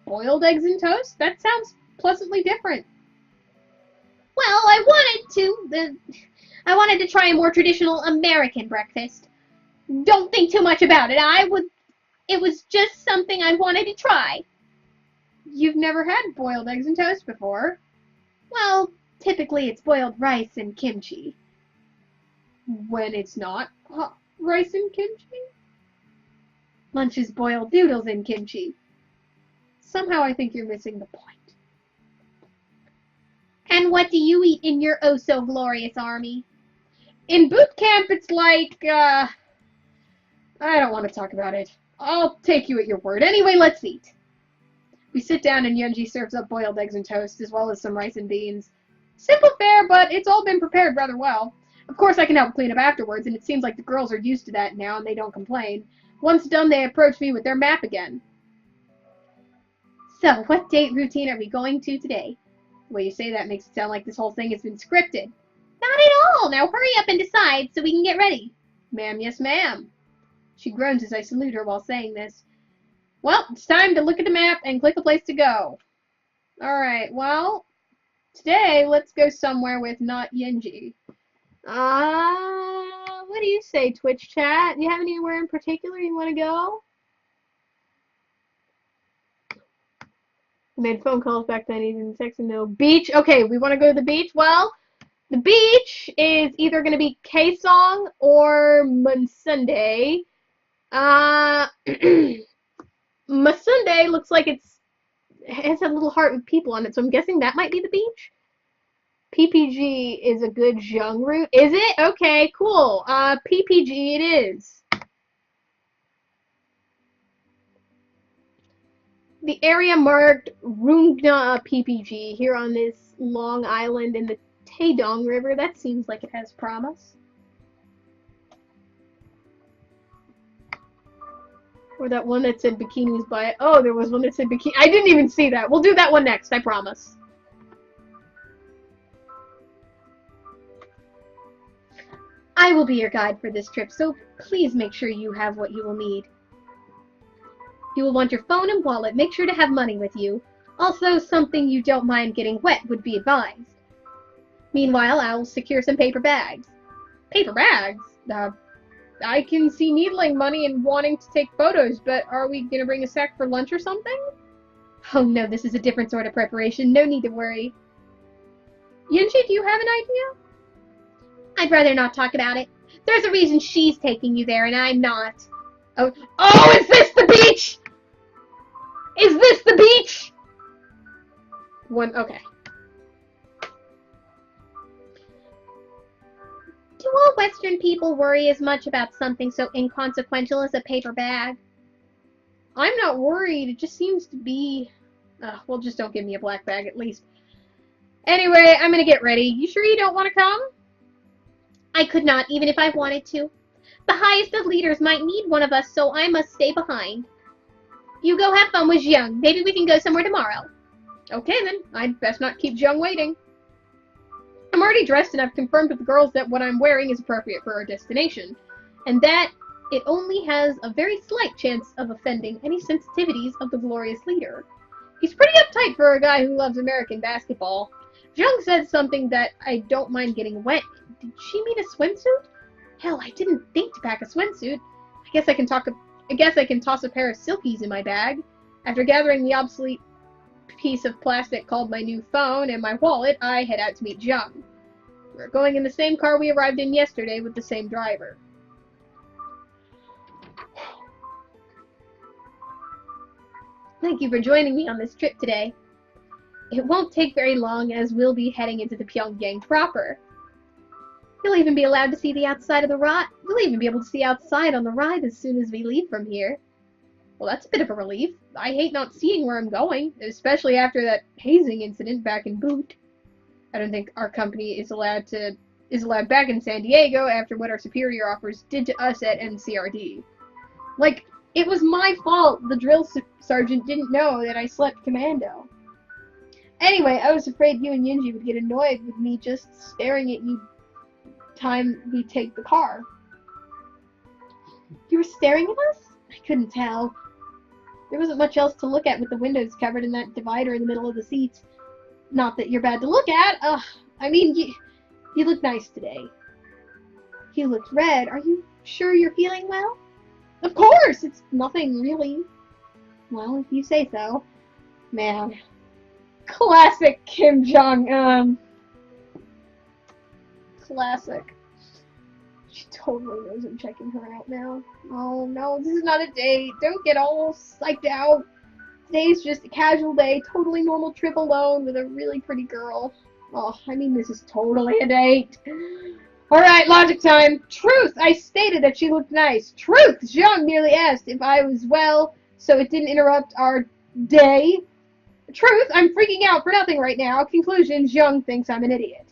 Boiled eggs and toast? That sounds pleasantly different. Well, I wanted to try a more traditional American breakfast. Don't think too much about it. It was just something I wanted to try. You've never had boiled eggs and toast before? Well, typically it's boiled rice and kimchi. When it's not rice and kimchi? Lunch is boiled noodles and kimchi. Somehow I think you're missing the point. And what do you eat in your oh-so-glorious army? In boot camp, it's like, I don't want to talk about it. I'll take you at your word. Anyway, let's eat. We sit down and Yunji serves up boiled eggs and toast, as well as some rice and beans. Simple fare, but it's all been prepared rather well. Of course, I can help clean up afterwards, and it seems like the girls are used to that now, and they don't complain. Once done, they approach me with their map again. So, what date routine are we going to today? The way you say that makes it sound like this whole thing has been scripted. Not at all! Now hurry up and decide so we can get ready. Ma'am, yes ma'am. She groans as I salute her while saying this. Well, it's time to look at the map and click a place to go. Alright, well, today let's go somewhere with not Yunji. What do you say, Twitch chat? Do you have anywhere in particular you want to go? I made phone calls back then, even texting no. Beach? Okay, we want to go to the beach? Well, the beach is either going to be Kaesong or Munsundae. Munsundae looks like it has a little heart with people on it, so I'm guessing that might be the beach. PPG is a good Zheng route. Is it? Okay, cool. PPG it is. The area marked Rungna PPG here on this long island in the Taedong River. That seems like it has promise. Or that one that said bikinis by it. Oh, there was one that said bikini. I didn't even see that. We'll do that one next, I promise. I will be your guide for this trip, so please make sure you have what you will need. You will want your phone and wallet. Make sure to have money with you. Also, something you don't mind getting wet would be advised. Meanwhile, I will secure some paper bags. Paper bags? I can see needling money and wanting to take photos, but are we going to bring a sack for lunch or something? Oh no, this is a different sort of preparation. No need to worry. Yunji, do you have an idea? I'd rather not talk about it. There's a reason she's taking you there and I'm not. Oh, is this the beach? Is this the beach? Okay. Do all Western people worry as much about something so inconsequential as a paper bag? I'm not worried. It just seems to be... well, just don't give me a black bag at least. Anyway, I'm gonna get ready. You sure you don't want to come? I could not, even if I wanted to. The highest of leaders might need one of us, so I must stay behind. You go have fun with Jiang. Maybe we can go somewhere tomorrow. Okay then, I'd best not keep Jiang waiting. I'm already dressed and I've confirmed with the girls that what I'm wearing is appropriate for our destination, and that it only has a very slight chance of offending any sensitivities of the glorious leader. He's pretty uptight for a guy who loves American basketball. Jiang said something that I don't mind getting wet. Did she mean a swimsuit? Hell, I didn't think to pack a swimsuit. I guess I can toss a pair of silkies in my bag. After gathering the obsolete piece of plastic called my new phone and my wallet, I head out to meet Jiang. We're going in the same car we arrived in yesterday with the same driver. Thank you for joining me on this trip today. It won't take very long as we'll be heading into the Pyongyang proper. You'll even be allowed to see the outside of the ride. We'll even be able to see outside on the ride as soon as we leave from here. Well, that's a bit of a relief. I hate not seeing where I'm going, especially after that hazing incident back in Boot. I don't think our company is allowed back in San Diego after what our superior officers did to us at NCRD. Like, it was my fault the drill sergeant didn't know that I slept commando. Anyway, I was afraid you and Yunji would get annoyed with me just staring at you time we take the car. You were staring at us? I couldn't tell. There wasn't much else to look at with the windows covered and that divider in the middle of the seats. Not that you're bad to look at. I mean, you look nice today. You looked red. Are you sure you're feeling well? Of course! It's nothing, really. Well, if you say so. Man. Classic Kim Jong-un. Classic. She totally knows I'm checking her out now. Oh no, this is not a date. Don't get all psyched out. Today's just a casual day, totally normal trip alone with a really pretty girl. Oh, I mean, this is totally a date. Alright, logic time. Truth! I stated that she looked nice. Truth! Jiang merely asked if I was well, so it didn't interrupt our day. Truth! I'm freaking out for nothing right now. Conclusion, Jiang thinks I'm an idiot.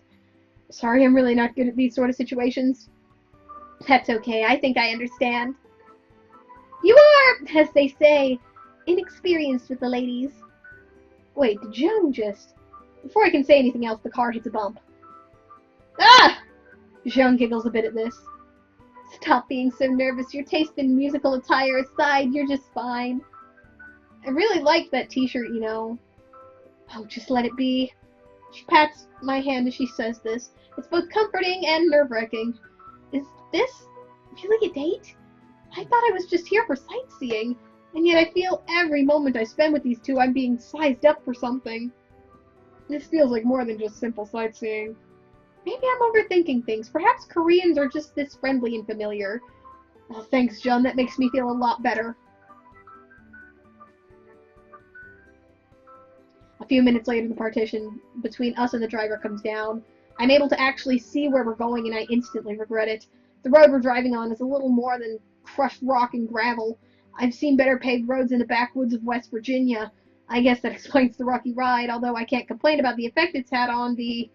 Sorry, I'm really not good at these sort of situations. That's okay, I think I understand. You are, as they say, inexperienced with the ladies. Wait, did Jiang just... Before I can say anything else, the car hits a bump. Ah! Jiang giggles a bit at this. Stop being so nervous. Your taste in musical attire aside, you're just fine. I really liked that t-shirt, you know. Oh, just let it be. She pats my hand as she says this. It's both comforting and nerve-wracking. Is this really a date? I thought I was just here for sightseeing, and yet I feel every moment I spend with these two I'm being sized up for something. This feels like more than just simple sightseeing. Maybe I'm overthinking things. Perhaps Koreans are just this friendly and familiar. Oh, thanks, John. That makes me feel a lot better. A few minutes later, the partition between us and the driver comes down. I'm able to actually see where we're going, and I instantly regret it. The road we're driving on is a little more than crushed rock and gravel. I've seen better paved roads in the backwoods of West Virginia. I guess that explains the rocky ride, although I can't complain about the effect it's had on the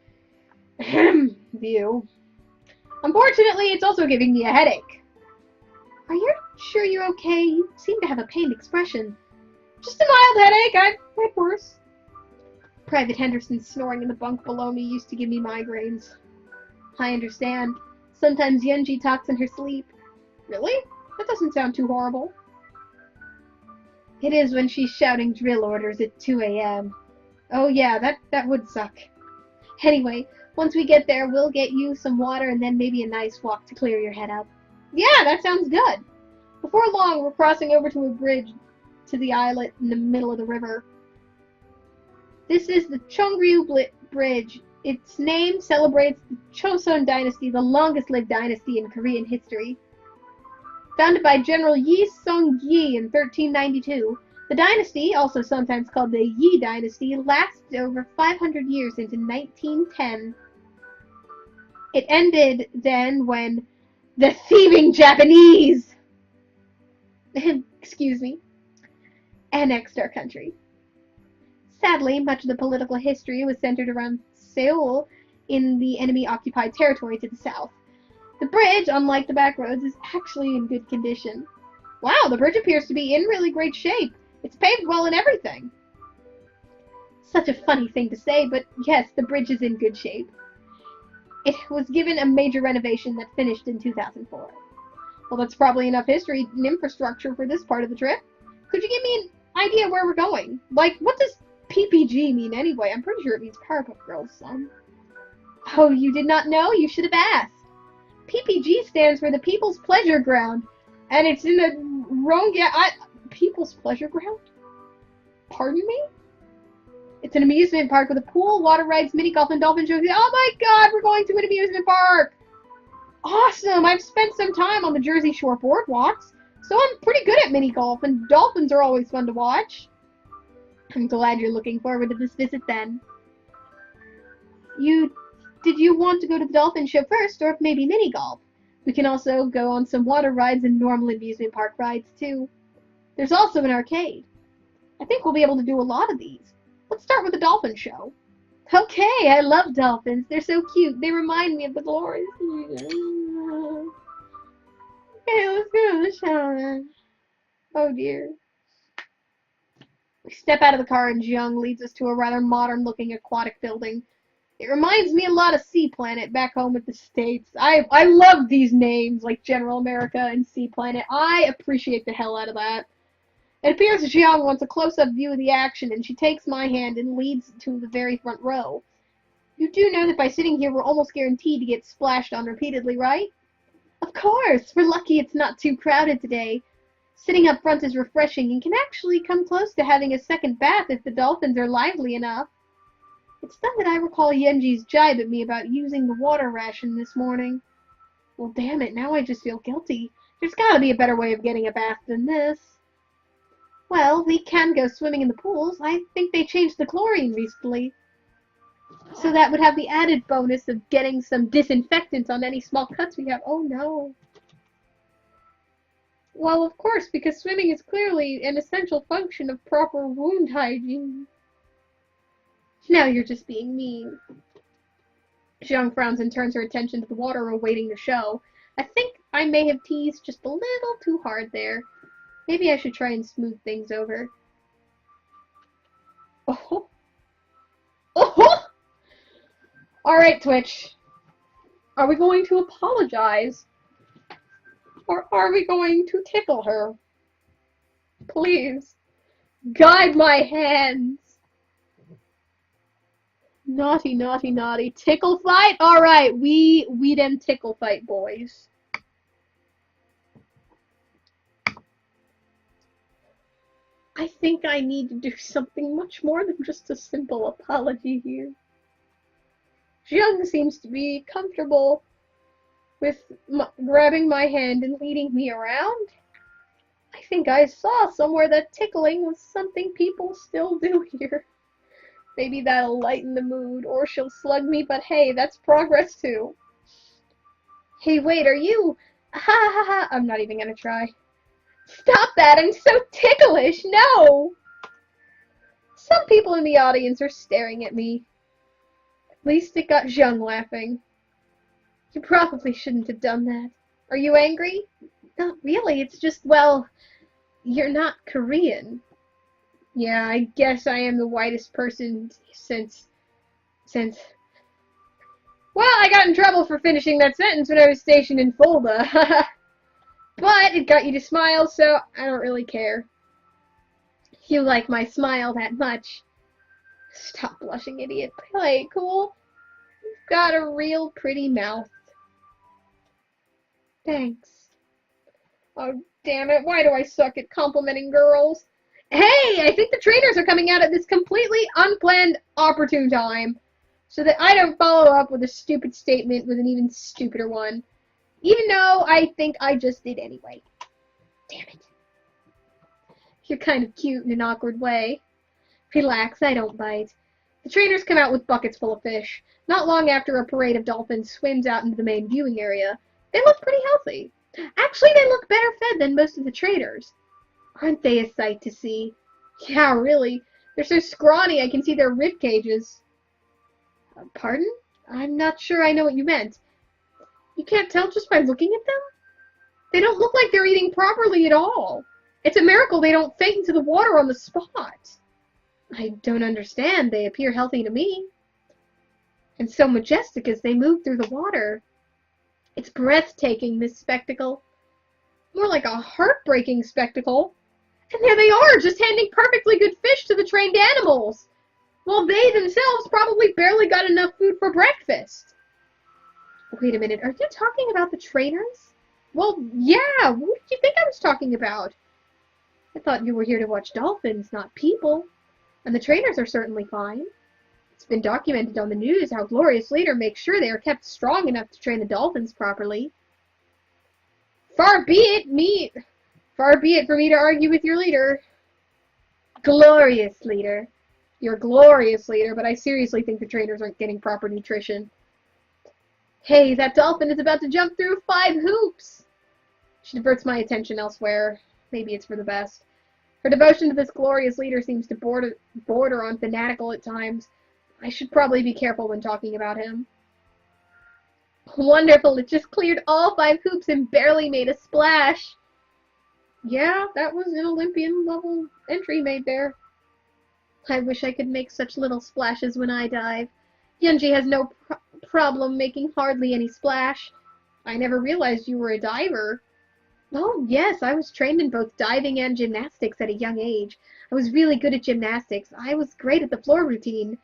view. Unfortunately, it's also giving me a headache. Are you sure you're okay? You seem to have a pained expression. Just a mild headache. I've had worse. Private Henderson's snoring in the bunk below me used to give me migraines. I understand. Sometimes Yunji talks in her sleep. Really? That doesn't sound too horrible. It is when she's shouting drill orders at 2 a.m. Oh yeah, that would suck. Anyway, once we get there, we'll get you some water and then maybe a nice walk to clear your head up. Yeah, that sounds good. Before long, we're crossing over to a bridge to the islet in the middle of the river. This is the Chongryu Bridge. Its name celebrates the Chosun Dynasty, the longest-lived dynasty in Korean history. Founded by General Yi Sung-gi in 1392, the dynasty, also sometimes called the Yi Dynasty, lasted over 500 years into 1910. It ended then when the thieving Japanese, excuse me, annexed our country. Sadly, much of the political history was centered around Seoul in the enemy-occupied territory to the south. The bridge, unlike the back roads, is actually in good condition. Wow, the bridge appears to be in really great shape. It's paved well and everything. Such a funny thing to say, but yes, the bridge is in good shape. It was given a major renovation that finished in 2004. Well, that's probably enough history and infrastructure for this part of the trip. Could you give me an idea where we're going? Like, what does PPG mean anyway? I'm pretty sure it means Powerpuff Girls, son. Oh, you did not know? You should have asked. PPG stands for the People's Pleasure Ground, and it's in the People's Pleasure Ground? Pardon me? It's an amusement park with a pool, water rides, mini golf, and dolphin shows. Oh my god, we're going to an amusement park! Awesome! I've spent some time on the Jersey Shore boardwalks, so I'm pretty good at mini golf, and dolphins are always fun to watch. I'm glad you're looking forward to this visit then. Did you want to go to the dolphin show first, or maybe mini golf? We can also go on some water rides and normal amusement park rides, too. There's also an arcade. I think we'll be able to do a lot of these. Let's start with the dolphin show. Okay, I love dolphins. They're so cute. They remind me of the glories. Okay, let's go to the show then. Oh dear. We step out of the car and Jiang leads us to a rather modern-looking aquatic building. It reminds me a lot of Sea Planet back home at the States. I love these names, like General America and Sea Planet. I appreciate the hell out of that. It appears Jiang wants a close-up view of the action, and she takes my hand and leads to the very front row. You do know that by sitting here, we're almost guaranteed to get splashed on repeatedly, right? Of course! We're lucky it's not too crowded today. Sitting up front is refreshing and can actually come close to having a second bath if the dolphins are lively enough. It's then that I recall Yenji's jibe at me about using the water ration this morning. Well, damn it, now I just feel guilty. There's gotta be a better way of getting a bath than this. Well, we can go swimming in the pools. I think they changed the chlorine recently. So that would have the added bonus of getting some disinfectant on any small cuts we have. Oh no. Well, of course, because swimming is clearly an essential function of proper wound hygiene. Now you're just being mean. Jiang frowns and turns her attention to the water awaiting the show. I think I may have teased just a little too hard there. Maybe I should try and smooth things over. Oh! Oh! Alright, Twitch. Are we going to apologize? Or are we going to tickle her? Please. Guide my hands. Naughty, naughty, naughty. Tickle fight? Alright, we them tickle fight, boys. I think I need to do something much more than just a simple apology here. Jiang seems to be comfortable with grabbing my hand and leading me around. I think I saw somewhere that tickling was something people still do here. Maybe that'll lighten the mood, or she'll slug me, but hey, that's progress too. Hey, wait, are you... Ha ha ha, I'm not even gonna try. Stop that, I'm so ticklish, no! Some people in the audience are staring at me. At least it got Jiang laughing. You probably shouldn't have done that. Are you angry? Not really, it's just, well, you're not Korean. Yeah, I guess I am the whitest person since... Well, I got in trouble for finishing that sentence when I was stationed in Fulda. But it got you to smile, so I don't really care. You like my smile that much. Stop blushing, idiot. Play it cool. You've got a real pretty mouth. Thanks. Oh, damn it. Why do I suck at complimenting girls? Hey, I think the trainers are coming out at this completely unplanned, opportune time, so that I don't follow up with a stupid statement with an even stupider one. Even though I think I just did anyway. Damn it. You're kind of cute in an awkward way. Relax, I don't bite. The trainers come out with buckets full of fish. Not long after a parade of dolphins swims out into the main viewing area. They look pretty healthy. Actually, they look better fed than most of the traders. Aren't they a sight to see? Yeah, really. They're so scrawny I can see their rib cages. Pardon? I'm not sure I know what you meant. You can't tell just by looking at them? They don't look like they're eating properly at all. It's a miracle they don't faint into the water on the spot. I don't understand. They appear healthy to me. And so majestic as they move through the water. It's breathtaking, this spectacle. More like a heartbreaking spectacle. And there they are, just handing perfectly good fish to the trained animals, while they themselves probably barely got enough food for breakfast. Wait a minute, are you talking about the trainers? Well, yeah, what did you think I was talking about? I thought you were here to watch dolphins, not people. And the trainers are certainly fine. It's been documented on the news how Glorious Leader makes sure they are kept strong enough to train the dolphins properly. Far be it for me to argue with your leader. Glorious Leader. You're glorious leader, but I seriously think the trainers aren't getting proper nutrition. Hey, that dolphin is about to jump through 5 hoops. She diverts my attention elsewhere. Maybe it's for the best. Her devotion to this glorious leader seems to border on fanatical at times. I should probably be careful when talking about him. Wonderful, it just cleared all 5 hoops and barely made a splash. Yeah, that was an Olympian-level entry made there. I wish I could make such little splashes when I dive. Yunji has no problem making hardly any splash. I never realized you were a diver. Oh, yes, I was trained in both diving and gymnastics at a young age. I was really good at gymnastics. I was great at the floor routine.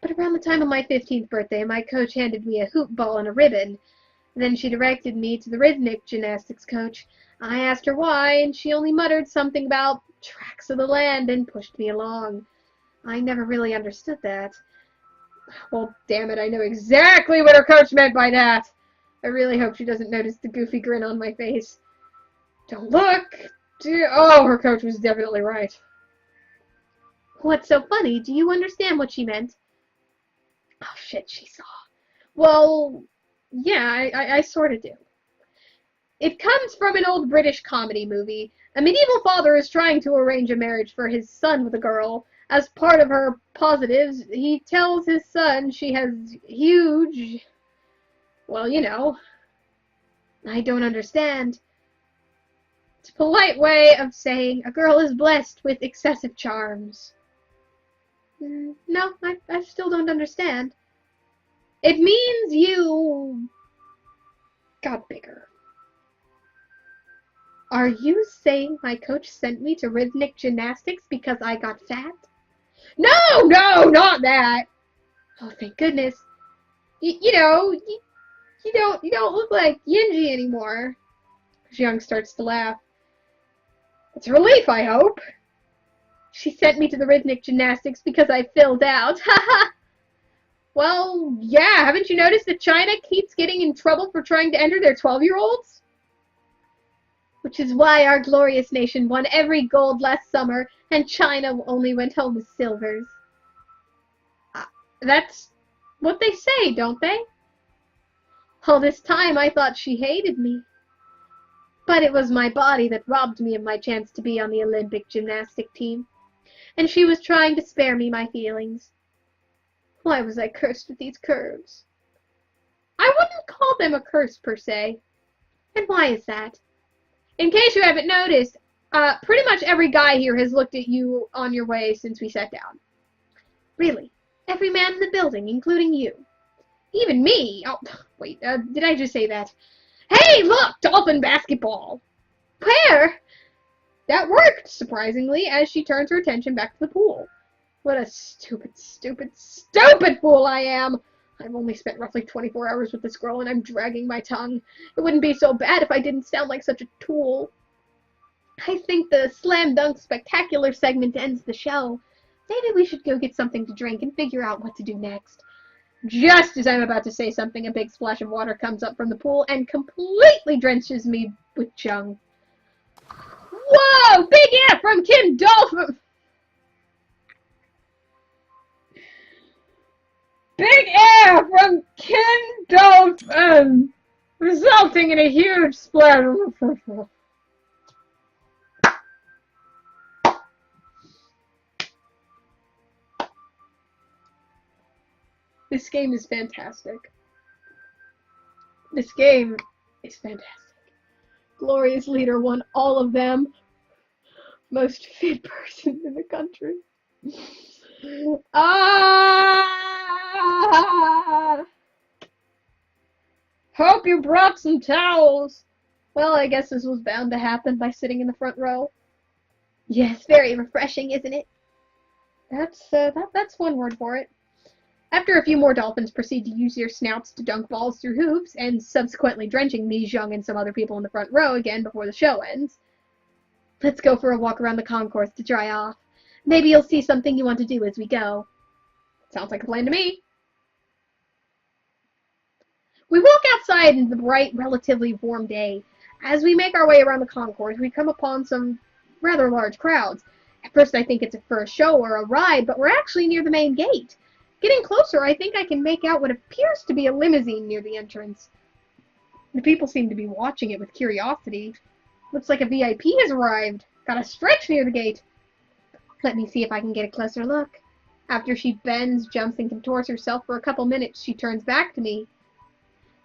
But around the time of my 15th birthday, my coach handed me a hoop ball and a ribbon. Then she directed me to the rhythmic gymnastics coach. I asked her why, and she only muttered something about tracks of the land and pushed me along. I never really understood that. Well, damn it, I know exactly what her coach meant by that. I really hope she doesn't notice the goofy grin on my face. Don't look! Oh, her coach was definitely right. What's so funny? Do you understand what she meant? Oh, shit, she saw. Well, yeah, I sort of do. It comes from an old British comedy movie. A medieval father is trying to arrange a marriage for his son with a girl. As part of her positives, he tells his son she has huge... Well, you know. I don't understand. It's a polite way of saying a girl is blessed with excessive charms. No, I still don't understand. It means you got bigger. Are you saying my coach sent me to rhythmic gymnastics because I got fat? No, not that. Oh, thank goodness. You don't look like Yinji anymore. Xiang starts to laugh. It's a relief, I hope. She sent me to the rhythmic gymnastics because I filled out. Haha. Well, yeah, haven't you noticed that China keeps getting in trouble for trying to enter their 12-year-olds? Which is why our glorious nation won every gold last summer, and China only went home with silvers. That's what they say, don't they? All this time I thought she hated me. But it was my body that robbed me of my chance to be on the Olympic gymnastic team. And she was trying to spare me my feelings. Why was I cursed with these curves? I wouldn't call them a curse per se. And why is that? In case you haven't noticed, pretty much every guy here has looked at you on your way since we sat down. Really, every man in the building, including you. Even me. Oh, wait, did I just say that? Hey, look, dolphin basketball. Where? That worked, surprisingly, as she turns her attention back to the pool. What a stupid fool I am. I've only spent roughly 24 hours with this girl, and I'm dragging my tongue. It wouldn't be so bad if I didn't sound like such a tool. I think the slam dunk spectacular segment ends the show. Maybe we should go get something to drink and figure out what to do next. Just as I'm about to say something, a big splash of water comes up from the pool and completely drenches me with chung. Whoa! Big F from Kim Dolphin! Big air from Kim Dolphin, resulting in a huge splash. This game is fantastic. This game is fantastic. Glorious Leader won all of them. Most fit person in the country. Ah! Hope you brought some towels. Well, I guess this was bound to happen by sitting in the front row. Yes, very refreshing, isn't it? That's one word for it. After a few more dolphins proceed to use their snouts to dunk balls through hoops, and subsequently drenching Mi Zheng and some other people in the front row again before the show ends. Let's go for a walk around the concourse to dry off. Maybe you'll see something you want to do as we go. Sounds like a plan to me. We walk outside in the bright, relatively warm day. As we make our way around the concourse, we come upon some rather large crowds. At first I think it's for a show or a ride, but we're actually near the main gate. Getting closer, I think I can make out what appears to be a limousine near the entrance. The people seem to be watching it with curiosity. Looks like a VIP has arrived. Got a stretch near the gate. Let me see if I can get a closer look. After she bends, jumps, and contorts herself for a couple minutes, she turns back to me.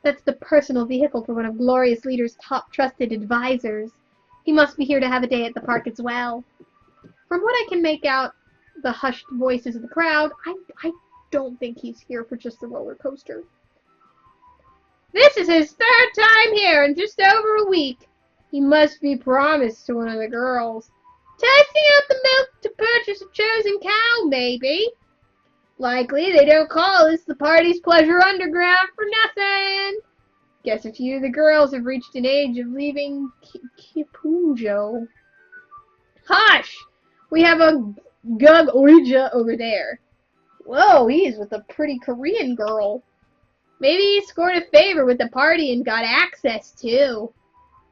That's the personal vehicle for one of Glorious Leader's top trusted advisors. He must be here to have a day at the park as well. From what I can make out, the hushed voices of the crowd, I don't think he's here for just the roller coaster. This is his third time here in just over a week. He must be promised to one of the girls. Testing out the milk to purchase a chosen cow, maybe. Likely they don't call this the party's pleasure underground for nothing. Guess a few of the girls have reached an age of leaving Kipunjo. Hush! We have a Gug Oija over there. Whoa, he's with a pretty Korean girl. Maybe he scored a favor with the party and got access, too.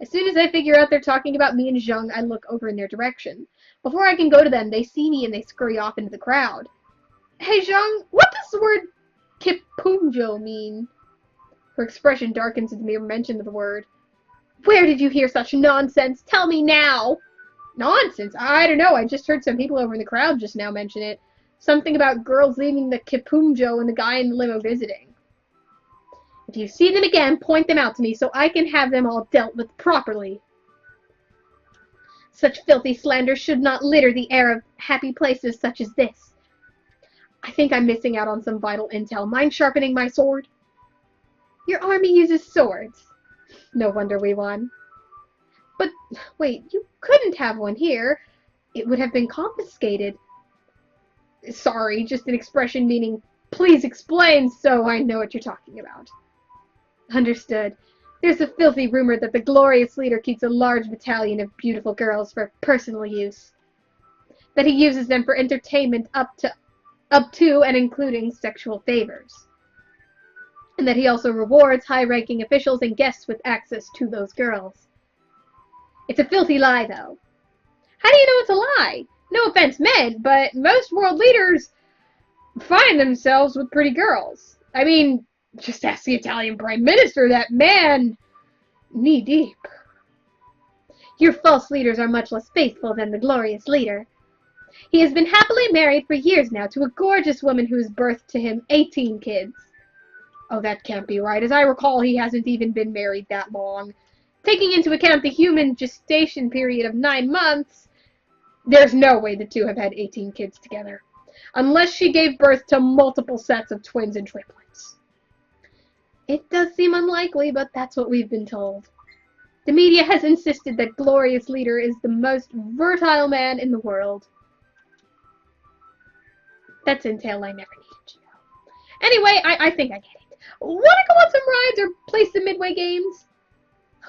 As soon as I figure out they're talking about me and Zheng, I look over in their direction. Before I can go to them, they see me and they scurry off into the crowd. Hey, Zheng, what does the word Kipunjo mean? Her expression darkens at the mere mention of the word. Where did you hear such nonsense? Tell me now! Nonsense? I don't know. I just heard some people over in the crowd just now mention it. Something about girls leaving the Kipunjo and the guy in the limo visiting. If you see them again, point them out to me so I can have them all dealt with properly. Such filthy slander should not litter the air of happy places such as this. I think I'm missing out on some vital intel. Mind sharpening my sword? Your army uses swords. No wonder we won. But, wait, you couldn't have one here. It would have been confiscated. Sorry, just an expression meaning, please explain so I know what you're talking about. Understood. There's a filthy rumor that the Glorious Leader keeps a large battalion of beautiful girls for personal use. That he uses them for entertainment up to and including sexual favors. And that he also rewards high-ranking officials and guests with access to those girls. It's a filthy lie, though. How do you know it's a lie? No offense meant, but most world leaders find themselves with pretty girls. I mean, just ask the Italian Prime Minister, that man, knee-deep. Your false leaders are much less faithful than the Glorious Leader. He has been happily married for years now to a gorgeous woman who has birthed to him 18 kids. Oh, that can't be right. As I recall, he hasn't even been married that long. Taking into account the human gestation period of 9 months, there's no way the two have had 18 kids together. Unless she gave birth to multiple sets of twins and triplets. It does seem unlikely, but that's what we've been told. The media has insisted that Glorious Leader is the most fertile man in the world. That's intel I never needed to know. Anyway, I think I get it. Want to go on some rides or play some Midway games?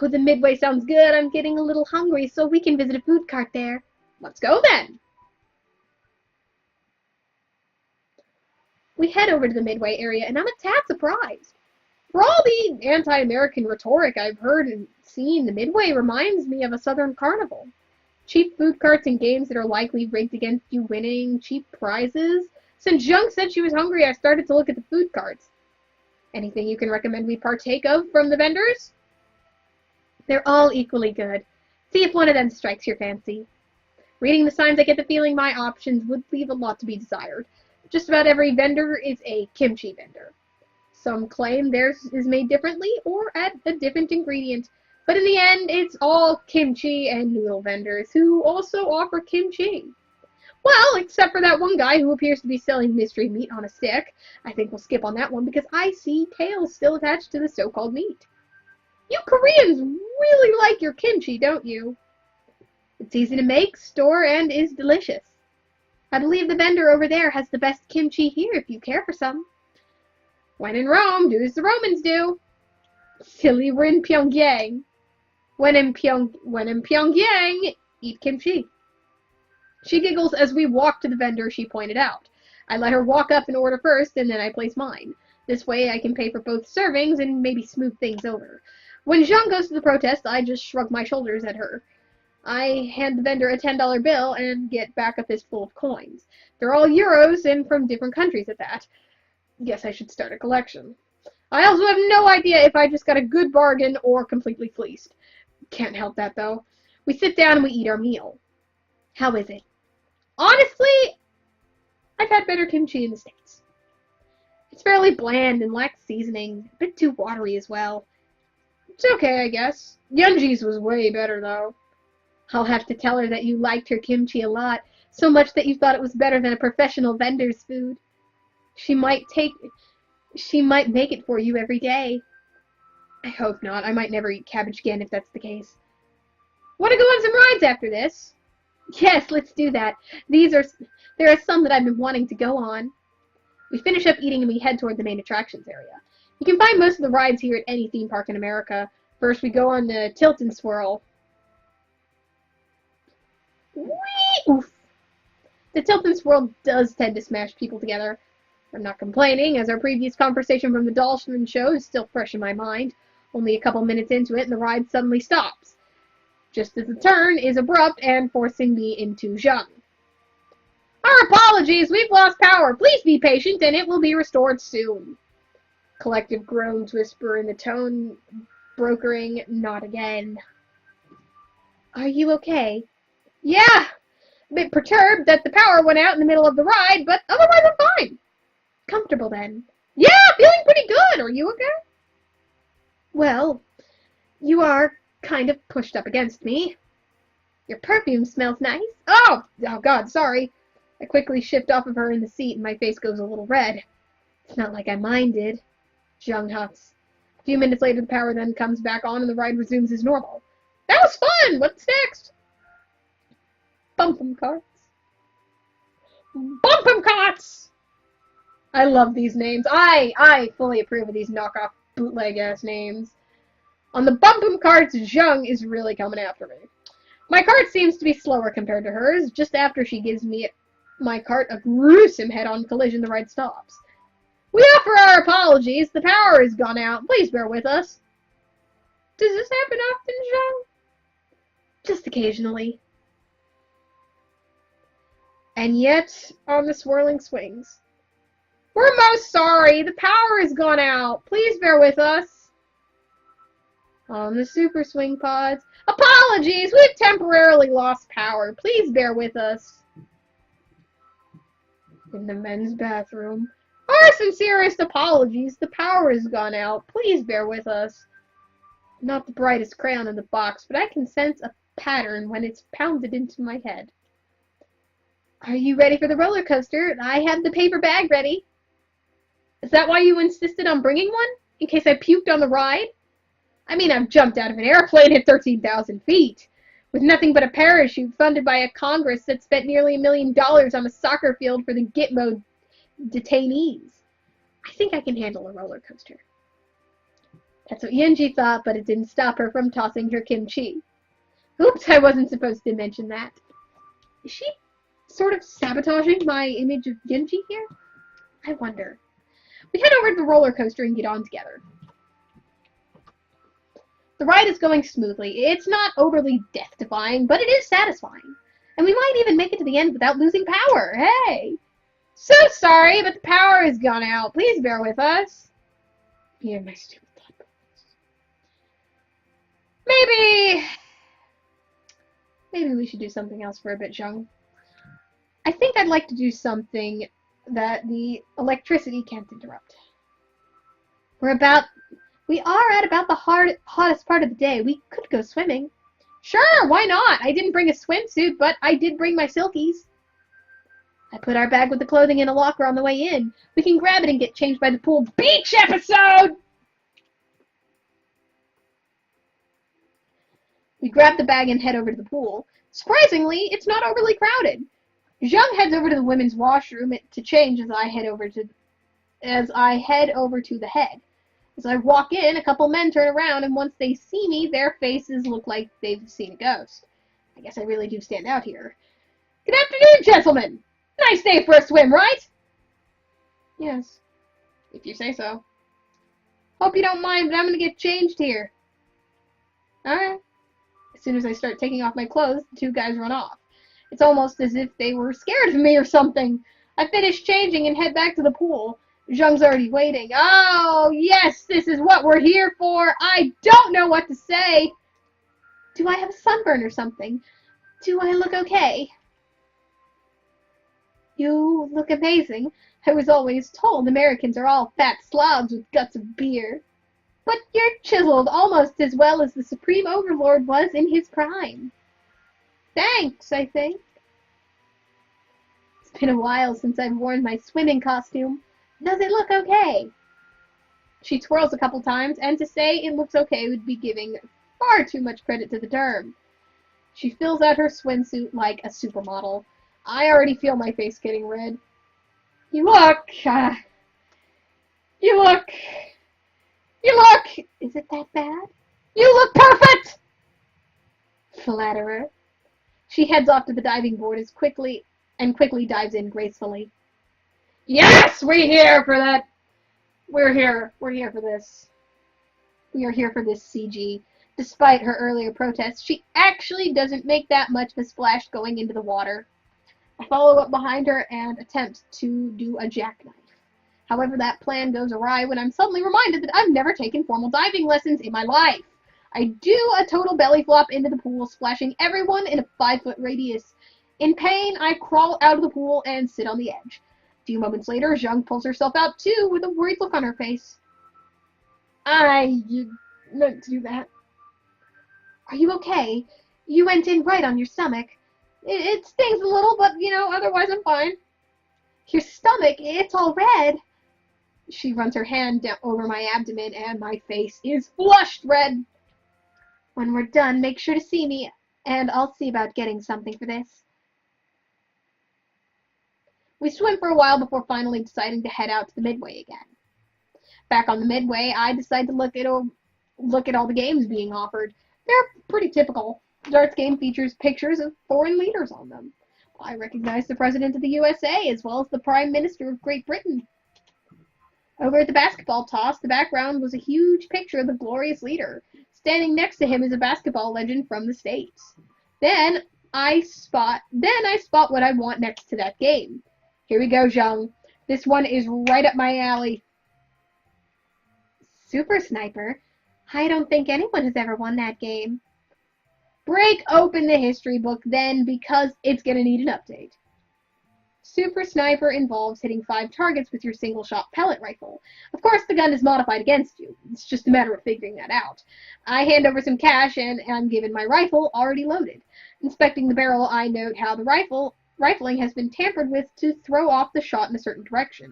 Oh, the Midway sounds good. I'm getting a little hungry, so we can visit a food cart there. Let's go then. We head over to the Midway area, and I'm a tad surprised. For all the anti-American rhetoric I've heard and seen, the Midway reminds me of a southern carnival. Cheap food carts and games that are likely rigged against you winning cheap prizes. Since Jung said she was hungry, I started to look at the food carts. Anything you can recommend we partake of from the vendors? They're all equally good. See if one of them strikes your fancy. Reading the signs, I get the feeling my options would leave a lot to be desired. Just about every vendor is a kimchi vendor. Some claim theirs is made differently or add a different ingredient. But in the end, it's all kimchi and noodle vendors who also offer kimchi. Well, except for that one guy who appears to be selling mystery meat on a stick. I think we'll skip on that one because I see tails still attached to the so-called meat. You Koreans really like your kimchi, don't you? It's easy to make, store, and is delicious. I believe the vendor over there has the best kimchi here if you care for some. When in Rome, do as the Romans do. Silly, we're in Pyongyang. When in Pyongyang, eat kimchi. She giggles as we walk to the vendor she pointed out. I let her walk up and order first, and then I place mine. This way I can pay for both servings and maybe smooth things over. When Jean goes to the protest, I just shrug my shoulders at her. I hand the vendor a $10 bill and get back a fistful of coins. They're all euros and from different countries at that. Guess I should start a collection. I also have no idea if I just got a good bargain or completely fleeced. Can't help that, though. We sit down and we eat our meal. How is it? Honestly, I've had better kimchi in the States. It's fairly bland and lacks seasoning. A bit too watery as well. It's okay, I guess. Yunji's was way better, though. I'll have to tell her that you liked her kimchi a lot, so much that you thought it was better than a professional vendor's food. She might make it for you every day. I hope not. I might never eat cabbage again if that's the case. Want to go on some rides after this? Yes, let's do that. There are some that I've been wanting to go on. We finish up eating and we head toward the main attractions area. You can find most of the rides here at any theme park in America. First, we go on the Tilt and Swirl. Whee! Oof. The Tilt and Swirl does tend to smash people together. I'm not complaining, as our previous conversation from the Dolphin show is still fresh in my mind. Only a couple minutes into it, and the ride suddenly stops. Just as the turn is abrupt and forcing me into Zheng. Our apologies, we've lost power. Please be patient, and it will be restored soon. Collective groans whisper in the tone, brokering, not again. Are you okay? Yeah! A bit perturbed that the power went out in the middle of the ride, but otherwise I'm fine. Comfortable then? Yeah, feeling pretty good. Are you okay? Well, you are kind of pushed up against me. Your perfume smells nice. Oh God, sorry. I quickly shift off of her in the seat and my face goes a little red. It's not like I minded. Zheng huffs. A few minutes later, the power then comes back on and the ride resumes as normal. That was fun! What's next? Bump'em carts. Bump'em carts! I love these names. I fully approve of these knockoff bootleg-ass names. On the Bump'em carts, Zheng is really coming after me. My cart seems to be slower compared to hers. Just after she gives me my cart a gruesome head-on collision, the ride stops. We offer our apologies. The power has gone out. Please bear with us. Does this happen often, Zheng? Just occasionally. And yet, on the swirling swings. We're most sorry. The power has gone out. Please bear with us. On the super swing pods. Apologies. We've temporarily lost power. Please bear with us. In the men's bathroom. Our sincerest apologies. The power has gone out. Please bear with us. Not the brightest crayon in the box, but I can sense a pattern when it's pounded into my head. Are you ready for the roller coaster? I have the paper bag ready. Is that why you insisted on bringing one? In case I puked on the ride? I mean, I've jumped out of an airplane at 13,000 feet. With nothing but a parachute funded by a Congress that spent nearly $1 million on a soccer field for the Gitmo detainees. I think I can handle a roller coaster. That's what Yunji thought, but it didn't stop her from tossing her kimchi. Oops, I wasn't supposed to mention that. Is she sort of sabotaging my image of Yunji here? I wonder. We head over to the roller coaster and get on together. The ride is going smoothly. It's not overly death-defying, but it is satisfying. And we might even make it to the end without losing power. Hey! So sorry, but the power has gone out. Please bear with us. Yeah, my stupid thought. Maybe we should do something else for a bit, Zheng. I think I'd like to do something that the electricity can't interrupt. We are at about the hottest part of the day. We could go swimming. Sure, why not? I didn't bring a swimsuit, but I did bring my silkies. I put our bag with the clothing in a locker on the way in. We can grab it and get changed by the pool. Beach episode! We grab the bag and head over to the pool. Surprisingly, it's not overly crowded. Zhang heads over to the women's washroom to change as I head over to the head. As I walk in, a couple men turn around, and once they see me, their faces look like they've seen a ghost. I guess I really do stand out here. Good afternoon, gentlemen! Nice day for a swim, right? Yes. If you say so. Hope you don't mind, but I'm gonna get changed here. Alright. As soon as I start taking off my clothes, the two guys run off. It's almost as if they were scared of me or something. I finish changing and head back to the pool. Zhang's already waiting. Oh, yes, this is what we're here for. I don't know what to say. Do I have a sunburn or something? Do I look okay? You look amazing. I was always told Americans are all fat slobs with guts of beer. But you're chiseled almost as well as the Supreme Overlord was in his prime. Thanks, I think. It's been a while since I've worn my swimming costume. Does it look okay? She twirls a couple times, and to say it looks okay would be giving far too much credit to the term. She fills out her swimsuit like a supermodel. I already feel my face getting red. You look... Is it that bad? You look perfect! Flatterer. She heads off to the diving board as quickly dives in gracefully. Yes, we're here for that. We're here for this. We are here for this, CG. Despite her earlier protests, she actually doesn't make that much of a splash going into the water. I follow up behind her and attempt to do a jackknife. However, that plan goes awry when I'm suddenly reminded that I've never taken formal diving lessons in my life. I do a total belly flop into the pool, splashing everyone in a 5-foot radius. In pain, I crawl out of the pool and sit on the edge. A few moments later, Zhang pulls herself out too, with a worried look on her face. You meant to do that. Are you okay? You went in right on your stomach. It stings a little, but, otherwise I'm fine. Your stomach, it's all red. She runs her hand down over my abdomen, and my face is flushed red. When we're done, make sure to see me, and I'll see about getting something for this. We swim for a while before finally deciding to head out to the midway again. Back on the midway, I decide to look at all the games being offered. They're pretty typical. The darts game features pictures of foreign leaders on them. I recognize the President of the USA as well as the Prime Minister of Great Britain. Over at the basketball toss, the background was a huge picture of the glorious leader. Standing next to him is a basketball legend from the States. Then I spot what I want next to that game. Here we go, Zhang. This one is right up my alley. Super Sniper? I don't think anyone has ever won that game. Break open the history book then, because it's going to need an update. Super Sniper involves hitting 5 targets with your single-shot pellet rifle. Of course, the gun is modified against you. It's just a matter of figuring that out. I hand over some cash, and I'm given my rifle already loaded. Inspecting the barrel, I note how the rifling has been tampered with to throw off the shot in a certain direction.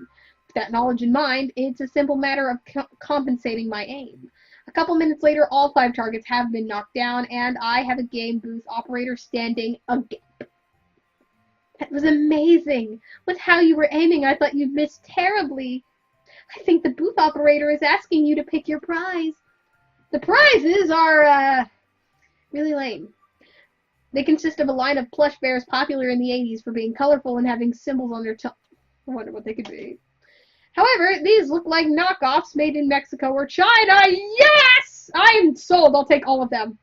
With that knowledge in mind, it's a simple matter of compensating my aim. A couple minutes later, all 5 targets have been knocked down, and I have a game booth operator standing agape. That was amazing. With how you were aiming, I thought you'd miss terribly. I think the booth operator is asking you to pick your prize. The prizes are, really lame. They consist of a line of plush bears popular in the 80s for being colorful and having symbols on their tongue. I wonder what they could be. However, these look like knockoffs made in Mexico or China. Yes! I am sold. I'll take all of them.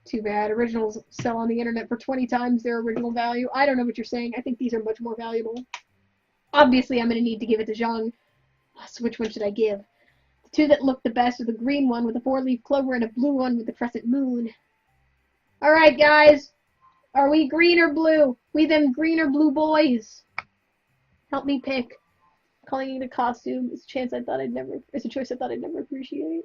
Too bad. Originals sell on the internet for 20 times their original value. I don't know what you're saying. I think these are much more valuable. Obviously, I'm going to need to give it to Zhang. So which one should I give? The two that look the best are the green one with a 4-leaf clover and a blue one with the crescent moon. Alright, guys. Are we green or blue? We them green or blue boys? Help me pick. Calling it a costume is a choice I thought I'd never appreciate.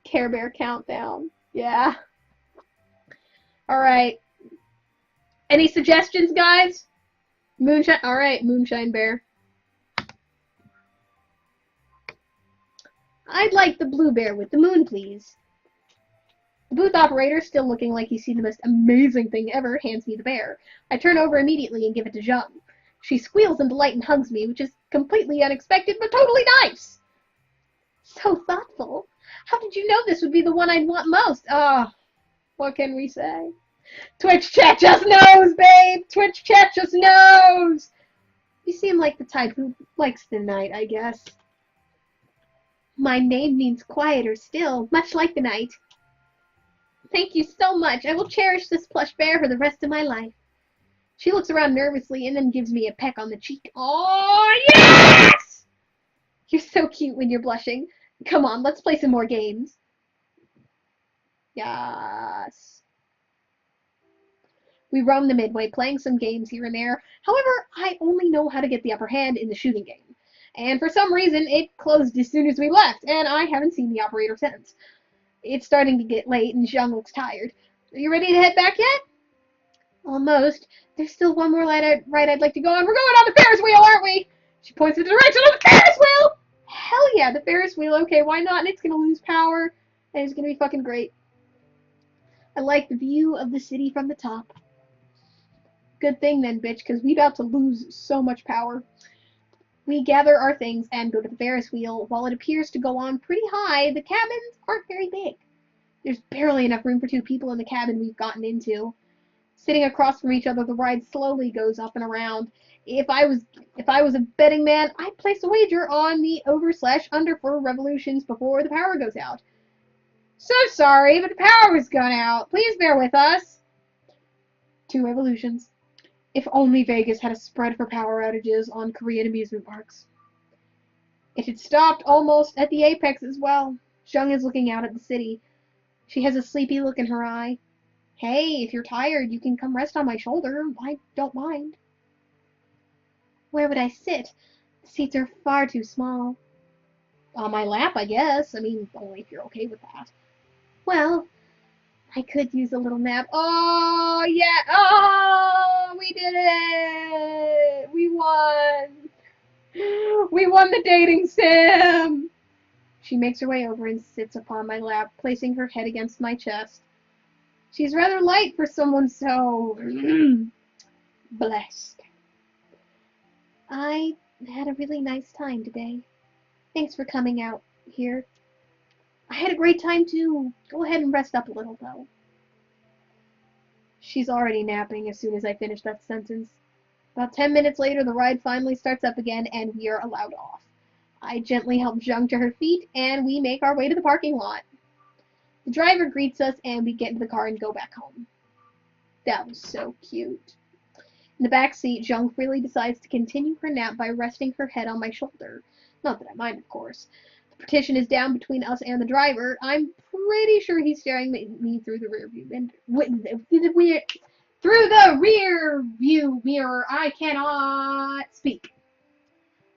Care Bear countdown. Yeah. Alright. Any suggestions, guys? Moonshine. Alright, Moonshine Bear. I'd like the blue bear with the moon, please. The booth operator, still looking like he's seen the most amazing thing ever, hands me the bear. I turn over immediately and give it to Zheng. She squeals in delight and hugs me, which is completely unexpected but totally nice. So thoughtful. How did you know this would be the one I'd want most? What can we say? Twitch chat just knows, babe! Twitch chat just knows! You seem like the type who likes the night, I guess. My name means quiet or still, much like the night. Thank you so much. I will cherish this plush bear for the rest of my life. She looks around nervously and then gives me a peck on the cheek. Oh, yes! You're so cute when you're blushing. Come on, let's play some more games. Yes. We roam the midway, playing some games here and there. However, I only know how to get the upper hand in the shooting game. And for some reason, it closed as soon as we left, and I haven't seen the operator since. It's starting to get late, and Zheng looks tired. Are you ready to head back yet? Almost. There's still one more ride I'd like to go on. We're going on the Ferris wheel, aren't we? She points in the direction of the Ferris wheel! Hell yeah, the Ferris wheel. Okay, why not? And it's gonna lose power, and it's gonna be fucking great. I like the view of the city from the top. Good thing then, bitch, because we about to lose so much power. We gather our things and go to the Ferris wheel. While it appears to go on pretty high, the cabins aren't very big. There's barely enough room for 2 people in the cabin we've gotten into. Sitting across from each other, the ride slowly goes up and around. If I was a betting man, I'd place a wager on the over/under for revolutions before the power goes out. So sorry, but the power has gone out. Please bear with us. 2 revolutions. If only Vegas had a spread for power outages on Korean amusement parks. It had stopped almost at the apex as well. Zheng is looking out at the city. She has a sleepy look in her eye. Hey, if you're tired, you can come rest on my shoulder. I don't mind. Where would I sit? The seats are far too small. On my lap, I guess. I mean, only if you're okay with that. Well, I could use a little nap. Oh, yeah. Oh, we did it. We won. We won the dating sim. She makes her way over and sits upon my lap, placing her head against my chest. She's rather light for someone so blessed. I had a really nice time today. Thanks for coming out here. I had a great time too. Go ahead and rest up a little, though. She's already napping as soon as I finish that sentence. About 10 minutes later, the ride finally starts up again, and we are allowed off. I gently help Zheng to her feet, and we make our way to the parking lot. The driver greets us, and we get into the car and go back home. That was so cute. In the back seat, Zheng freely decides to continue her nap by resting her head on my shoulder. Not that I mind, of course. The partition is down between us and the driver. I'm pretty sure he's staring at me through the rear view mirror. I cannot speak.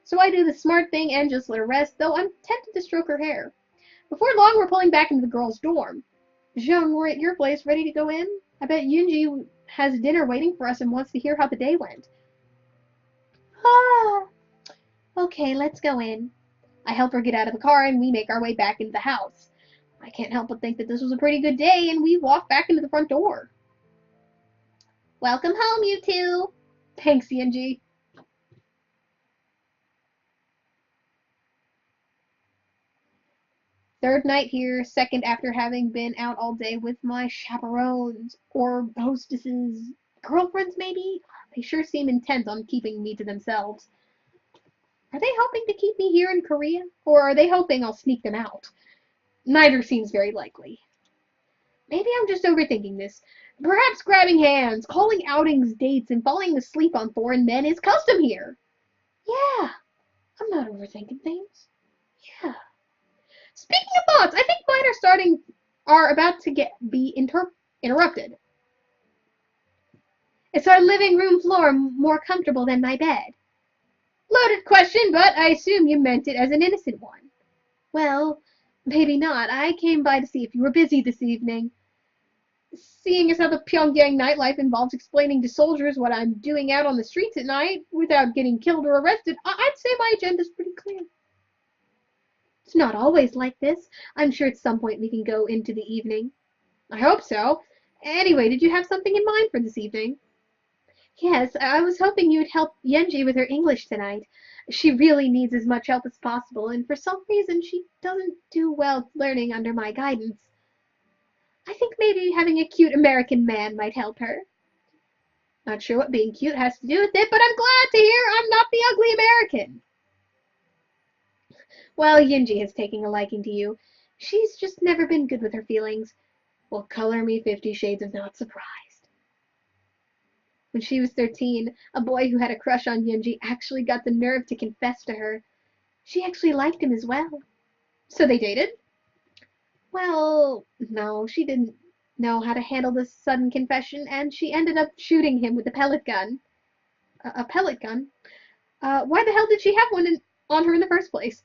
So I do the smart thing and just let her rest, though I'm tempted to stroke her hair. Before long, we're pulling back into the girls' dorm. Zheng, we're at your place, ready to go in? I bet Yunji has dinner waiting for us and wants to hear how the day went. Okay, let's go in. I help her get out of the car, and we make our way back into the house. I can't help but think that this was a pretty good day, and we walk back into the front door. Welcome home, you two. Thanks, Yunji. Third night here, second after having been out all day with my chaperones, or hostesses, girlfriends maybe? They sure seem intent on keeping me to themselves. Are they hoping to keep me here in Korea, or are they hoping I'll sneak them out? Neither seems very likely. Maybe I'm just overthinking this. Perhaps grabbing hands, calling outings dates, and falling asleep on foreign men is custom here. Yeah, I'm not overthinking things. Yeah. Speaking of thoughts, I think mine are about to be interrupted. Is our living room floor more comfortable than my bed? Loaded question, but I assume you meant it as an innocent one. Well, maybe not. I came by to see if you were busy this evening. Seeing as how the Pyongyang nightlife involves explaining to soldiers what I'm doing out on the streets at night without getting killed or arrested, I'd say my agenda's pretty clear. It's not always like this. I'm sure at some point we can go into the evening. I hope so. Anyway, did you have something in mind for this evening? Yes, I was hoping you'd help Yenji with her English tonight. She really needs as much help as possible, and for some reason she doesn't do well learning under my guidance. I think maybe having a cute American man might help her. Not sure what being cute has to do with it, but I'm glad to hear I'm not the ugly American. Well, Yenji is taking a liking to you. She's just never been good with her feelings. Well, color me 50 Shades of Not Surprised. When she was 13, a boy who had a crush on Yenji actually got the nerve to confess to her. She actually liked him as well. So they dated? Well, no, she didn't know how to handle this sudden confession, and she ended up shooting him with a pellet gun. A pellet gun? Why the hell did she have one on her in the first place?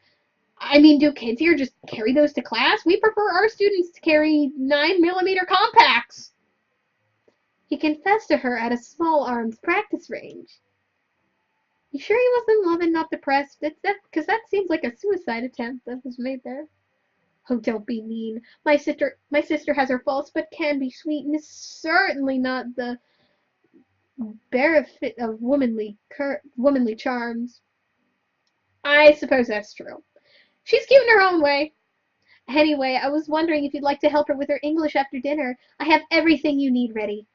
I mean, do kids here just carry those to class? We prefer our students to carry 9mm compacts. He confessed to her at a small arms practice range. You sure he was in love and not depressed? Because that seems like a suicide attempt that was made there. Oh, don't be mean. My sister has her faults, but can be sweet, and is certainly not the benefit of womanly charms. I suppose that's true. She's cute in her own way. Anyway, I was wondering if you'd like to help her with her English after dinner. I have everything you need ready.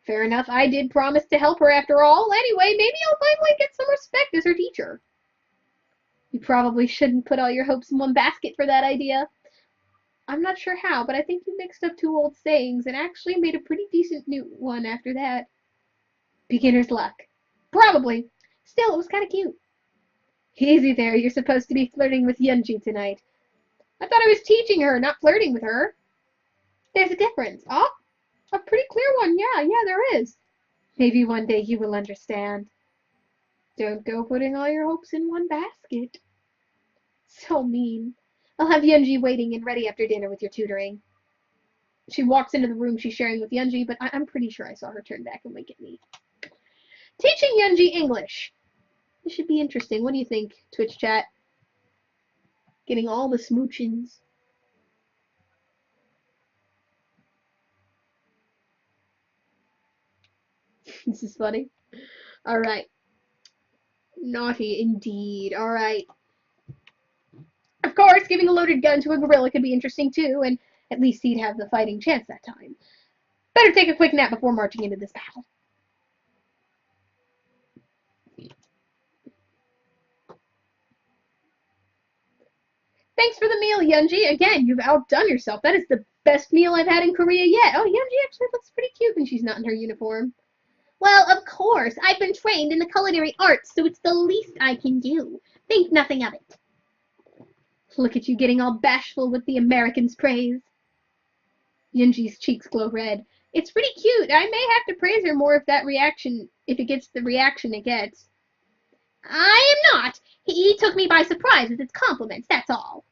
Fair enough, I did promise to help her after all. Anyway, maybe I'll finally get some respect as her teacher. You probably shouldn't put all your hopes in one basket for that idea. I'm not sure how, but I think you mixed up two old sayings and actually made a pretty decent new one after that. Beginner's luck. Probably. Still, it was kind of cute. Easy there, you're supposed to be flirting with Yenji tonight. I thought I was teaching her, not flirting with her. There's a difference. Oh, a pretty clear one. Yeah, there is. Maybe one day you will understand. Don't go putting all your hopes in one basket. So mean. I'll have Yenji waiting and ready after dinner with your tutoring. She walks into the room she's sharing with Yenji, but I'm pretty sure I saw her turn back and wink at me. Teaching Yenji English. This should be interesting. What do you think, Twitch chat? Getting all the smoochins. This is funny. Alright. Naughty indeed. Alright. Of course, giving a loaded gun to a gorilla could be interesting too, and at least he'd have the fighting chance that time. Better take a quick nap before marching into this battle. Thanks for the meal, Yenji. Again, you've outdone yourself. That is the best meal I've had in Korea yet. Oh, Yenji actually looks pretty cute when she's not in her uniform. Well, of course. I've been trained in the culinary arts, so it's the least I can do. Think nothing of it. Look at you getting all bashful with the Americans' praise. Yenji's cheeks glow red. It's pretty cute. I may have to praise her more if it gets the reaction it gets. I am not. He took me by surprise with his compliments, that's all.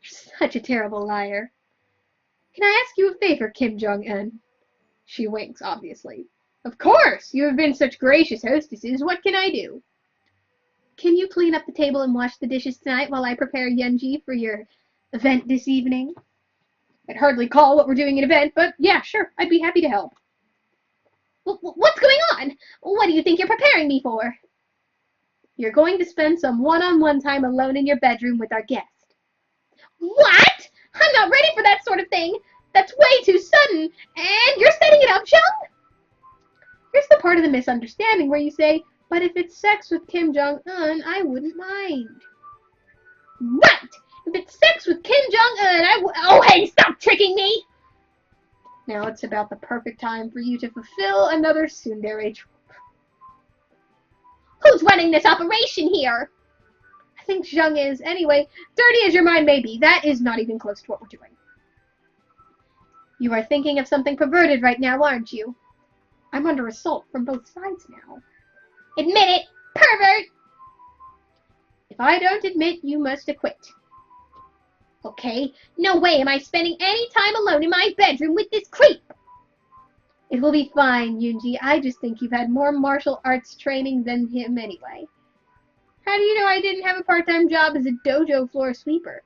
You're such a terrible liar. Can I ask you a favor, Kim Jong-un? She winks, obviously. Of course! You have been such gracious hostesses. What can I do? Can you clean up the table and wash the dishes tonight while I prepare Yenji for your event this evening? I'd hardly call what we're doing an event, but yeah, sure, I'd be happy to help. What's going on? What do you think you're preparing me for? You're going to spend some one-on-one time alone in your bedroom with our guest. What? I'm not ready for that sort of thing. That's way too sudden. And you're setting it up, Jung? Here's the part of the misunderstanding where you say, but if it's sex with Kim Jong-un, I wouldn't mind. Right! If it's sex with Kim Jong-un, Oh, hey, stop tricking me! Now it's about the perfect time for you to fulfill another tsundere trope. Who's running this operation here? I think Jung is. Anyway, dirty as your mind may be, that is not even close to what we're doing. You are thinking of something perverted right now, aren't you? I'm under assault from both sides now. Admit it, pervert! If I don't admit, you must acquit. Okay, no way am I spending any time alone in my bedroom with this creep! It will be fine, Yunji. I just think you've had more martial arts training than him anyway. How do you know I didn't have a part-time job as a dojo floor sweeper?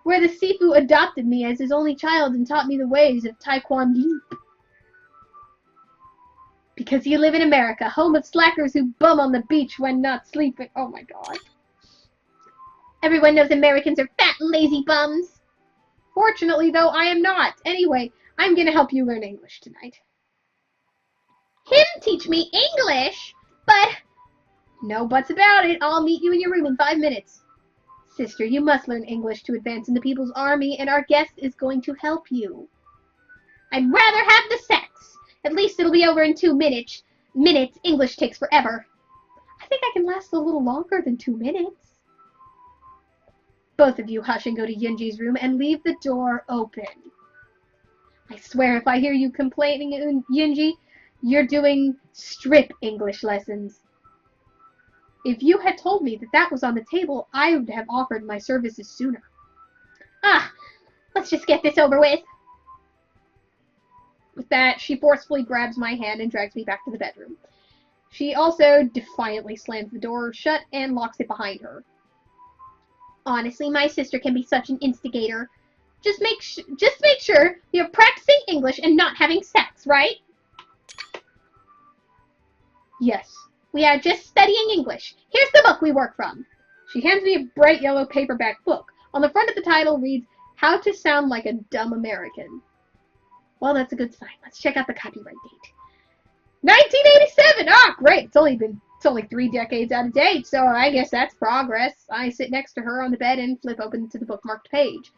Where the Sifu adopted me as his only child and taught me the ways of Taekwondo. Because you live in America, home of slackers who bum on the beach when not sleeping. Oh my god. Everyone knows Americans are fat, lazy bums. Fortunately, though, I am not. Anyway, I'm gonna help you learn English tonight. Him teach me English? But... No buts about it. I'll meet you in your room in 5 minutes. Sister, you must learn English to advance in the People's Army, and our guest is going to help you. I'd rather have the sex. At least it'll be over in 2 minutes. English takes forever. I think I can last a little longer than 2 minutes. Both of you hush and go to Yunji's room and leave the door open. I swear if I hear you complaining, Yunji, you're doing strip English lessons. If you had told me that that was on the table, I would have offered my services sooner. Ah, let's just get this over with. With that, she forcefully grabs my hand and drags me back to the bedroom. She also defiantly slams the door shut and locks it behind her. Honestly, my sister can be such an instigator. Just make sure you're practicing English and not having sex, right? Yes. We are just studying English. Here's the book we work from. She hands me a bright yellow paperback book. On the front of the title reads, How to Sound Like a Dumb American. Well, that's a good sign. Let's check out the copyright date. 1987! Ah, great! It's only 3 decades out of date, so I guess that's progress. I sit next to her on the bed and flip open to the bookmarked page.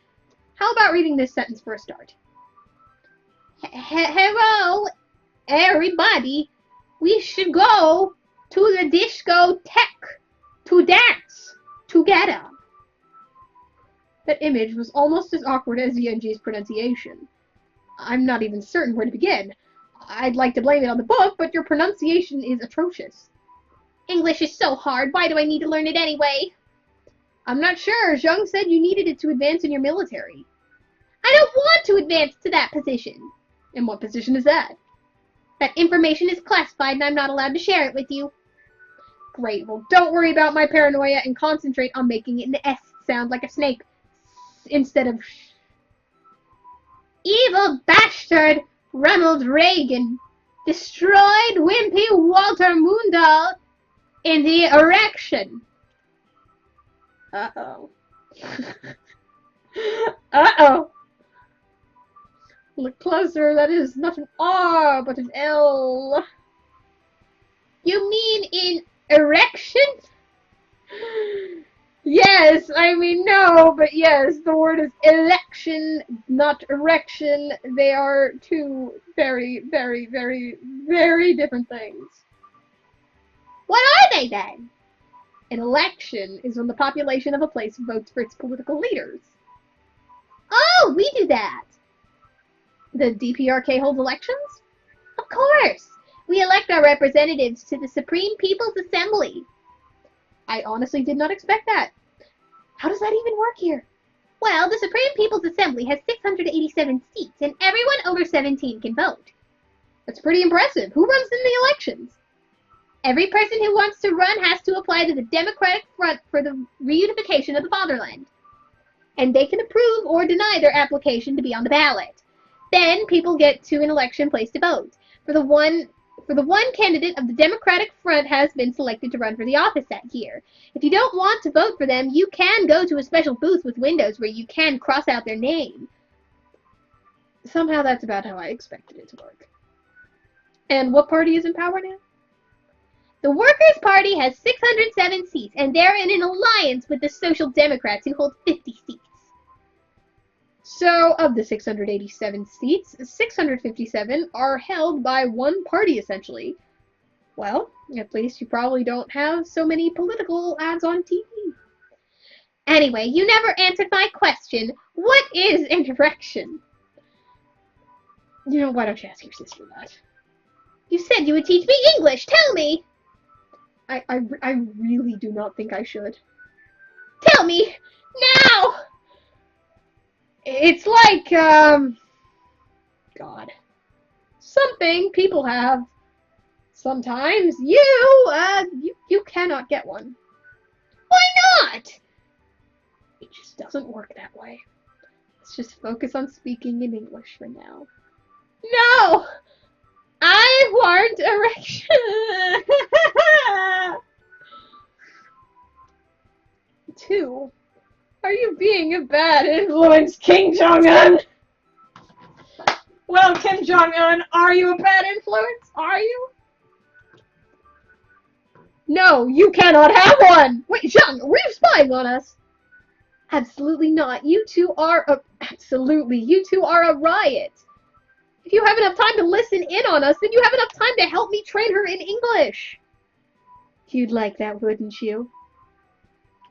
How about reading this sentence for a start? Hello, everybody. We should go to the discotheque to dance together. That image was almost as awkward as Yunji's pronunciation. I'm not even certain where to begin. I'd like to blame it on the book, but your pronunciation is atrocious. English is so hard. Why do I need to learn it anyway? I'm not sure. Zheng said you needed it to advance in your military. I don't want to advance to that position. And what position is that? That information is classified and I'm not allowed to share it with you. Great. Well, don't worry about my paranoia and concentrate on making it an S sound like a snake instead of sh. Evil bastard Ronald Reagan destroyed wimpy Walter Moondall in the erection. Uh-oh. Uh-oh. Look closer, that is not an R, but an L. You mean in erection? Yes, I mean no, but yes, the word is election, not erection. They are two very, very, very, very different things. What are they then? An election is when the population of a place votes for its political leaders. Oh, we do that. The DPRK holds elections? Of course. We elect our representatives to the Supreme People's Assembly. I honestly did not expect that. How does that even work here? Well, the Supreme People's Assembly has 687 seats, and everyone over 17 can vote. That's pretty impressive. Who runs in the elections? Every person who wants to run has to apply to the Democratic Front for the reunification of the fatherland. And they can approve or deny their application to be on the ballot. Then people get to an election place to vote. For the one candidate of the Democratic Front has been selected to run for the office that year. If you don't want to vote for them, you can go to a special booth with windows where you can cross out their name. Somehow that's about how I expected it to work. And what party is in power now? The Workers' Party has 607 seats, and they're in an alliance with the Social Democrats, who hold 50 seats. So, of the 687 seats, 657 are held by one party, essentially. Well, at least you probably don't have so many political ads on TV. Anyway, you never answered my question. What is an erection? You know, why don't you ask your sister that? You said you would teach me English. Tell me. I really do not think I should. Tell me now. It's like God. Something people have. Sometimes you cannot get one. Why not? It just doesn't work that way. Let's just focus on speaking in English for now. No! I want erection! 2. Are you being a bad influence, King Jong-un? Well, Kim Jong-un, are you a bad influence? Are you? No, you cannot have one! Wait, Jung, were you spying on us? Absolutely not. You two are a riot. If you have enough time to listen in on us, then you have enough time to help me train her in English. You'd like that, wouldn't you?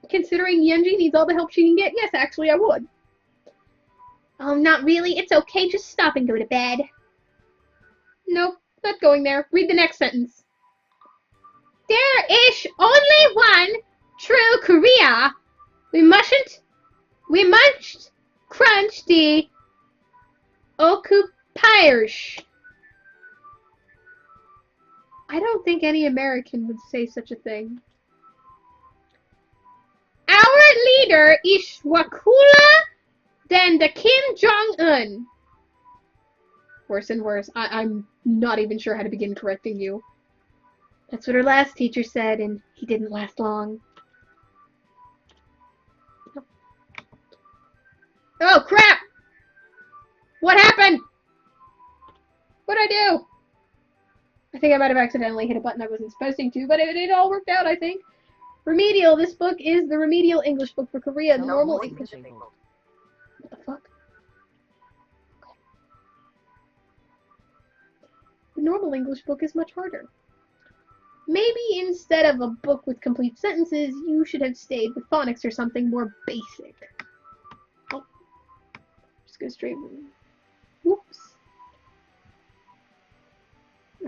Considering Yunji needs all the help she can get, yes, actually, I would. Oh, not really. It's okay. Just stop and go to bed. Nope, not going there. Read the next sentence. There is only one true Korea. We must crunch the occupiers. I don't think any American would say such a thing. Our leader is Wakula than the Kim Jong-un. Worse and worse. I'm not even sure how to begin correcting you. That's what our last teacher said, and he didn't last long. Oh, crap! What happened? What'd I do? I think I might have accidentally hit a button I wasn't supposed to, but it all worked out, I think. Remedial. This book is the remedial English book for Korea. The normal English. What the fuck? The normal English book is much harder. Maybe instead of a book with complete sentences, you should have stayed with phonics or something more basic. Oh. Just go straight. Whoops.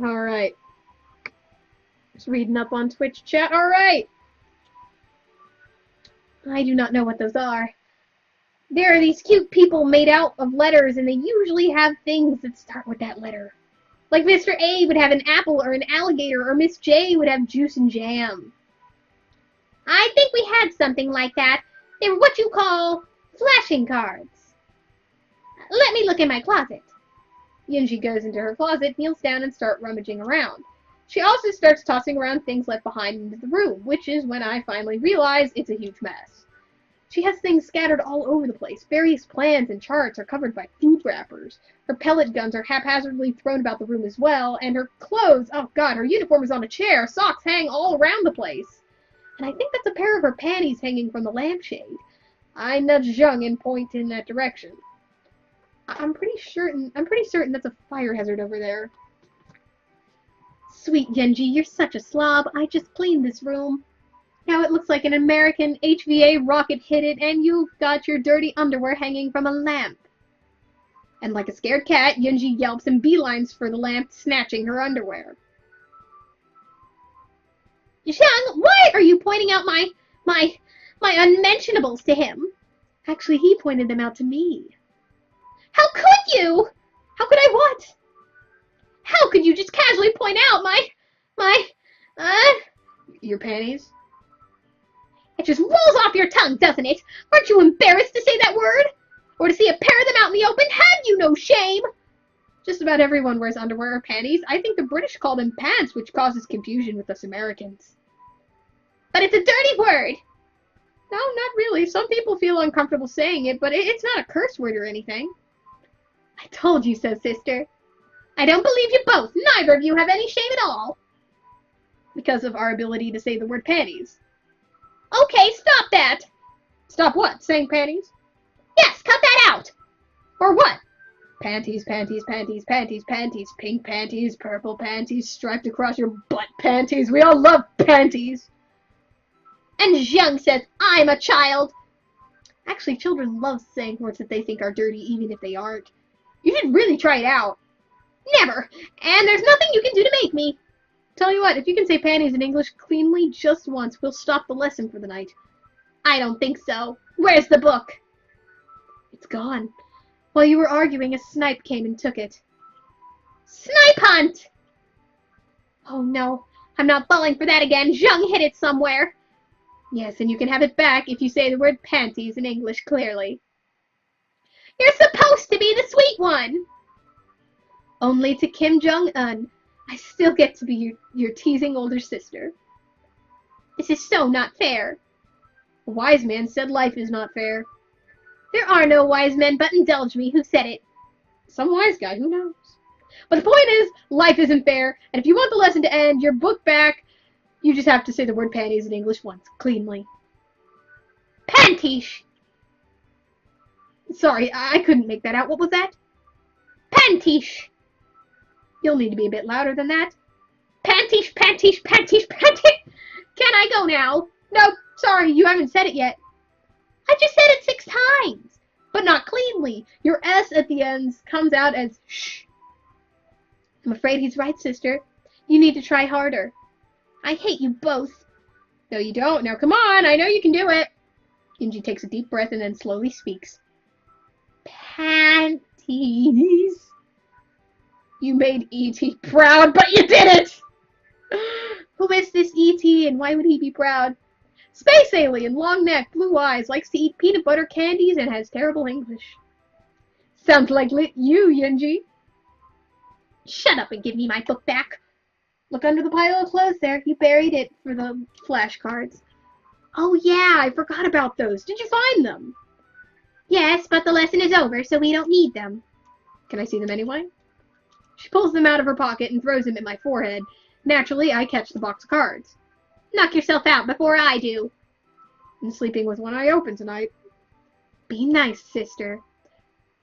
Alright. Just reading up on Twitch chat. Alright. I do not know what those are. There are these cute people made out of letters, and they usually have things that start with that letter. Like Mr. A would have an apple or an alligator, or Miss J would have juice and jam. I think we had something like that. They were what you call flashing cards. Let me look in my closet. Yunji goes into her closet, kneels down, and starts rummaging around. She also starts tossing around things left behind into the room, which is when I finally realize it's a huge mess. She has things scattered all over the place. Various plans and charts are covered by food wrappers. Her pellet guns are haphazardly thrown about the room as well, and her clothes, oh god, her uniform is on a chair, socks hang all around the place. And I think that's a pair of her panties hanging from the lampshade. I nudge Jung and point in that direction. I'm pretty certain that's a fire hazard over there. Sweet Genji, you're such a slob. I just cleaned this room. Now it looks like an American HVA rocket hit it, and you've got your dirty underwear hanging from a lamp. And like a scared cat, Yunji yelps and beelines for the lamp, snatching her underwear. Zhang, why are you pointing out my unmentionables to him? Actually, he pointed them out to me. How could you? How could I what? How could you just casually point out your panties? It just rolls off your tongue, doesn't it? Aren't you embarrassed to say that word? Or to see a pair of them out in the open? Have you no shame? Just about everyone wears underwear or panties. I think the British call them pants, which causes confusion with us Americans. But it's a dirty word. No, not really. Some people feel uncomfortable saying it, but it's not a curse word or anything. I told you so, sister. I don't believe you both. Neither of you have any shame at all. Because of our ability to say the word panties. Okay, stop that. Stop what? Saying panties? Yes, cut that out. Or what? Panties, panties, panties, panties, panties, pink panties, purple panties, striped across your butt panties. We all love panties. And Zhang says, I'm a child. Actually, children love saying words that they think are dirty, even if they aren't. You should really try it out. Never! And there's nothing you can do to make me. Tell you what, if you can say panties in English cleanly just once, we'll stop the lesson for the night. I don't think so. Where's the book? It's gone. While you were arguing, a snipe came and took it. Snipe hunt! Oh no, I'm not falling for that again. Zheng hid it somewhere. yes, and you can have it back if you say the word panties in English clearly. You're supposed to be the sweet one. Only to Kim Jong-un, I still get to be your teasing older sister. This is so not fair. A wise man said life is not fair. There are no wise men, but indulge me. Who said it? Some wise guy, who knows? But the point is, life isn't fair, and if you want the lesson to end, your book back, you just have to say the word panties in English once, cleanly. Pantish. Sorry, I couldn't make that out. What was that? Pantish. You'll need to be a bit louder than that. Pantish, pantish, pantish, pantish. Can I go now? No, sorry, you haven't said it yet. I just said it 6 times. But not cleanly. Your S at the ends comes out as shh. I'm afraid he's right, sister. You need to try harder. I hate you both. No, you don't. Now, come on. I know you can do it. Genji takes a deep breath and then slowly speaks. Panties. You made E.T. proud, but you did it! Who is this E.T. and why would he be proud? Space alien, long neck, blue eyes, likes to eat peanut butter candies, and has terrible English. Sounds like you, Genji. Shut up and give me my book back. Look under the pile of clothes there. You buried it for the flashcards. Oh yeah, I forgot about those. Did you find them? Yes, but the lesson is over, so we don't need them. Can I see them anyway? She pulls them out of her pocket and throws them at my forehead. Naturally, I catch the box of cards. Knock yourself out before I do. I'm sleeping with one eye open tonight. Be nice, sister.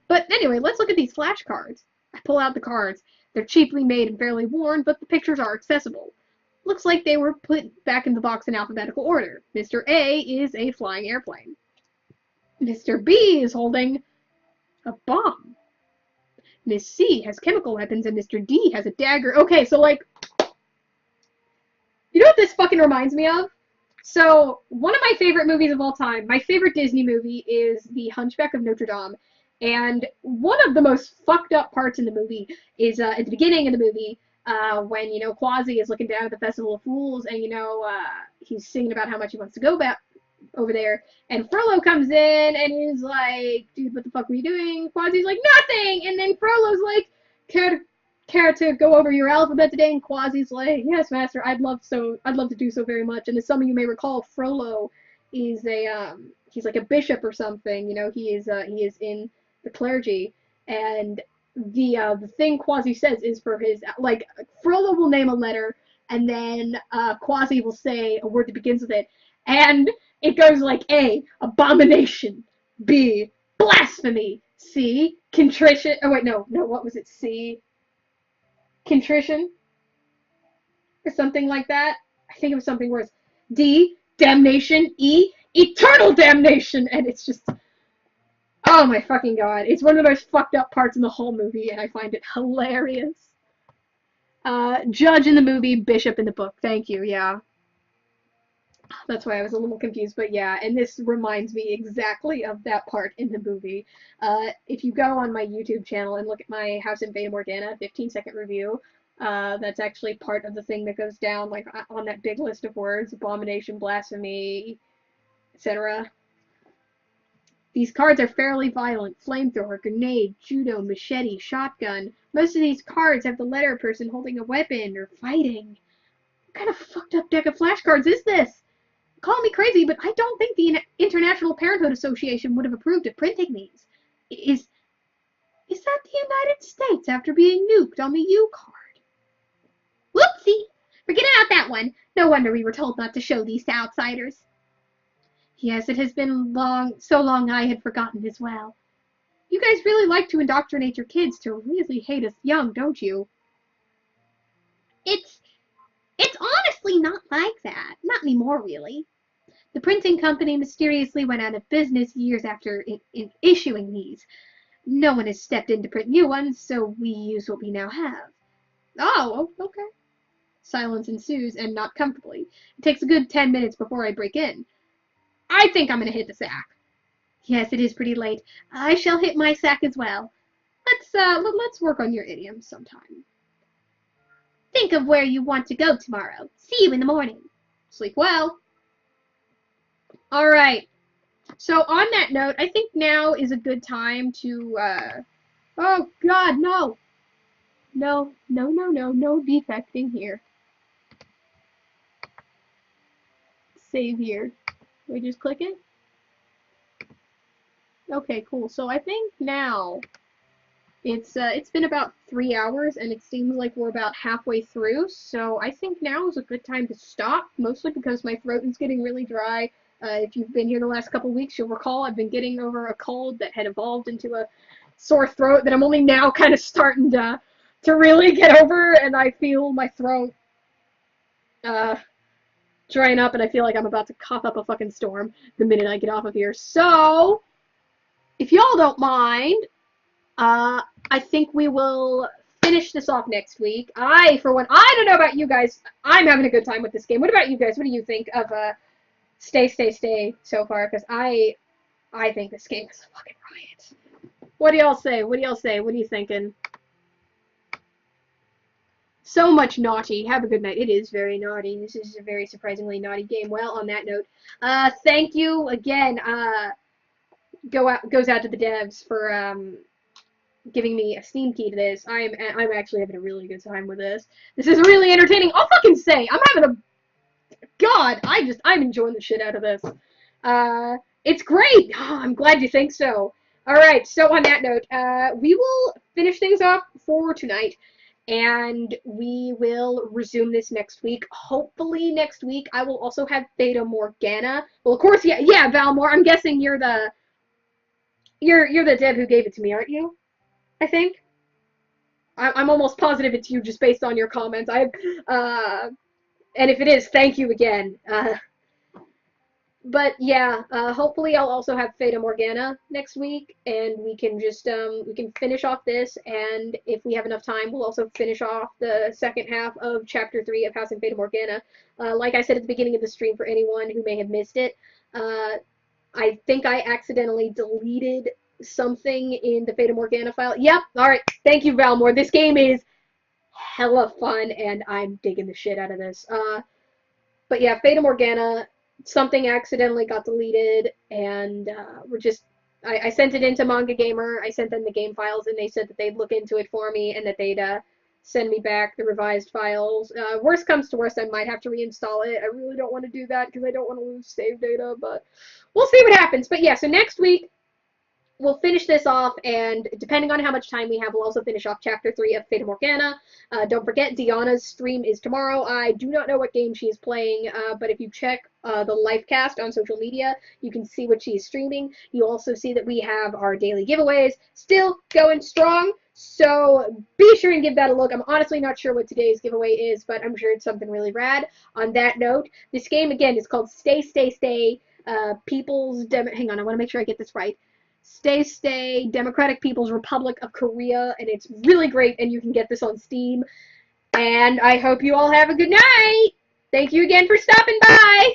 But anyway, let's look at these flashcards. I pull out the cards. They're cheaply made and fairly worn, but the pictures are accessible. Looks like they were put back in the box in alphabetical order. Mr. A is a flying airplane. Mr. B is holding a bomb. Miss C has chemical weapons, and Mr. D has a dagger. Okay, so like, you know what this fucking reminds me of? So, one of my favorite movies of all time, my favorite Disney movie is The Hunchback of Notre Dame. And one of the most fucked up parts in the movie is at the beginning of the movie, when, Quasi is looking down at the Festival of Fools, and, he's singing about how much he wants to go back over there, and Frollo comes in, and he's like, dude, what the fuck were you doing? Quasi's like, nothing! And then Frollo's like, care to go over your alphabet today? And Quasi's like, yes, master, I'd love to do so very much. And as some of you may recall, Frollo is he's like a bishop or something, he is in the clergy, and the thing Quasi says is for his, like, Frollo will name a letter, and then Quasi will say a word that begins with it, and it goes like A, abomination, B, blasphemy, C, contrition, oh wait, no, what was it, C, contrition, or something like that, I think it was something worse, D, damnation, E, eternal damnation, and it's just, oh my fucking god, it's one of the most fucked up parts in the whole movie, and I find it hilarious. Judge in the movie, bishop in the book, thank you, yeah. That's why I was a little confused, but yeah, and this reminds me exactly of that part in the movie. If you go on my YouTube channel and look at my House in Fata Morgana 15-second review, that's actually part of the thing that goes down, like, on that big list of words, abomination, blasphemy, etc. These cards are fairly violent. Flamethrower, grenade, judo, machete, shotgun. Most of these cards have the letter person holding a weapon or fighting. What kind of fucked up deck of flashcards is this? Call me crazy, but I don't think the International Parenthood Association would have approved of printing these. Is that the United States after being nuked on the U card? Whoopsie! Forget about that one. No wonder we were told not to show these to outsiders. Yes, it has been so long I had forgotten as well. You guys really like to indoctrinate your kids to really hate us young, don't you? It's honestly not like that. Not anymore, really. The printing company mysteriously went out of business years after issuing these. No one has stepped in to print new ones, so we use what we now have. Oh, okay. Silence ensues, and not comfortably. It takes a good 10 minutes before I break in. I think I'm gonna hit the sack. Yes, it is pretty late. I shall hit my sack as well. Let's work on your idioms sometime. Think of where you want to go tomorrow. See you in the morning. Sleep well. Alright. So on that note, I think now is a good time to, oh god, no. No defecting here. Save here. Do I just click it? Okay, cool. So I think now it's been about 3 hours, and it seems like we're about halfway through, so I think now is a good time to stop, mostly because my throat is getting really dry. If you've been here the last couple weeks, you'll recall I've been getting over a cold that had evolved into a sore throat that I'm only now kind of starting to really get over, and I feel my throat drying up, and I feel like I'm about to cough up a fucking storm the minute I get off of here. So, if y'all don't mind, I think we will finish this off next week. For one, I don't know about you guys, I'm having a good time with this game. What about you guys? What do you think of Stay so far? Because I think this game is a fucking riot. What do y'all say? What are you thinking? So much naughty. Have a good night. It is very naughty. This is a very surprisingly naughty game. Well, on that note, thank you again. Goes out to the devs for giving me a Steam key to this. I'm actually having a really good time with this. This is really entertaining. I'll fucking say, I'm having a God. I'm enjoying the shit out of this. It's great. Oh, I'm glad you think so. All right. So on that note, we will finish things off for tonight, and we will resume this next week. Hopefully next week I will also have Fata Morgana. Well, of course, yeah, Valmore. I'm guessing you're the dev who gave it to me, aren't you? I think. I'm almost positive it's you just based on your comments. And if it is, thank you again. But yeah, hopefully I'll also have Fata Morgana next week, and we can just we can finish off this, and if we have enough time, we'll also finish off the second half of Chapter 3 of House and Fata Morgana. Like I said at the beginning of the stream, for anyone who may have missed it, I think I accidentally deleted something in the Fata Morgana file. Yep, alright, thank you, Valmore. This game is hella fun, and I'm digging the shit out of this. But yeah, Fata Morgana, something accidentally got deleted, and I sent it into Manga Gamer. I sent them the game files, and they said that they'd look into it for me, and that they'd send me back the revised files. Worst comes to worst, I might have to reinstall it. I really don't want to do that, because I don't want to lose save data, but we'll see what happens. But yeah, so next week, we'll finish this off, and depending on how much time we have, we'll also finish off Chapter 3 of Fata Morgana. Don't forget, Deanna's stream is tomorrow. I do not know what game she is playing, but if you check the Lifecast on social media, you can see what she is streaming. You also see that we have our daily giveaways still going strong, so be sure and give that a look. I'm honestly not sure what today's giveaway is, but I'm sure it's something really rad. On that note, this game, again, is called Stay, hang on, I want to make sure I get this right. Stay, Democratic People's Republic of Korea, and it's really great, and you can get this on Steam. And I hope you all have a good night! Thank you again for stopping by!